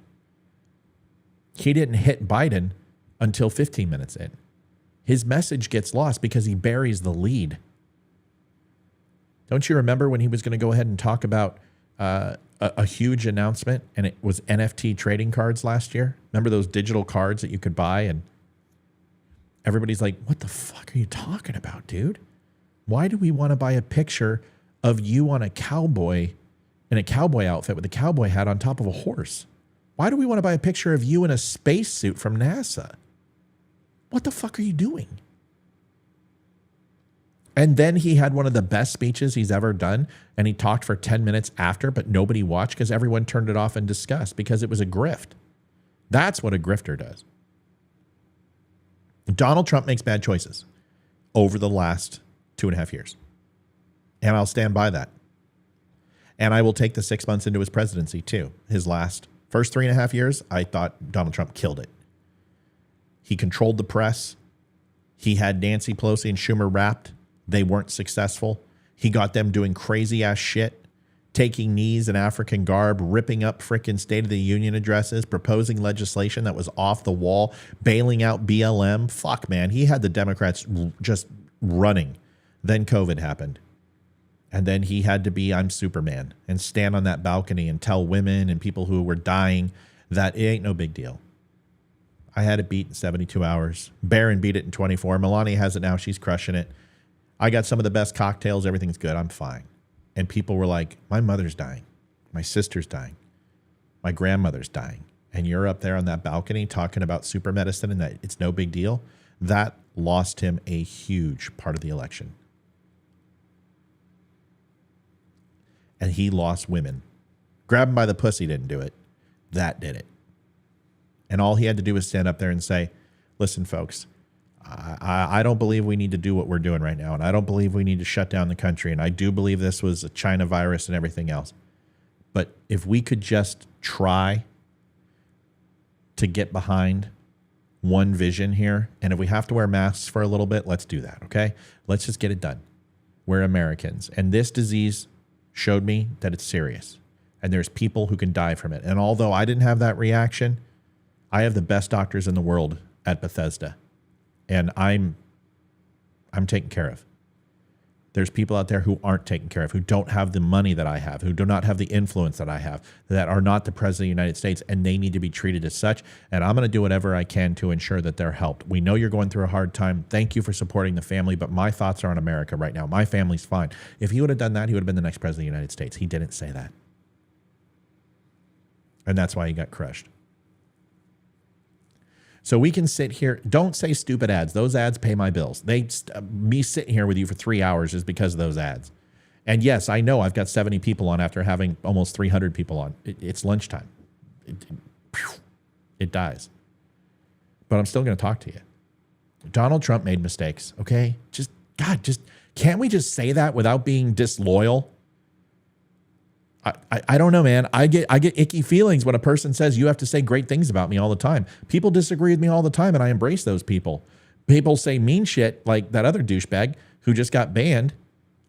He didn't hit Biden until 15 minutes in. His message gets lost because he buries the lead. Don't you remember when he was going to go ahead and talk about a huge announcement, and it was NFT trading cards last year? Remember those digital cards that you could buy? And everybody's like, what the fuck are you talking about, dude? Why do we want to buy a picture of you on a cowboy in a cowboy outfit with a cowboy hat on top of a horse? Why do we want to buy a picture of you in a spacesuit from NASA? What the fuck are you doing? And then he had one of the best speeches he's ever done, and he talked for 10 minutes after, but nobody watched because everyone turned it off in disgust because it was a grift. That's what a grifter does. Donald Trump makes bad choices over the last 2.5 years. And I'll stand by that. And I will take the 6 months into his presidency too. His first 3.5 years, I thought Donald Trump killed it. He controlled the press. He had Nancy Pelosi and Schumer wrapped. They weren't successful. He got them doing crazy ass shit, taking knees in African garb, ripping up frickin' State of the Union addresses, proposing legislation that was off the wall, bailing out BLM. Fuck, man. He had the Democrats just running. Then COVID happened. And then he had to be I'm Superman and stand on that balcony and tell women and people who were dying that it ain't no big deal. I had it beat in 72 hours. Barron beat it in 24. Melania has it now. She's crushing it. I got some of the best cocktails. Everything's good. I'm fine. And people were like, my mother's dying. My sister's dying. My grandmother's dying. And you're up there on that balcony talking about super medicine and that it's no big deal. That lost him a huge part of the election. And he lost women. Grab him by the pussy didn't do it. That did it. And all he had to do was stand up there and say, listen, folks, I don't believe we need to do what we're doing right now. And I don't believe we need to shut down the country. And I do believe this was a China virus and everything else. But if we could just try to get behind one vision here, and if we have to wear masks for a little bit, let's do that, okay? Let's just get it done. We're Americans. And this disease showed me that it's serious. And there's people who can die from it. And although I didn't have that reaction, I have the best doctors in the world at Bethesda. And I'm taken care of. There's people out there who aren't taken care of, who don't have the money that I have, who do not have the influence that I have, that are not the president of the United States, and they need to be treated as such. And I'm going to do whatever I can to ensure that they're helped. We know you're going through a hard time. Thank you for supporting the family, but my thoughts are on America right now. My family's fine. If he would have done that, he would have been the next president of the United States. He didn't say that. And that's why he got crushed. So we can sit here. Don't say stupid ads. Those ads pay my bills. Me sitting here with you for 3 hours is because of those ads. And yes, I know I've got 70 people on after having almost 300 people on. It's lunchtime. It dies. But I'm still going to talk to you. Donald Trump made mistakes. Okay, just can't we just say that without being disloyal? I don't know, man. I get icky feelings when a person says you have to say great things about me all the time. People disagree with me all the time, and I embrace those people. People say mean shit like that other douchebag who just got banned.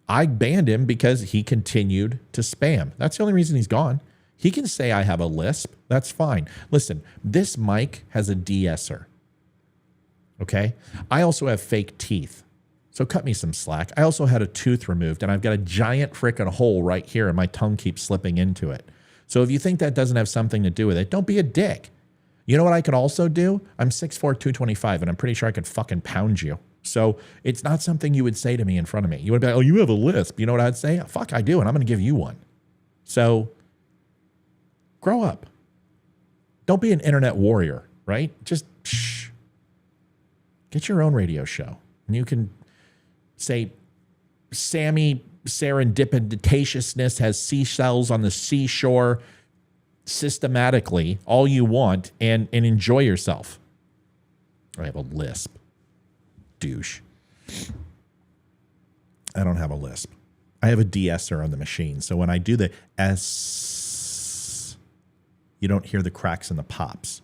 I banned him because he continued to spam. That's the only reason he's gone. He can say I have a lisp. That's fine. Listen, this mic has a de-esser. Okay? I also have fake teeth. So cut me some slack. I also had a tooth removed, and I've got a giant frickin' hole right here, and my tongue keeps slipping into it. So if you think that doesn't have something to do with it, don't be a dick. You know what I could also do? I'm 6'4", 225, and I'm pretty sure I could fucking pound you. So it's not something you would say to me in front of me. You would be like, oh, you have a lisp. You know what I'd say? Fuck, I do, and I'm going to give you one. So grow up. Don't be an internet warrior, right? Just get your own radio show, and you can say Sammy serendipitousness has seashells on the seashore systematically all you want and enjoy yourself. I have a lisp. Douche. I don't have a lisp. I have a de-esser on the machine. So when I do the S, you don't hear the cracks and the pops.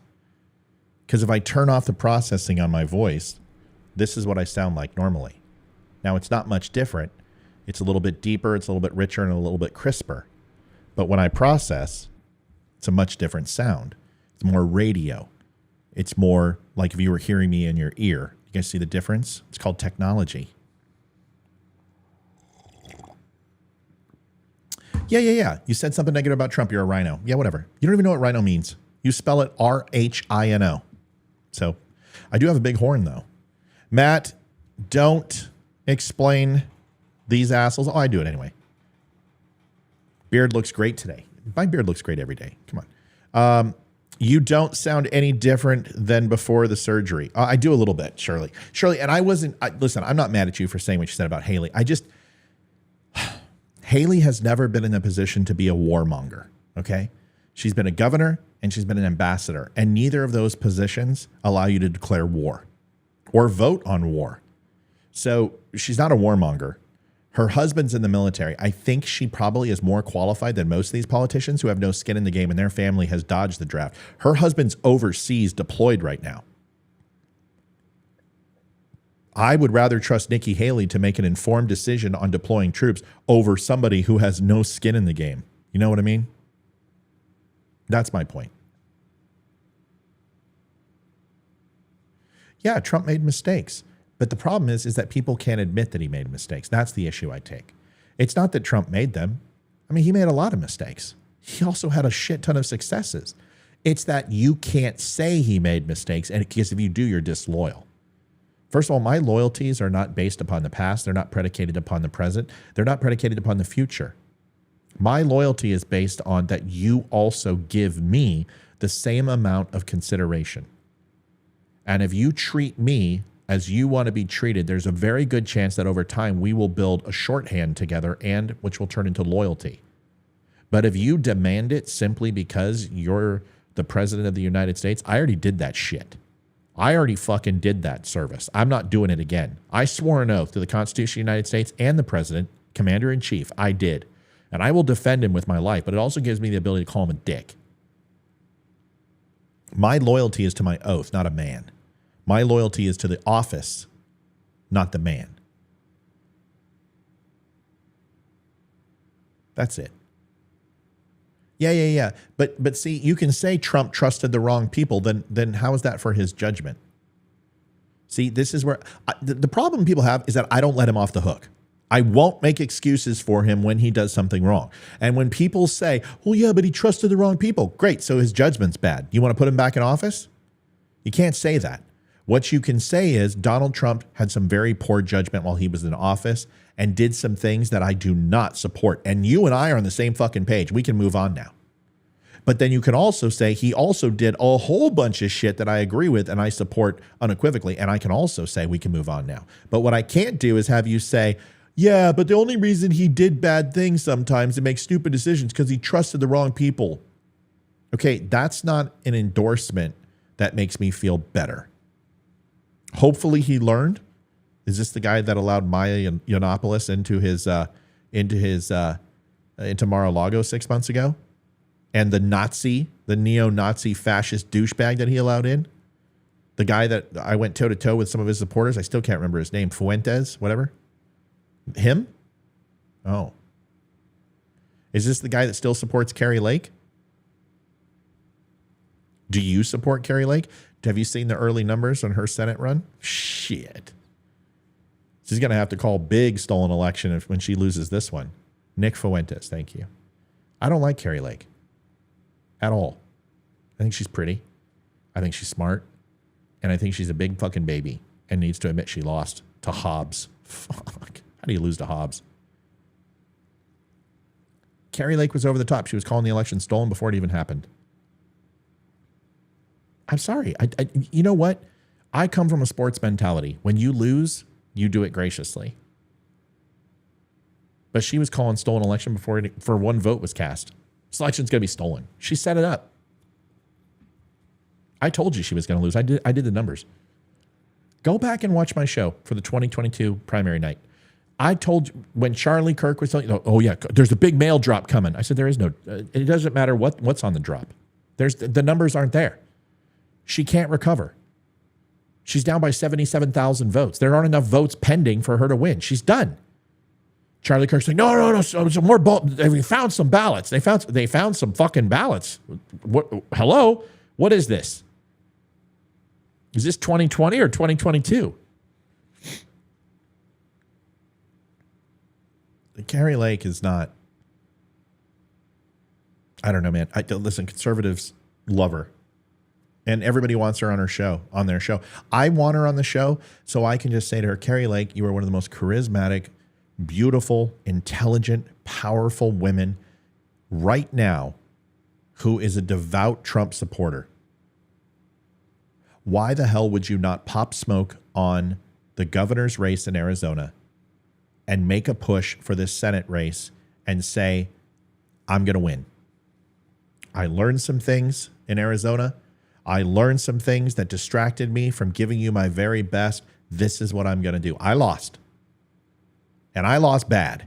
Because if I turn off the processing on my voice, this is what I sound like normally. Now, it's not much different. It's a little bit deeper, it's a little bit richer, and a little bit crisper. But when I process, it's a much different sound. It's more radio. It's more like if you were hearing me in your ear. You guys see the difference? It's called technology. Yeah. You said something negative about Trump. You're a rhino. Yeah, whatever. You don't even know what rhino means. You spell it R-H-I-N-O. So I do have a big horn, though. Matt, don't explain these assholes. Oh, I do it anyway. Beard looks great today. My beard looks great every day. Come on. You don't sound any different than before the surgery. I do a little bit, Shirley. And listen, I'm not mad at you for saying what you said about Haley. Haley has never been in a position to be a warmonger, okay? She's been a governor and she's been an ambassador, and neither of those positions allow you to declare war or vote on war. So she's not a warmonger. Her husband's in the military. I think she probably is more qualified than most of these politicians who have no skin in the game, and their family has dodged the draft. Her husband's overseas deployed right now. I would rather trust Nikki Haley to make an informed decision on deploying troops over somebody who has no skin in the game. You know what I mean? That's my point. Yeah, Trump made mistakes. But the problem is that people can't admit that he made mistakes. That's the issue I take. It's not that Trump made them. I mean, he made a lot of mistakes. He also had a shit ton of successes. It's that you can't say he made mistakes, and because if you do, you're disloyal. First of all, my loyalties are not based upon the past. They're not predicated upon the present. They're not predicated upon the future. My loyalty is based on that you also give me the same amount of consideration. And if you treat me as you want to be treated, there's a very good chance that over time we will build a shorthand together, and which will turn into loyalty. But if you demand it simply because you're the president of the United States, I already did that shit. I already fucking did that service. I'm not doing it again. I swore an oath to the Constitution of the United States and the president, commander-in-chief. I did. And I will defend him with my life, but it also gives me the ability to call him a dick. My loyalty is to my oath, not a man. My loyalty is to the office, not the man. That's it. Yeah. But see, you can say Trump trusted the wrong people. Then how is that for his judgment? See, this is where the problem people have is that I don't let him off the hook. I won't make excuses for him when he does something wrong. And when people say, well, yeah, but he trusted the wrong people. Great. So his judgment's bad. You want to put him back in office? You can't say that. What you can say is Donald Trump had some very poor judgment while he was in office and did some things that I do not support. And you and I are on the same fucking page. We can move on now. But then you can also say he also did a whole bunch of shit that I agree with and I support unequivocally. And I can also say we can move on now. But what I can't do is have you say, yeah, but the only reason he did bad things sometimes and make stupid decisions because he trusted the wrong people. Okay, that's not an endorsement that makes me feel better. Hopefully he learned. Is this the guy that allowed Maya Yiannopoulos into Mar-a-Lago 6 months ago? And the neo-Nazi fascist douchebag that he allowed in? The guy that I went toe-to-toe with some of his supporters. I still can't remember his name. Fuentes, whatever. Him? Oh. Is this the guy that still supports Carrie Lake? Do you support Carrie Lake? Have you seen the early numbers on her Senate run? Shit. She's going to have to call big stolen election when she loses this one. Nick Fuentes, thank you. I don't like Carrie Lake at all. I think she's pretty. I think she's smart. And I think she's a big fucking baby and needs to admit she lost to Hobbs. Fuck. How do you lose to Hobbs? Carrie Lake was over the top. She was calling the election stolen before it even happened. I'm sorry. You know what? I come from a sports mentality. When you lose, you do it graciously. But she was calling stolen election before for one vote was cast. This election's going to be stolen. She set it up. I told you she was going to lose. I did the numbers. Go back and watch my show for the 2022 primary night. I told you when Charlie Kirk was telling you, oh yeah, there's a big mail drop coming. I said, there is no, it doesn't matter what's on the drop. The numbers aren't there. She can't recover. She's down by 77,000 votes. There aren't enough votes pending for her to win. She's done. Charlie Kirk's like, no, some more they found some ballots. They found some fucking ballots. What? Hello? What is this? Is this 2020 or 2022? Carrie Lake is not. I don't know, man. Listen, conservatives love her. And everybody wants her on their show. I want her on the show so I can just say to her, Carrie Lake, you are one of the most charismatic, beautiful, intelligent, powerful women right now who is a devout Trump supporter. Why the hell would you not pop smoke on the governor's race in Arizona and make a push for this Senate race and say, I'm going to win? I learned some things in Arizona. I learned some things that distracted me from giving you my very best. This is what I'm going to do. I lost. And I lost bad.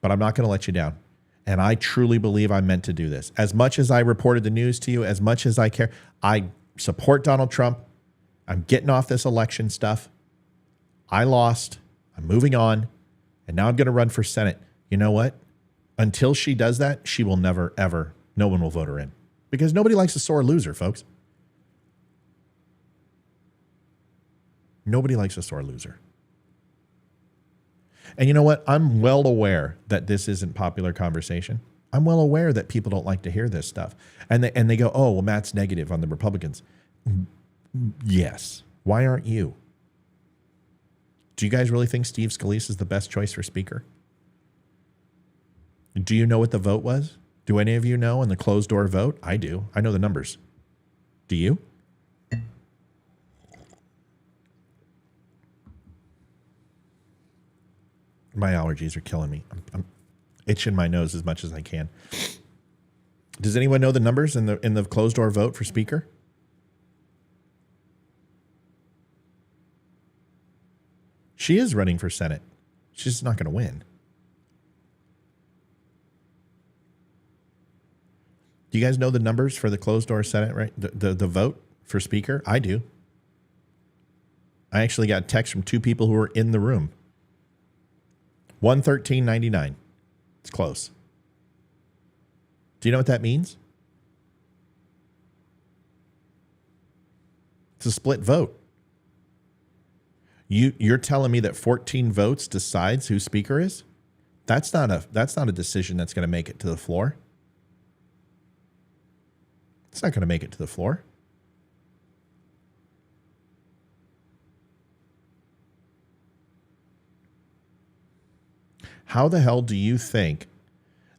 But I'm not going to let you down. And I truly believe I'm meant to do this. As much as I reported the news to you, as much as I care, I support Donald Trump. I'm getting off this election stuff. I lost. I'm moving on. And now I'm going to run for Senate. You know what? Until she does that, she will never, ever, no one will vote her in. Because nobody likes a sore loser, folks. Nobody likes a sore loser. And you know what? I'm well aware that this isn't popular conversation. I'm well aware that people don't like to hear this stuff. And they go, oh, well, Matt's negative on the Republicans. Yes. Why aren't you? Do you guys really think Steve Scalise is the best choice for Speaker? Do you know what the vote was? Do any of you know in the closed door vote? I do. I know the numbers. Do you? My allergies are killing me. I'm itching my nose as much as I can. Does anyone know the numbers in the closed door vote for Speaker? She is running for Senate. She's just not going to win. Do you guys know the numbers for the closed door Senate, right? The vote for Speaker? I do. I actually got a text from two people who were in the room. 113.99. It's close. Do you know what that means? It's a split vote. You're telling me that 14 votes decides who Speaker is? That's not a decision that's going to make it to the floor. It's not going to make it to the floor. How the hell do you think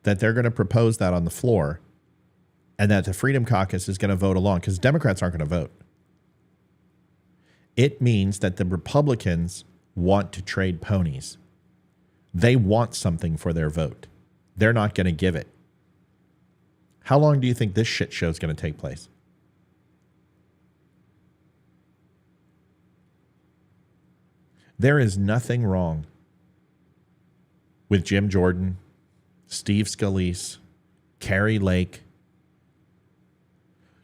that they're going to propose that on the floor and that the Freedom Caucus is going to vote along? Because Democrats aren't going to vote. It means that the Republicans want to trade ponies. They want something for their vote. They're not going to give it. How long do you think this shit show is going to take place? There is nothing wrong with Jim Jordan, Steve Scalise, Kari Lake,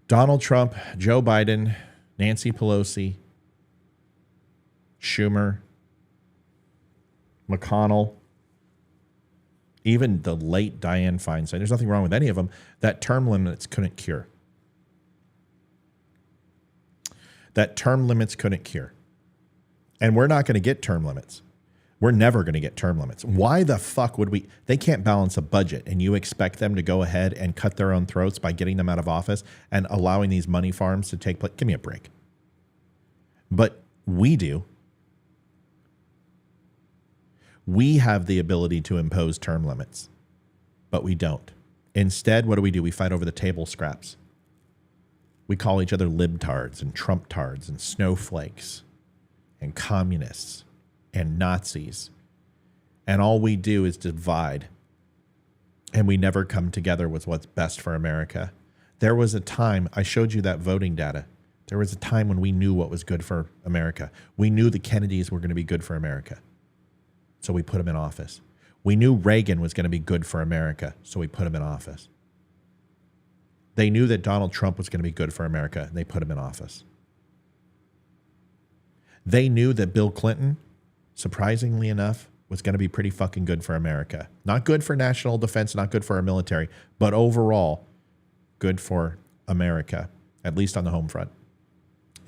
Donald Trump, Joe Biden, Nancy Pelosi, Schumer, McConnell, even the late Dianne Feinstein. There's nothing wrong with any of them. That term limits couldn't cure. That term limits couldn't cure. And we're not going to get term limits. We're never going to get term limits. Why the fuck would we? They can't balance a budget, and you expect them to go ahead and cut their own throats by getting them out of office and allowing these money farms to take place. Give me a break. But we do. We have the ability to impose term limits, but we don't. Instead, what do? We fight over the table scraps. We call each other libtards and Trump-tards and snowflakes and communists and Nazis. And all we do is divide. And we never come together with what's best for America. There was a time, I showed you that voting data. There was a time when we knew what was good for America. We knew the Kennedys were going to be good for America. So we put him in office. We knew Reagan was going to be good for America, so we put him in office. They knew that Donald Trump was going to be good for America, and they put him in office. They knew that Bill Clinton, surprisingly enough, was going to be pretty fucking good for America. Not good for national defense, not good for our military, but overall, good for America, at least on the home front.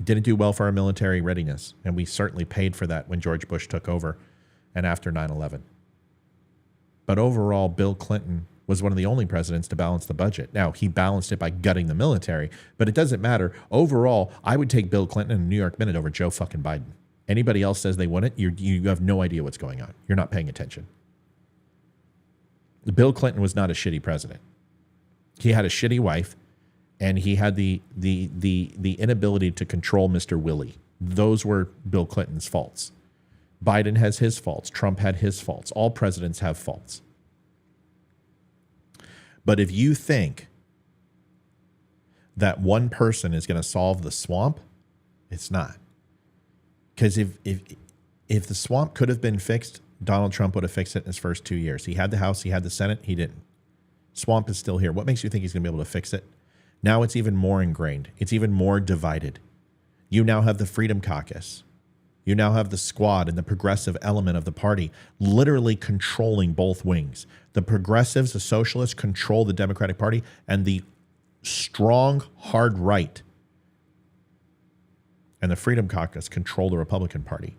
Didn't do well for our military readiness, and we certainly paid for that when George Bush took over and after 9/11. But overall, Bill Clinton was one of the only presidents to balance the budget. Now, he balanced it by gutting the military, but it doesn't matter. Overall, I would take Bill Clinton in a New York Minute over Joe fucking Biden. Anybody else says they wouldn't, you have no idea what's going on. You're not paying attention. Bill Clinton was not a shitty president. He had a shitty wife, and he had the inability to control Mr. Willie. Those were Bill Clinton's faults. Biden has his faults. Trump had his faults. All presidents have faults. But if you think that one person is going to solve the swamp, it's not. Because if the swamp could have been fixed, Donald Trump would have fixed it in his first 2 years. He had the House, he had the Senate, he didn't. Swamp is still here. What makes you think he's going to be able to fix it? Now it's even more ingrained. It's even more divided. You now have the Freedom Caucus. You now have the Squad and the progressive element of the party literally controlling both wings. The progressives, the socialists, control the Democratic Party, and the strong, hard right and the Freedom Caucus control the Republican Party.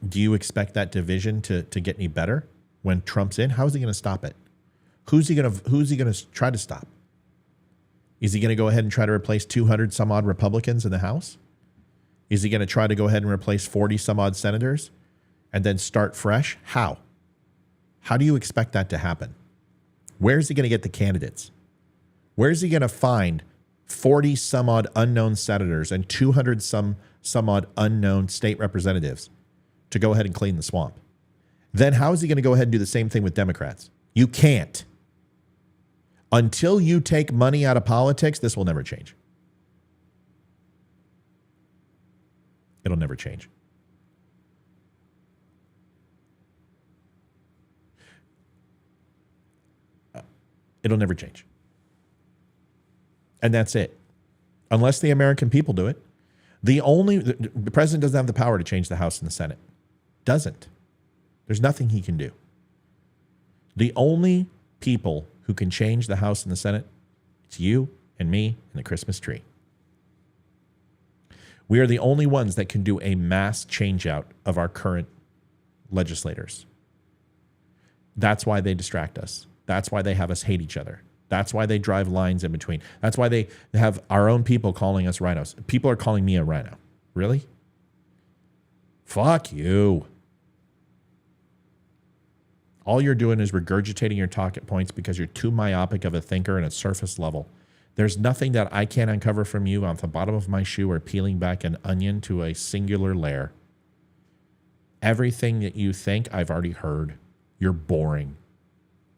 Do you expect that division to get any better when Trump's in? How is he going to stop it? Who's he going to try to stop? Is he going to go ahead and try to replace 200 some odd Republicans in the House? Is he going to try to go ahead and replace 40 some odd senators and then start fresh? How? How do you expect that to happen? Where's he going to get the candidates? Where's he going to find 40 some odd unknown senators and 200 some odd unknown state representatives to go ahead and clean the swamp? Then how is he going to go ahead and do the same thing with Democrats? You can't. Until you take money out of politics, this will never change. It'll never change. It'll never change. And that's it. Unless the American people do it. The president doesn't have the power to change the House and the Senate. Doesn't. There's nothing he can do. The only people who can change the House and the Senate, it's you and me and the Christmas tree. We are the only ones that can do a mass change out of our current legislators. That's why they distract us. That's why they have us hate each other. That's why they drive lines in between. That's why they have our own people calling us rhinos. People are calling me a rhino. Really? Fuck you. All you're doing is regurgitating your talking points because you're too myopic of a thinker and a surface level. There's nothing that I can't uncover from you off the bottom of my shoe or peeling back an onion to a singular layer. Everything that you think, I've already heard. You're boring.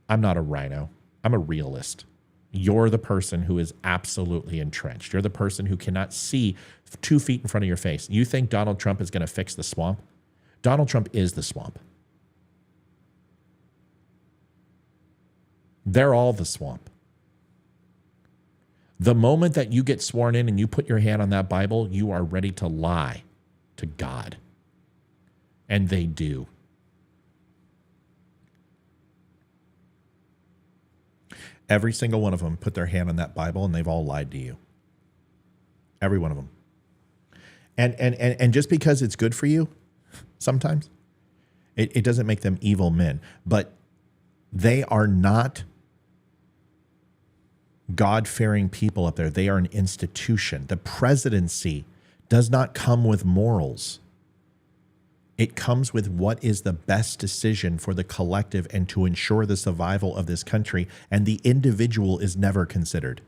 I'm not a rhino. I'm a realist. You're the person who is absolutely entrenched. You're the person who cannot see 2 feet in front of your face. You think Donald Trump is going to fix the swamp? Donald Trump is the swamp. They're all the swamp. The moment that you get sworn in and you put your hand on that Bible, you are ready to lie to God. And they do. Every single one of them put their hand on that Bible and they've all lied to you. Every one of them. And just because it's good for you, sometimes, it doesn't make them evil men. But they are not God-fearing people up there. They are an institution. The presidency does not come with morals. It comes with what is the best decision for the collective and to ensure the survival of this country, and the individual is never considered.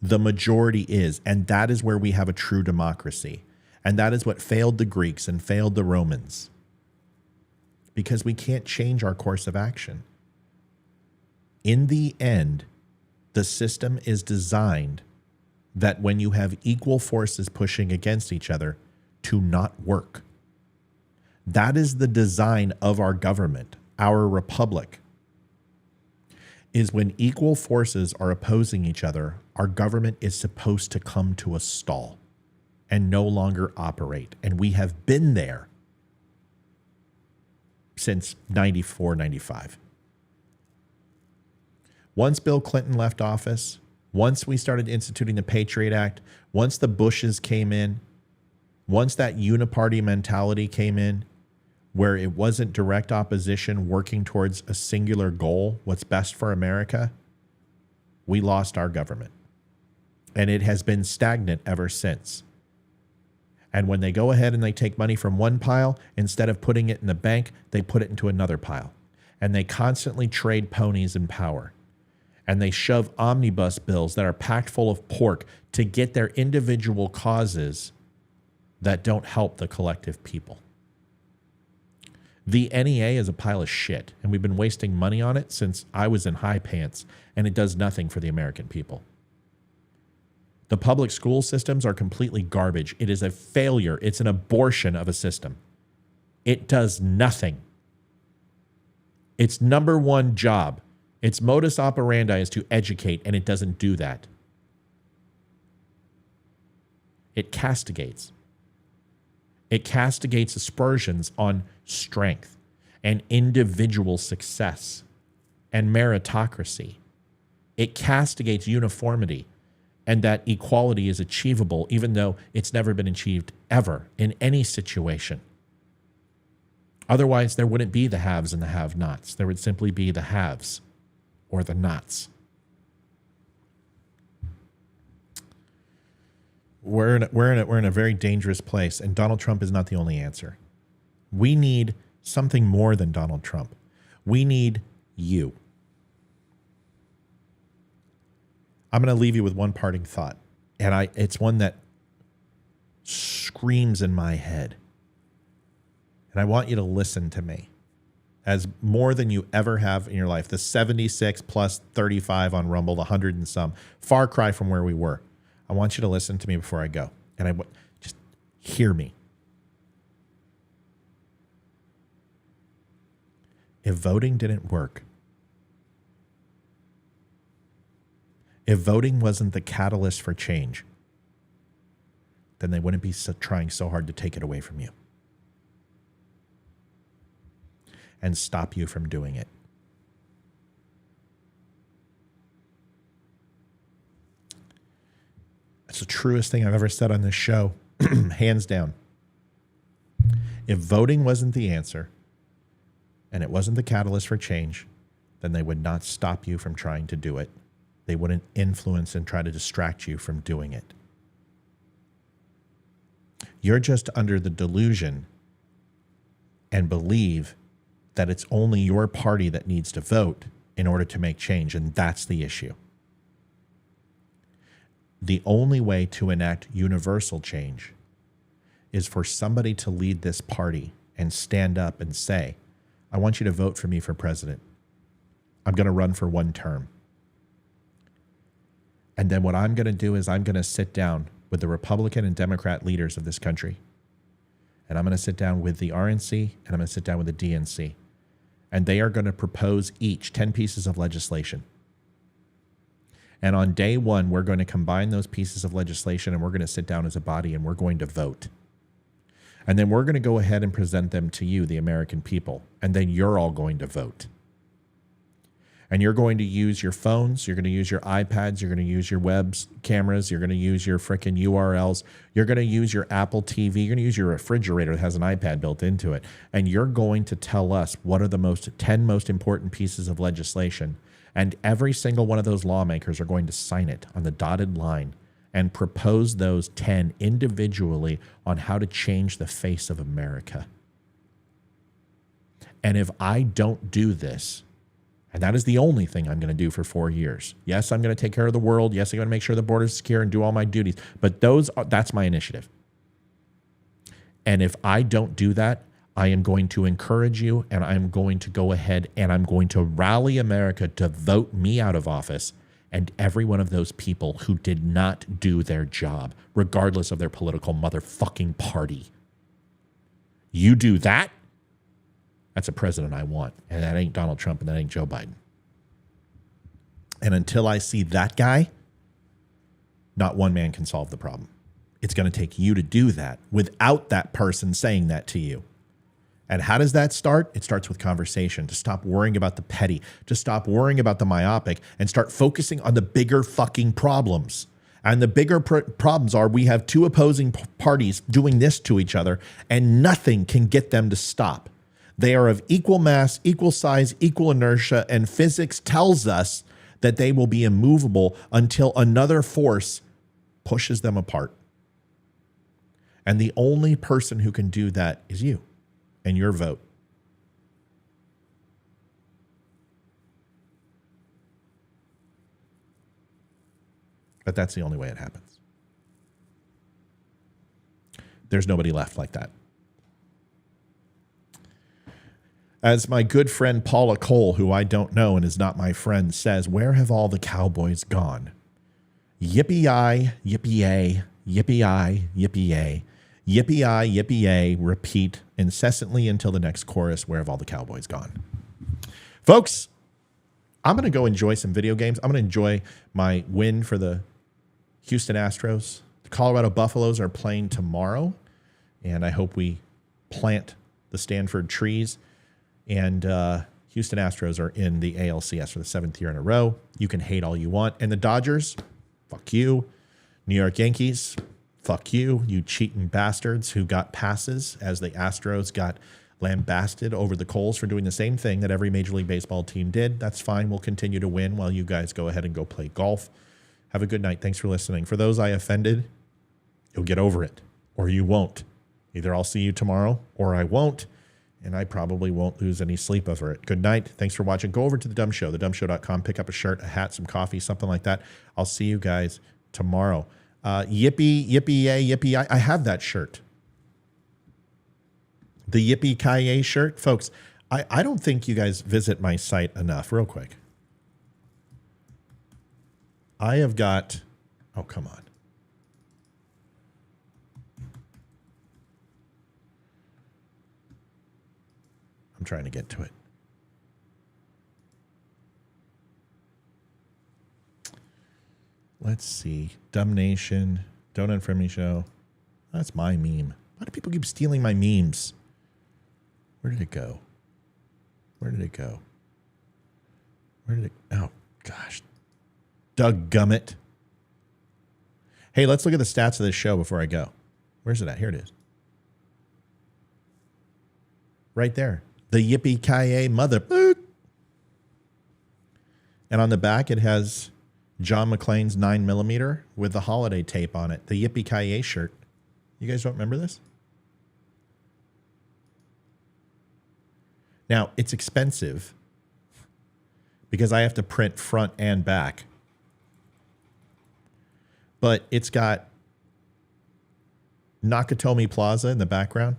The majority is, and that is where we have a true democracy. And that is what failed the Greeks and failed the Romans. Because we can't change our course of action. In the end, the system is designed that when you have equal forces pushing against each other, to not work. That is the design of our government, our republic, is when equal forces are opposing each other, our government is supposed to come to a stall and no longer operate. And we have been there since 94, 95. Once Bill Clinton left office, once we started instituting the Patriot Act, once the Bushes came in, once that uniparty mentality came in, where it wasn't direct opposition working towards a singular goal, what's best for America, we lost our government. And it has been stagnant ever since. And when they go ahead and they take money from one pile, instead of putting it in the bank, they put it into another pile. And they constantly trade ponies in power. And they shove omnibus bills that are packed full of pork to get their individual causes that don't help the collective people. The NEA is a pile of shit, and we've been wasting money on it since I was in high pants, and it does nothing for the American people. The public school systems are completely garbage. It is a failure. It's an abortion of a system. It does nothing. Its number one job, its modus operandi is to educate, and it doesn't do that. It castigates. It castigates aspersions on strength and individual success and meritocracy. It castigates uniformity and that equality is achievable, even though it's never been achieved ever in any situation. Otherwise, there wouldn't be the haves and the have-nots. There would simply be the haves or the nots. We're in a very dangerous place, and Donald Trump is not the only answer. We need something more than Donald Trump. We need you. I'm going to leave you with one parting thought, and it's one that screams in my head. And I want you to listen to me as more than you ever have in your life. The 76 plus 35 on Rumble, the 100 and some, far cry from where we were. I want you to listen to me before I go. And just hear me. If voting didn't work, if voting wasn't the catalyst for change, then they wouldn't be trying so hard to take it away from you and stop you from doing it. It's the truest thing I've ever said on this show, hands down. If voting wasn't the answer and it wasn't the catalyst for change, then they would not stop you from trying to do it. They wouldn't influence and try to distract you from doing it. You're just under the delusion and believe that it's only your party that needs to vote in order to make change, and that's the issue. The only way to enact universal change is for somebody to lead this party and stand up and say, I want you to vote for me for president. I'm going to run for one term. And then what I'm going to do is I'm going to sit down with the Republican and Democrat leaders of this country. And I'm going to sit down with the RNC and I'm going to sit down with the DNC. And they are going to propose each 10 pieces of legislation. And on day one, we're going to combine those pieces of legislation and we're going to sit down as a body and we're going to vote. And then we're going to go ahead and present them to you, the American people. And then you're all going to vote. And you're going to use your phones, you're going to use your iPads, you're going to use your web cameras, you're going to use your frickin' URLs, you're going to use your Apple TV, you're going to use your refrigerator that has an iPad built into it. And you're going to tell us what are the 10 most important pieces of legislation. And every single one of those lawmakers are going to sign it on the dotted line and propose those 10 individually on how to change the face of America. And if I don't do this, and that is the only thing I'm going to do for 4 years. Yes, I'm going to take care of the world. Yes, I'm going to make sure the border is secure and do all my duties. But that's my initiative. And if I don't do that, I am going to encourage you and I'm going to go ahead and I'm going to rally America to vote me out of office and every one of those people who did not do their job, regardless of their political motherfucking party. You do that, that's a president I want. And that ain't Donald Trump and that ain't Joe Biden. And until I see that guy, not one man can solve the problem. It's going to take you to do that without that person saying that to you. And how does that start? It starts with conversation, to stop worrying about the petty, to stop worrying about the myopic and start focusing on the bigger fucking problems. And the bigger problems are we have two opposing parties doing this to each other and nothing can get them to stop. They are of equal mass, equal size, equal inertia, and physics tells us that they will be immovable until another force pushes them apart. And the only person who can do that is you and your vote. But that's the only way it happens. There's nobody left like that. As my good friend Paula Cole, who I don't know and is not my friend, says, where have all the cowboys gone? Yippee-yi, yippee-yay, yippee-yi, yippee-yay, yippee-yi, yippee-yay, repeat incessantly until the next chorus, where have all the cowboys gone? Folks, I'm going to go enjoy some video games. I'm going to enjoy my win for the Houston Astros, Colorado Buffaloes are playing tomorrow, and I hope we plant the Stanford trees. And Houston Astros are in the ALCS for the 7th year in a row. You can hate all you want. And the Dodgers, fuck you. New York Yankees, fuck you. You cheating bastards who got passes as the Astros got lambasted over the coals for doing the same thing that every Major League Baseball team did. That's fine. We'll continue to win while you guys go ahead and go play golf. Have a good night. Thanks for listening. For those I offended, you'll get over it, or you won't. Either I'll see you tomorrow or I won't, and I probably won't lose any sleep over it. Good night. Thanks for watching. Go over to The Dumb Show, thedumbshow.com. Pick up a shirt, a hat, some coffee, something like that. I'll see you guys tomorrow. Yippee, yippee, yay, yippee. I have that shirt. The Yippee Ki-Yay shirt. Folks, I don't think you guys visit my site enough. Real quick. I have got... Oh, come on. I'm trying to get to it. Let's see. Dumb Nation. Don't Unfriend Me Show. That's my meme. Why do people keep stealing my memes? Where did it go? Where did it go? Where did it... Oh, gosh. Doug Gummit. Hey, let's look at the stats of this show before I go. Where's it at? Here it is. Right there. The Yippee Ki-Yay mother. And on the back, it has John McClane's 9mm with the holiday tape on it. The Yippee Ki-Yay shirt. You guys don't remember this? Now, it's expensive because I have to print front and back. But it's got Nakatomi Plaza in the background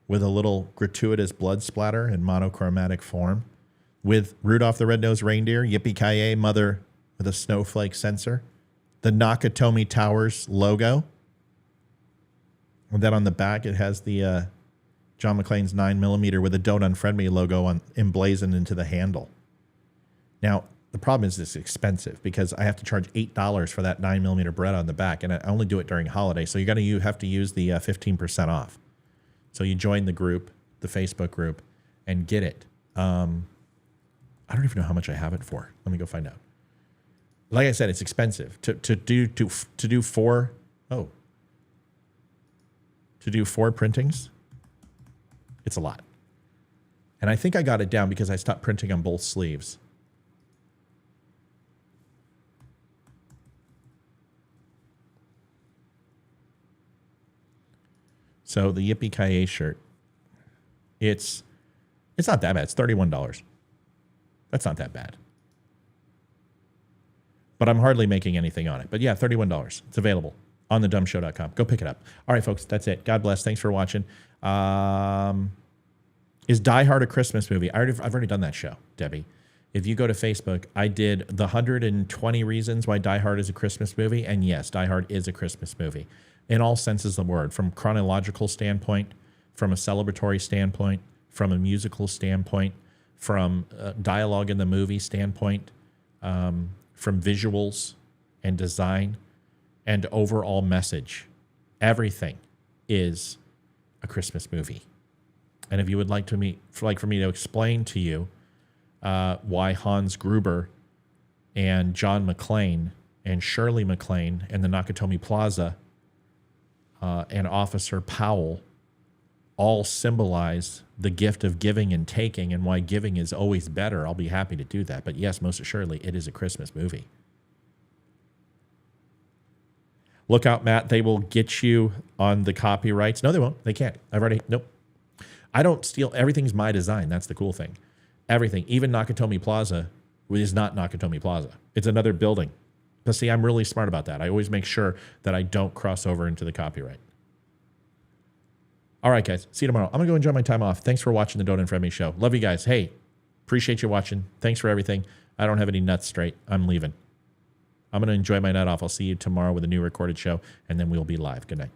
with a little gratuitous blood splatter in monochromatic form, with Rudolph the Red-Nosed Reindeer, Yippee-Ki-Yay mother with a snowflake sensor, the Nakatomi Towers logo, and then on the back it has the John McClane's 9mm with a Don't Unfriend Me logo emblazoned into the handle. Now, the problem is it's expensive because I have to charge $8 for that 9mm bread on the back, and I only do it during holiday, so you have to use the 15% off. So you join the group, the Facebook group, and get it. I don't even know how much I have it for. Let me go find out. Like I said, it's expensive to do four printings. It's a lot, and I think I got it down because I stopped printing on both sleeves. So the Yippee Ki-Yay shirt, it's not that bad. It's $31. That's not that bad. But I'm hardly making anything on it. But yeah, $31. It's available on thedumbshow.com. Go pick it up. All right, folks, that's it. God bless. Thanks for watching. Is Die Hard a Christmas movie? I've already done that show, Debbie. If you go to Facebook, I did the 120 reasons why Die Hard is a Christmas movie. And yes, Die Hard is a Christmas movie in all senses of the word, from chronological standpoint, from a celebratory standpoint, from a musical standpoint, from dialogue in the movie standpoint, from visuals and design and overall message. Everything is a Christmas movie. And if you would like for me to explain to you why Hans Gruber and John McClane and Shirley MacLaine and the Nakatomi Plaza and Officer Powell all symbolize the gift of giving and taking, and why giving is always better, I'll be happy to do that. But yes, most assuredly, it is a Christmas movie. Look out, Matt. They will get you on the copyrights. No, they won't. They can't. Nope. I don't steal. Everything's my design. That's the cool thing. Everything, even Nakatomi Plaza, is not Nakatomi Plaza. It's another building. But see, I'm really smart about that. I always make sure that I don't cross over into the copyright. All right, guys. See you tomorrow. I'm going to go enjoy my time off. Thanks for watching the Don't Unfriend Me show. Love you guys. Hey, appreciate you watching. Thanks for everything. I don't have any nuts straight. I'm leaving. I'm going to enjoy my night off. I'll see you tomorrow with a new recorded show, and then we'll be live. Good night.